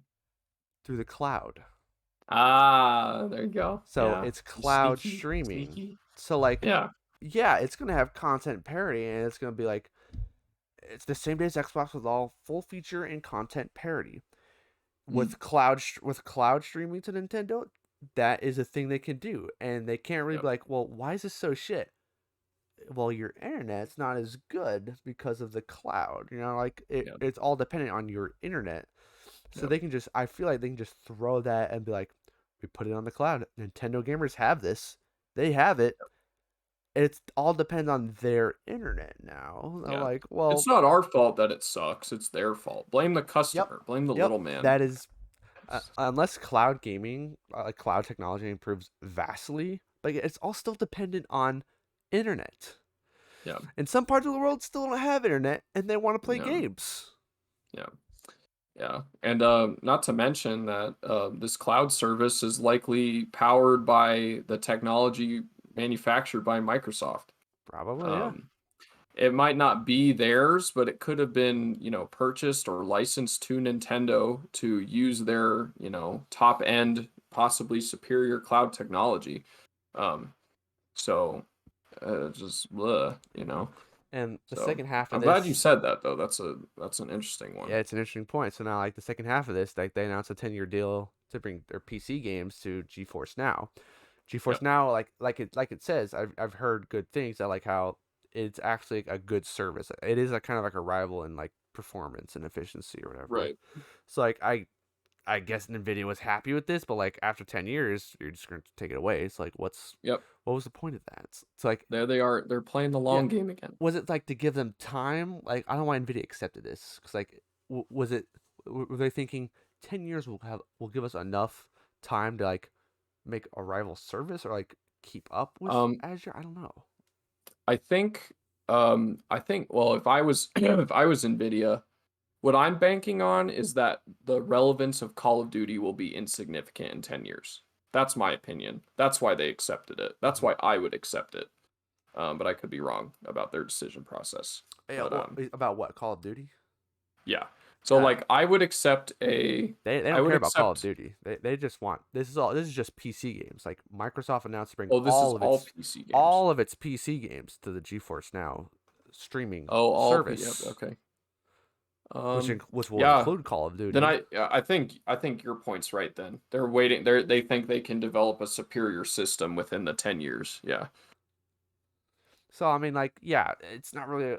Through the cloud. Ah, there you go. So Yeah. it's cloud Sneaky, streaming. sneaky. So like, Yeah. yeah, it's gonna have content parity, and it's gonna be like it's the same day as Xbox with all full feature and content parity. Mm, With cloud streaming to Nintendo, that is a thing they can do, and they can't really yep. be like, well, why is this so shit? Well, your internet's not as good because of the cloud. Like Yep. it's all dependent on your internet. So Yep. they can just, I feel like they can just throw that and be like, we put it on the cloud. Nintendo gamers have this. They have it. It's all depends on their internet now. They're Yeah. like, It's well, not our fault that it sucks. It's their fault. Blame the yep, customer. Blame the yep. little man. That is, unless cloud gaming, like cloud technology improves vastly, like it's all still dependent on internet. Yeah. And some parts of the world still don't have internet, and they want to play Yeah. games. Yeah. Yeah. And not to mention that this cloud service is likely powered by the technology manufactured by Microsoft. Probably, yeah. Um, it might not be theirs, but it could have been, purchased or licensed to Nintendo to use their, top end, possibly superior cloud technology. Um, so just blah. And the So second half of I'm glad you this, said that though. That's an interesting yeah, one. it's an interesting point. So now, like the second half of this, like they announced a 10-year deal to bring their PC games to GeForce Now. GeForce Yep. Now, like it says, I've heard good things. I like how it's actually a good service. It is a kind of like a rival in like performance and efficiency or whatever. Right. So like I guess Nvidia was happy with this, but like after 10 years, you're just going to take it away. It's like Yep. what was the point of that? It's like There they are. They're playing the yeah, long game again. was it like to give them time? Like I don't know why Nvidia accepted this because like was it were they thinking 10 years will give us enough time to like make a rival service or like keep up with Um, Azure? I don't know. I think well, if I was if I was Nvidia, what I'm banking on is that the relevance of Call of Duty will be insignificant in 10 years. That's my opinion. That's why they accepted it. That's why I would accept it. But I could be wrong about their decision process. Yeah, But about what Call of Duty? yeah. So Uh, like I would accept a they I don't would care about Call of accept Duty. They just want this is just PC games. Like Microsoft announced to bring oh, this is all PC games. all of its PC games to the GeForce Now streaming Oh, yep, service, okay. which will Yeah. include Call of Then Duty. I think your point's right then. They're waiting they think they can develop a superior system within the 10 years. Yeah. So I mean, like, yeah, it's not really,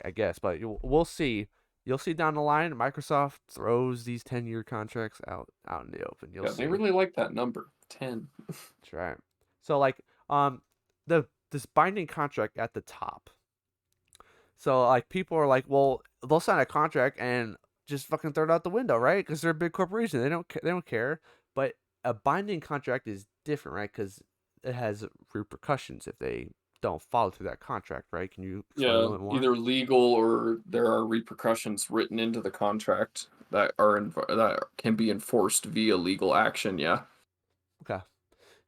I guess, but we'll see. You'll see down the line, Microsoft throws these 10-year contracts out in the open. You'll Yeah, they see. really like that number, 10. That's right. So like, this binding contract at the top. So like, people are like, well, they'll sign a contract and just fucking throw it out the window, right? Because they're a big corporation. They don't care. But a binding contract is different, right? Because it has repercussions if they don't follow through that contract, right? Can you explain a Yeah, little bit more? either legal or there are repercussions written into the contract that can be enforced via legal action. Yeah. Okay.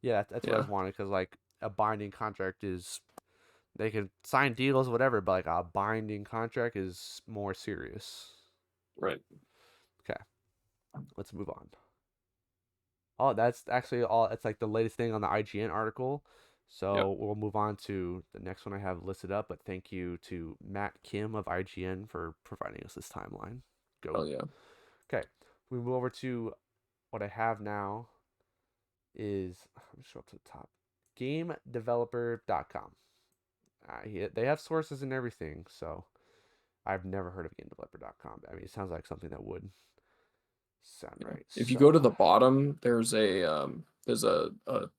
Yeah, that's what I Yeah. was wanting because like a binding contract is they can sign deals, whatever, but like a binding contract is more serious. Right. Okay, let's move on. Oh, that's actually all. It's like the latest thing on the IGN article. Yep. So we'll move on to the next one I have listed up. But thank you to Matt Kim of IGN for providing us this timeline. Go. Oh yeah. Okay, we move over to what I have now is let me show up to the top. GameDeveloper.com. They have sources and everything, so I've never heard of GameDeveloper.com. I mean, it sounds like something that would sound Yeah. right. If you go to So the bottom, there's a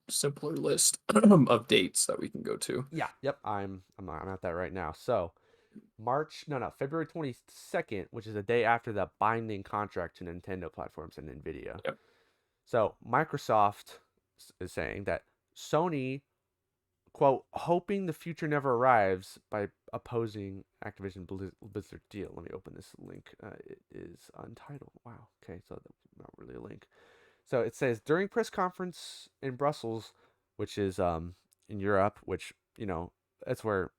simpler list of dates that we can go to. yeah, yep, I'm at that right now. So February 22nd, which is the day after the binding contract to Nintendo platforms and Nvidia. Yep. So Microsoft is saying that Sony, quote, hoping the future never arrives by opposing Activision Blizzard deal. Let me open this link. It is untitled. Wow. Okay, so that's not really a link. So it says during press conference in Brussels, which is in Europe, which that's where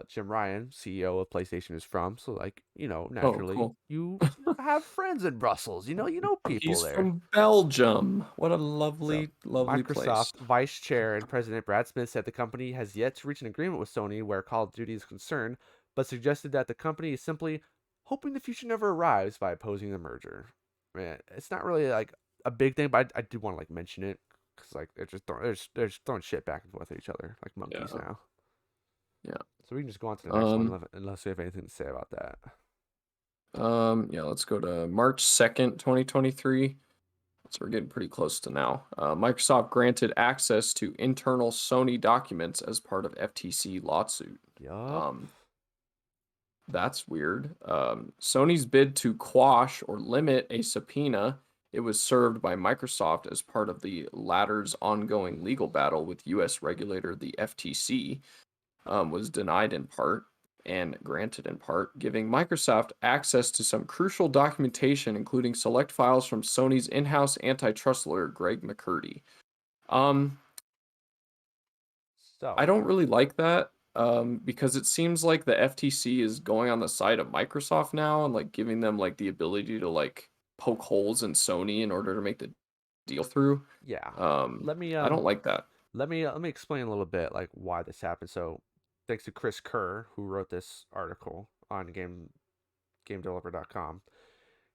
Jim Ryan, CEO of PlayStation, is from. So like Oh, naturally cool. you have friends in Brussels. You know people He's there. from Belgium. What a So lovely, lovely place. Microsoft Vice Chair and President Brad Smith said the company has yet to reach an agreement with Sony where Call of Duty is concerned, but suggested that the company is simply hoping the future never arrives by opposing the merger. Man, it's not really like a big thing, but I do want to like mention it because like they're just throwing shit back and forth at each other like monkeys Yeah, now. yeah. So we can just go on to the next one Um, unless we have anything to say about that. yeah, let's go to March 2nd, 2023. So we're getting pretty close to now. Microsoft granted access to internal Sony documents as part of FTC lawsuit. Yup. Um, that's weird. Sony's bid to quash or limit a subpoena it was served by Microsoft as part of the latter's ongoing legal battle with U.S. regulator the FTC was denied in part and granted in part, giving Microsoft access to some crucial documentation, including select files from Sony's in-house antitrust lawyer Greg McCurdy. Um, I So don't really like that because it seems like the FTC is going on the side of Microsoft now and like giving them like the ability to like poke holes in Sony in order to make the deal through. yeah, Um, let me I don't like that. let me explain a little bit like why this happened. So, thanks to Chris Kerr who wrote this article on GameDeveloper.com.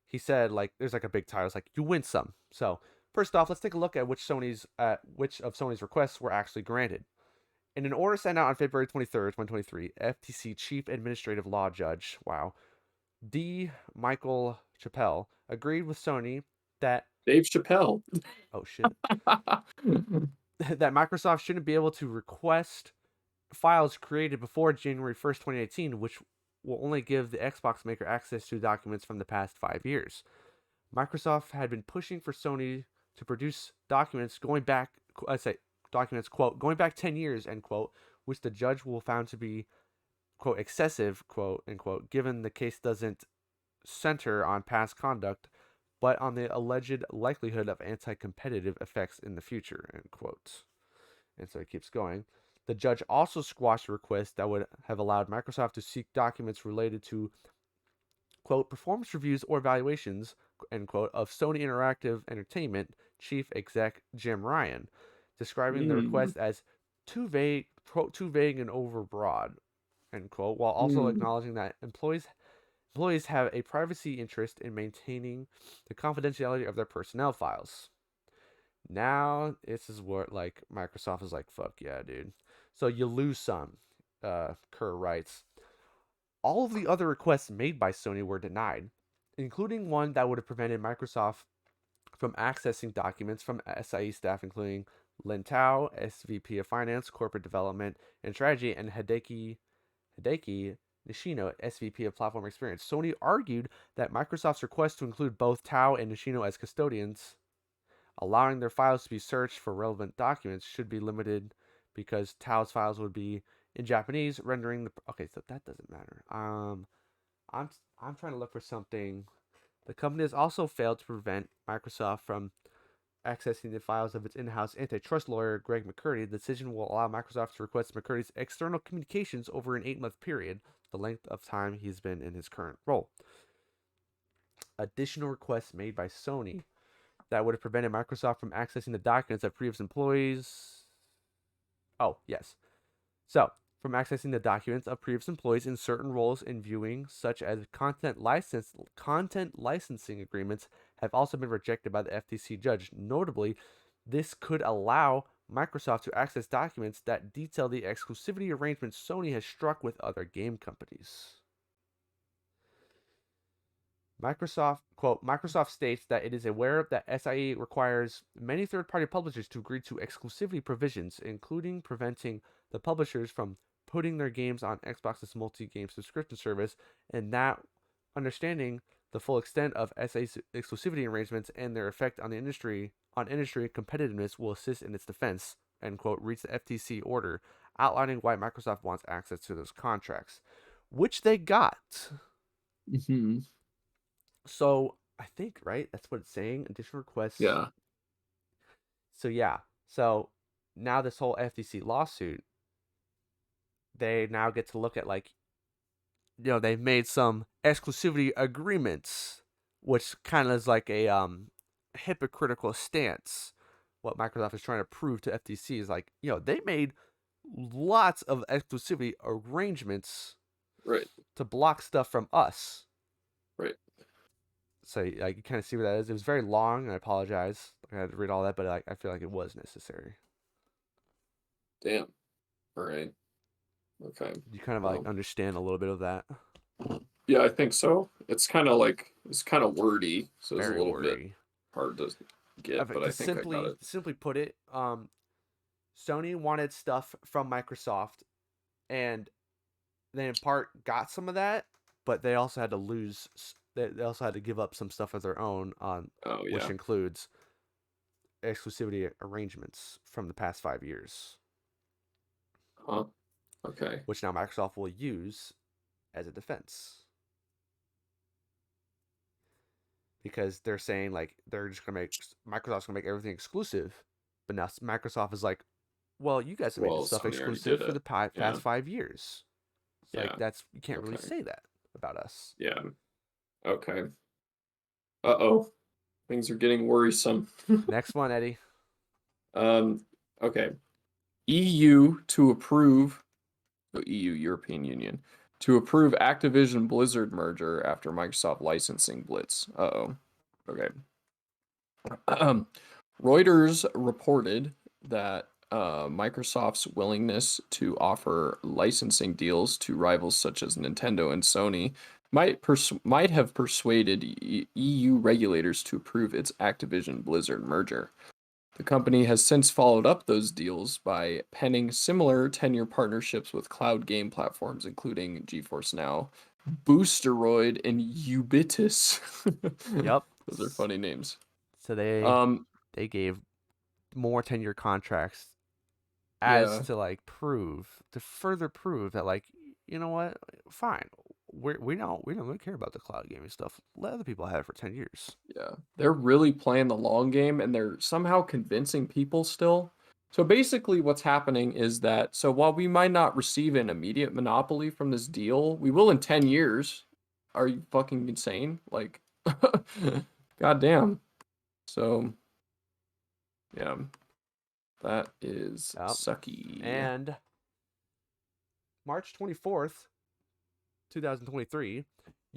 He said like there's like a big title. It's like you win some. So first off, let's take a look at which of Sony's requests were actually granted. In an order sent out on February 23rd, 2023, FTC Chief Administrative Law Judge, wow, D. Michael Chappelle agreed with Sony that Dave Chappelle. oh shit that Microsoft shouldn't be able to request files created before January 1st, 2018, which will only give the Xbox maker access to documents from the past 5 years. Microsoft had been pushing for Sony to produce documents going back, I say documents, quote, going back 10 years, end quote, which the judge will found to be, quote, excessive, quote, end quote, given the case doesn't center on past conduct, but on the alleged likelihood of anti competitive effects in the future, end quote. And so it keeps going. The judge also squashed a request that would have allowed Microsoft to seek documents related to, quote, performance reviews or evaluations, end quote, of Sony Interactive Entertainment chief exec Jim Ryan, describing the Mm, request as too vague and overbroad, end quote, while also mm, acknowledging that employees have a privacy interest in maintaining the confidentiality of their personnel files. Now this is what like Microsoft is like, fuck yeah, dude. So you lose some. Kerr writes. All of the other requests made by Sony were denied, including one that would have prevented Microsoft from accessing documents from SIE staff, including Lin Tao, SVP of Finance, Corporate Development and Strategy, and Hideki Nishino, SVP of Platform Experience. Sony argued that Microsoft's request to include both Tao and Nishino as custodians, allowing their files to be searched for relevant documents, should be limited because Tao's files would be in Japanese, rendering the okay. So that doesn't matter. I'm I'm trying to look for something. The company has also failed to prevent Microsoft from accessing the files of its in-house antitrust lawyer, Greg McCurdy. The decision will allow Microsoft to request McCurdy's external communications over an 8-month period, the length of time he's been in his current role. Additional requests made by Sony that would have prevented Microsoft from accessing the documents of previous employees. Oh, yes. So, from accessing the documents of previous employees in certain roles in viewing, such as content licensing agreements, have also been rejected by the FTC judge. Notably, this could allow Microsoft to access documents that detail the exclusivity arrangements Sony has struck with other game companies. Microsoft states that it is aware that SIE requires many third-party publishers to agree to exclusivity provisions, including preventing the publishers from putting their games on Xbox's multi-game subscription service, and that understanding the full extent of SIE's exclusivity arrangements and their effect on industry competitiveness will assist in its defense, end quote, reads the FTC order outlining why Microsoft wants access to those contracts, which they got. mhm. So I think right, that's what it's saying. Additional requests Yeah. So yeah, so now this whole FTC lawsuit, they now get to look at like, they've made some exclusivity agreements, which kind of is like a hypocritical stance. What Microsoft is trying to prove to FTC is like, they made lots of exclusivity arrangements Right. to block stuff from us. Right. So like, you kind of see what that is. It was very long. And I apologize. I had to read all that, but like, I feel like it was necessary. Damn. All right. Okay. You kind of like Well, understand a little bit of that. yeah, I think so. It's kind of wordy, so it's a Very little bit wordy. hard to get, but To I think I got it. simply put it, Sony wanted stuff from Microsoft, and they in part got some of that, but they also had to lose. They also had to give up some stuff of their own, on Oh which yeah. includes exclusivity arrangements from the past 5 years, Huh. Okay. which now Microsoft will use as a defense, because they're saying like they're just gonna make Microsoft's gonna make everything exclusive, but now Microsoft is like, well, you guys have made this Well, stuff Sony already exclusive did for it. the Yeah. past 5 years. It's like, Yeah. that's, you can't really Okay. say that about us. Yeah. Okay. Uh-oh. Things are getting worrisome. Next one, Eddie. Um, okay. EU to approve, EU, European Union, to approve Activision Blizzard merger after Microsoft licensing Blitz. Uh-oh. Okay. Reuters reported that Microsoft's willingness to offer licensing deals to rivals such as Nintendo and Sony might have persuaded EU regulators to approve its Activision Blizzard merger. The company has since followed up those deals by penning similar 10-year partnerships with cloud game platforms, including GeForce Now, Boosteroid, and Ubitus. Yep. Those are funny names. So they Um, they gave more 10-year contracts, as yeah, to like further prove that, like, you know what, fine, we don't really care about the cloud gaming stuff. Let other people have it for 10 years. yeah. They're really playing the long game and they're somehow convincing people still. So basically, what's happening is that so while we might not receive an immediate monopoly from this deal, we will in 10 years. Are you fucking insane? Like, goddamn. So, yeah, that is Yep. sucky. And March 24th, 2023,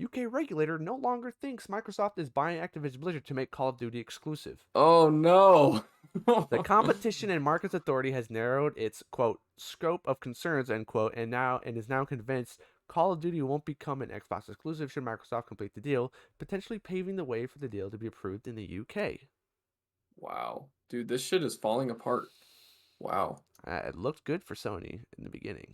UK regulator no longer thinks Microsoft is buying Activision Blizzard to make Call of Duty exclusive. Oh no. The Competition and Markets Authority has narrowed its, quote, scope of concerns, end quote, and is now convinced Call of Duty won't become an Xbox exclusive should Microsoft complete the deal, potentially paving the way for the deal to be approved in the UK. Wow. Dude, this shit is falling apart. Wow. It looked good for Sony in the beginning.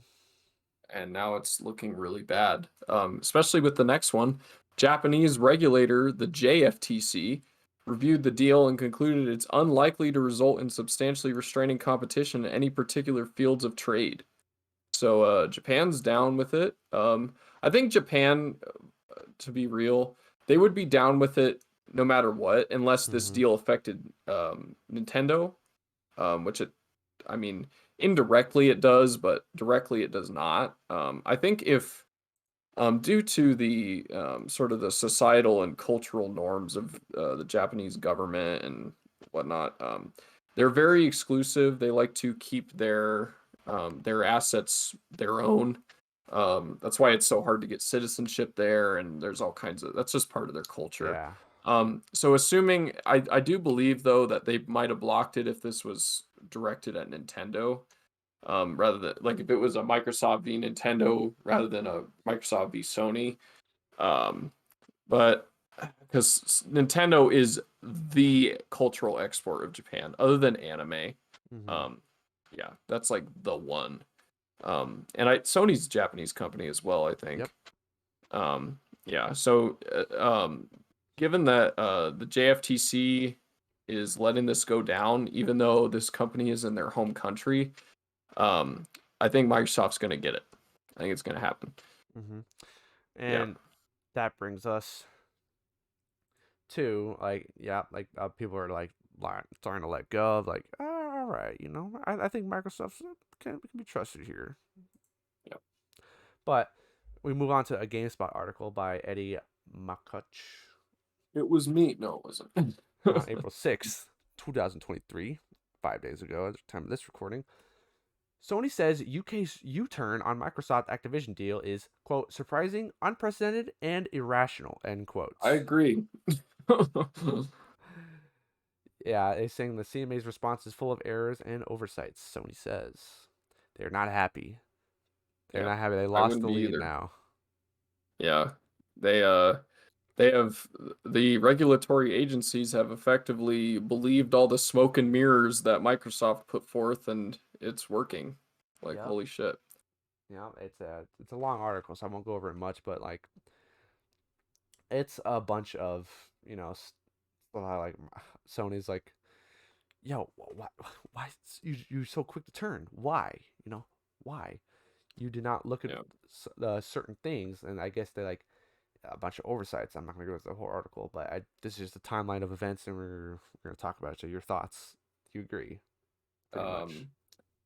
And now it's looking really bad. Especially with the next one. Japanese regulator, the JFTC, reviewed the deal and concluded it's unlikely to result in substantially restraining competition in any particular fields of trade. So Japan's down with it. I think Japan, to be real, they would be down with it no matter what, unless this Mm-hmm. deal affected Nintendo, which I mean, indirectly it does, but directly it does not. I think if due to the sort of the societal and cultural norms of the Japanese government and whatnot, they're very exclusive. They like to keep their assets their own. That's why it's so hard to get citizenship there, and there's all kinds of that's just part of their culture. Yeah. So assuming I do believe though that they might have blocked it if this was directed at Nintendo, rather than like if it was a Microsoft v Nintendo rather than a Microsoft v Sony. Um, but because Nintendo is the cultural export of Japan, other than anime. Mm-hmm. Um, yeah, that's like the one. And Sony's a Japanese company as well, I Yep. think. Yeah, so given that the JFTC is letting this go down, even though this company is in their home country, um, I think Microsoft's going to get it. I think it's going to happen. Mm-hmm. Yeah. And that brings us to, like, yeah, like, people are like starting to let go of like, all right, I think Microsoft can be trusted here. Yep. But we move on to a GameSpot article by Eddie Makuch, It was me. No, it wasn't. April 6th, 2023, 5 days ago at the time of this recording. Sony says UK's U-turn on Microsoft Activision deal is, quote, surprising, unprecedented, and irrational, end quote. I agree. Yeah, they're saying the CMA's response is full of errors and oversights, Sony says. They're not happy. They're Yeah, not happy. They I lost wouldn't the be lead either. now. Yeah, they have the regulatory agencies have effectively believed all the smoke and mirrors that Microsoft put forth, and it's working. Like, Yep. holy shit. Yeah, it's a long article, so I won't go over it much, but like it's a bunch of, like Sony's like, yo, why you so quick to turn? Why? Why? You did not look at Yeah. certain things, and I guess they like a bunch of oversights. I'm not gonna go into the whole article, but this is just a timeline of events, and we're gonna talk about it. So your thoughts? Do you agree? Pretty much. Um,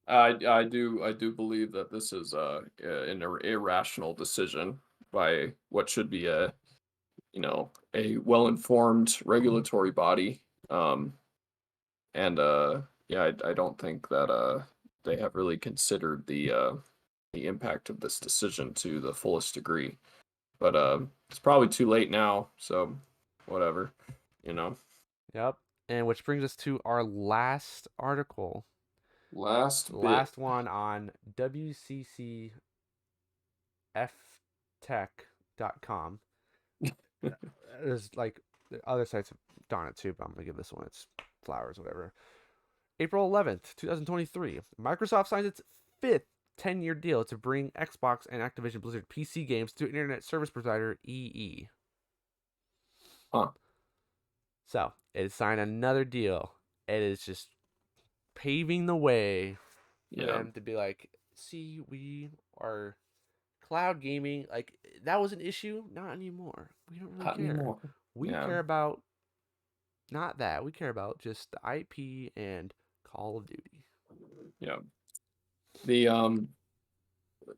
I do believe that this is an irrational decision by what should be a well-informed regulatory body. And yeah, I don't think that they have really considered the impact of this decision to the fullest degree. But it's probably too late now, so whatever, you know. Yep. And which brings us to our last article, Last the bit. last one on WCCFtech.com. There's like the other sites have done it too, but I'm gonna give this one its flowers, whatever. April 11th, 2023. Microsoft signs its fifth 10-year deal to bring Xbox and Activision Blizzard PC games to internet service provider EE. Huh. So it signed another deal. It is just paving the way for Yeah. them to be like, see, we are cloud gaming. Like, that was an issue. Not anymore. We don't really Not care. anymore. We Yeah. care about not that. We care about just the IP and Call of Duty. Yeah. The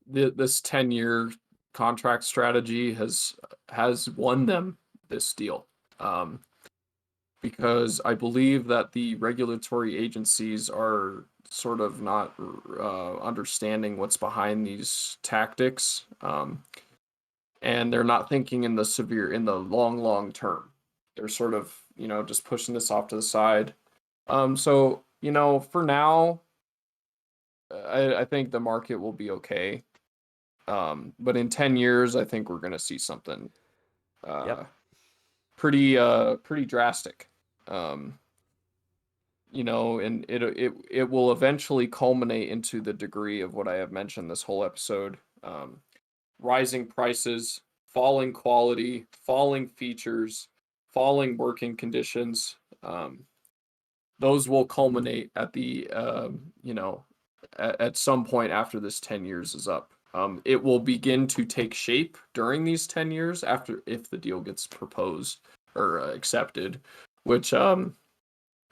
this 10-year contract strategy has won them this deal. Um, because I believe that the regulatory agencies are sort of not understanding what's behind these tactics, and they're not thinking in the long term. They're sort of just pushing this off to the side. So for now, I think the market will be okay. But in 10 years, I think we're gonna see something Yep. uh, pretty drastic. Um, and it will eventually culminate into the degree of what I have mentioned this whole episode. Rising prices, falling quality, falling features, falling working conditions. Those will culminate at the at some point after this 10 years is up. It will begin to take shape during these 10 years after if the deal gets proposed or accepted, which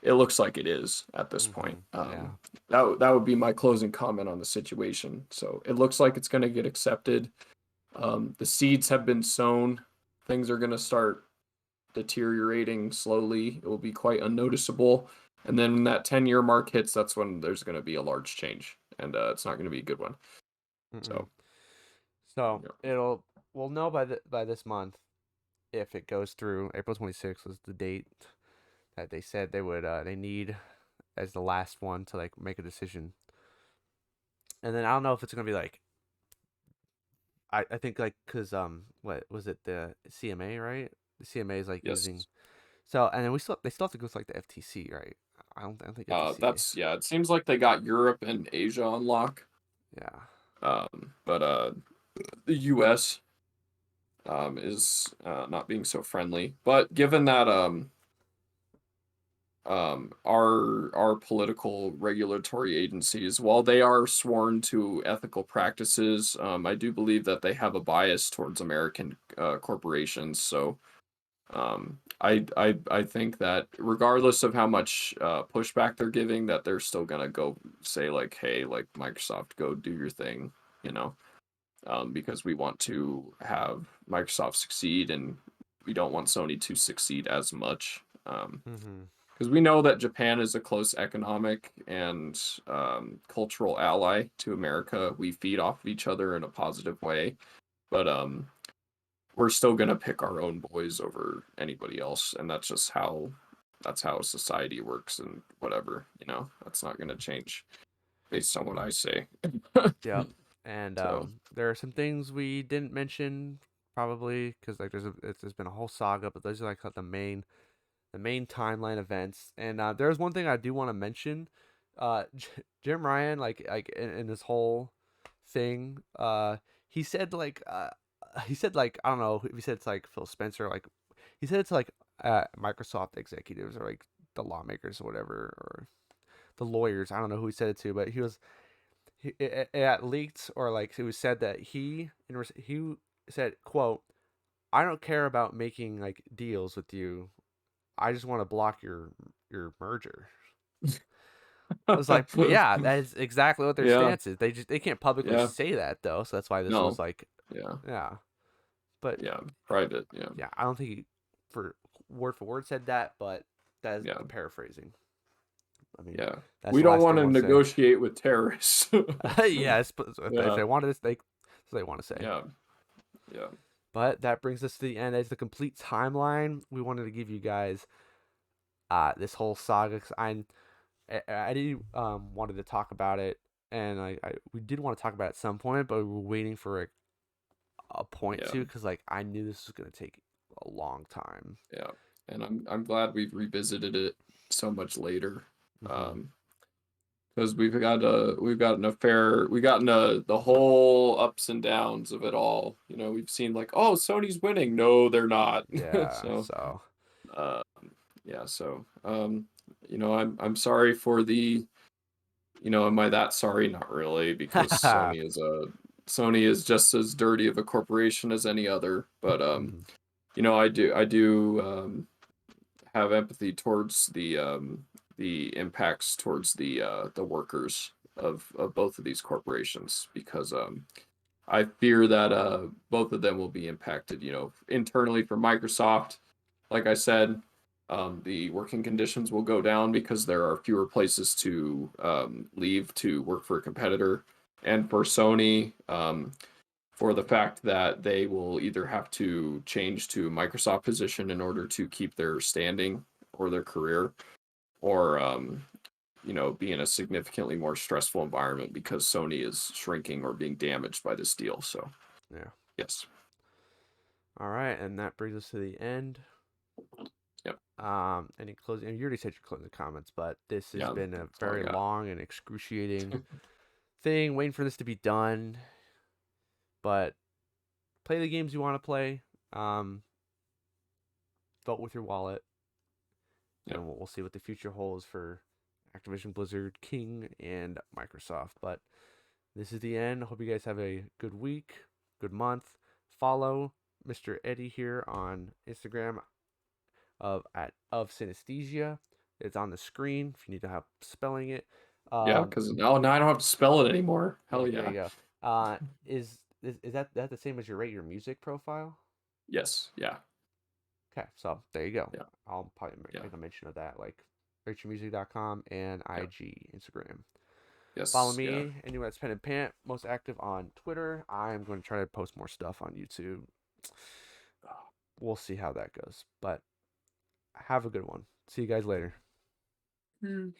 it looks like it is at this point. Yeah. That would be my closing comment on the situation. So it looks like it's going to get accepted. The seeds have been sown. Things are going to start deteriorating slowly. It will be quite unnoticeable. And then when that 10-year mark hits, that's when there's going to be a large change. And it's not going to be a good one. Mm-mm. So, So yeah. we'll know by this month if it goes through. April 26th was the date that they said they need as the last one to like make a decision. And then I don't know if it's gonna be like I think like because what was it, the CMA, right? The CMA is like using, Yes. so, and then they still have to go to like the FTC, right? I don't think FTC. Yeah, it seems like they got Europe and Asia on lock. Yeah. But the US is not being so friendly. But given that our political regulatory agencies, while they are sworn to ethical practices, I do believe that they have a bias towards American corporations. So I think that regardless of how much pushback they're giving, that they're still gonna go say like, hey, like Microsoft, go do your thing, you know, because we want to have Microsoft succeed, and we don't want Sony to succeed as much. Mm-hmm. Because we know that Japan is a close economic and cultural ally to America. We feed off of each other in a positive way, but we're still gonna pick our own boys over anybody else, and that's how society works, and whatever, that's not gonna change based on what I say. Yep. And So there are some things we didn't mention probably because like there's been a whole saga, but those are like the main timeline events. And there's one thing I do want to mention. Jim Ryan, in this whole thing, he said like I don't know if he said it's like Phil Spencer, like he said it's like Microsoft executives or like the lawmakers or whatever or the lawyers. I don't know who he said it to, but it leaked or like it was said that he said, "quote I don't care about making like deals with you. I just want to block your merger." I was like, yeah, that is exactly what their yeah, stance is. They can't publicly yeah, say that though, so that's why this was no, like, yeah, yeah. But yeah, private, yeah, yeah, I don't think he for word said that, but that is yeah, the paraphrasing. I mean, yeah. that's We the don't last want thing I to want to say. negotiate with terrorists. Yes, but if Yeah, they wanted this, that's what they want to say. yeah, yeah, But that brings us to the end as the complete timeline. We wanted to give you guys this whole saga. 'Cause I did wanted to talk about it, and we did want to talk about it at some point, but we were waiting for a point yeah, to because like I knew this was gonna take a long time. yeah. And I'm glad we've revisited it so much later. Mm-hmm. Um, because we've gotten the whole ups and downs of it all. We've seen like, oh, Sony's winning. No, they're not. Yeah. So, So. uh, yeah. So, I'm sorry for the, am I that sorry? Not really, because Sony is just as dirty of a corporation as any other. But Mm-hmm. I do have empathy towards the impacts towards the workers of both of these corporations, because I fear that both of them will be impacted. Internally for Microsoft, like I said, the working conditions will go down because there are fewer places to leave to work for a competitor, and for Sony, for the fact that they will either have to change to a Microsoft position in order to keep their standing or their career, or be in a significantly more stressful environment because Sony is shrinking or being damaged by this deal. So, Yeah. yes. All right, and that brings us to the end. Yep. Any closing? You already said your closing comments, but this has Yeah. been a That's all I very got. long and excruciating thing. Waiting for this to be done, but play the games you want to play. Um, Vote with your wallet, Yep. and we'll see what the future holds for Activision Blizzard King and Microsoft. But this is the end. Hope you guys have a good week, good month. Follow Mr. Eddie here on Instagram of synesthesia. It's on the screen if you need to help spelling it. Yeah, Um, because now I don't have to spell it anymore. Hell there you yeah. go. Is that the same as your rate your music profile? Yes. Yeah. Okay, so there you go. Yeah. I'll probably Yeah. make a mention of that, like rateyourmusic.com and Yeah. IG, Instagram. Follow Yes. Yeah. me, anyone that's Pen and Pant, most active on Twitter. I'm going to try to post more stuff on YouTube. We'll see how that goes. But have a good one. See you guys later. Mm.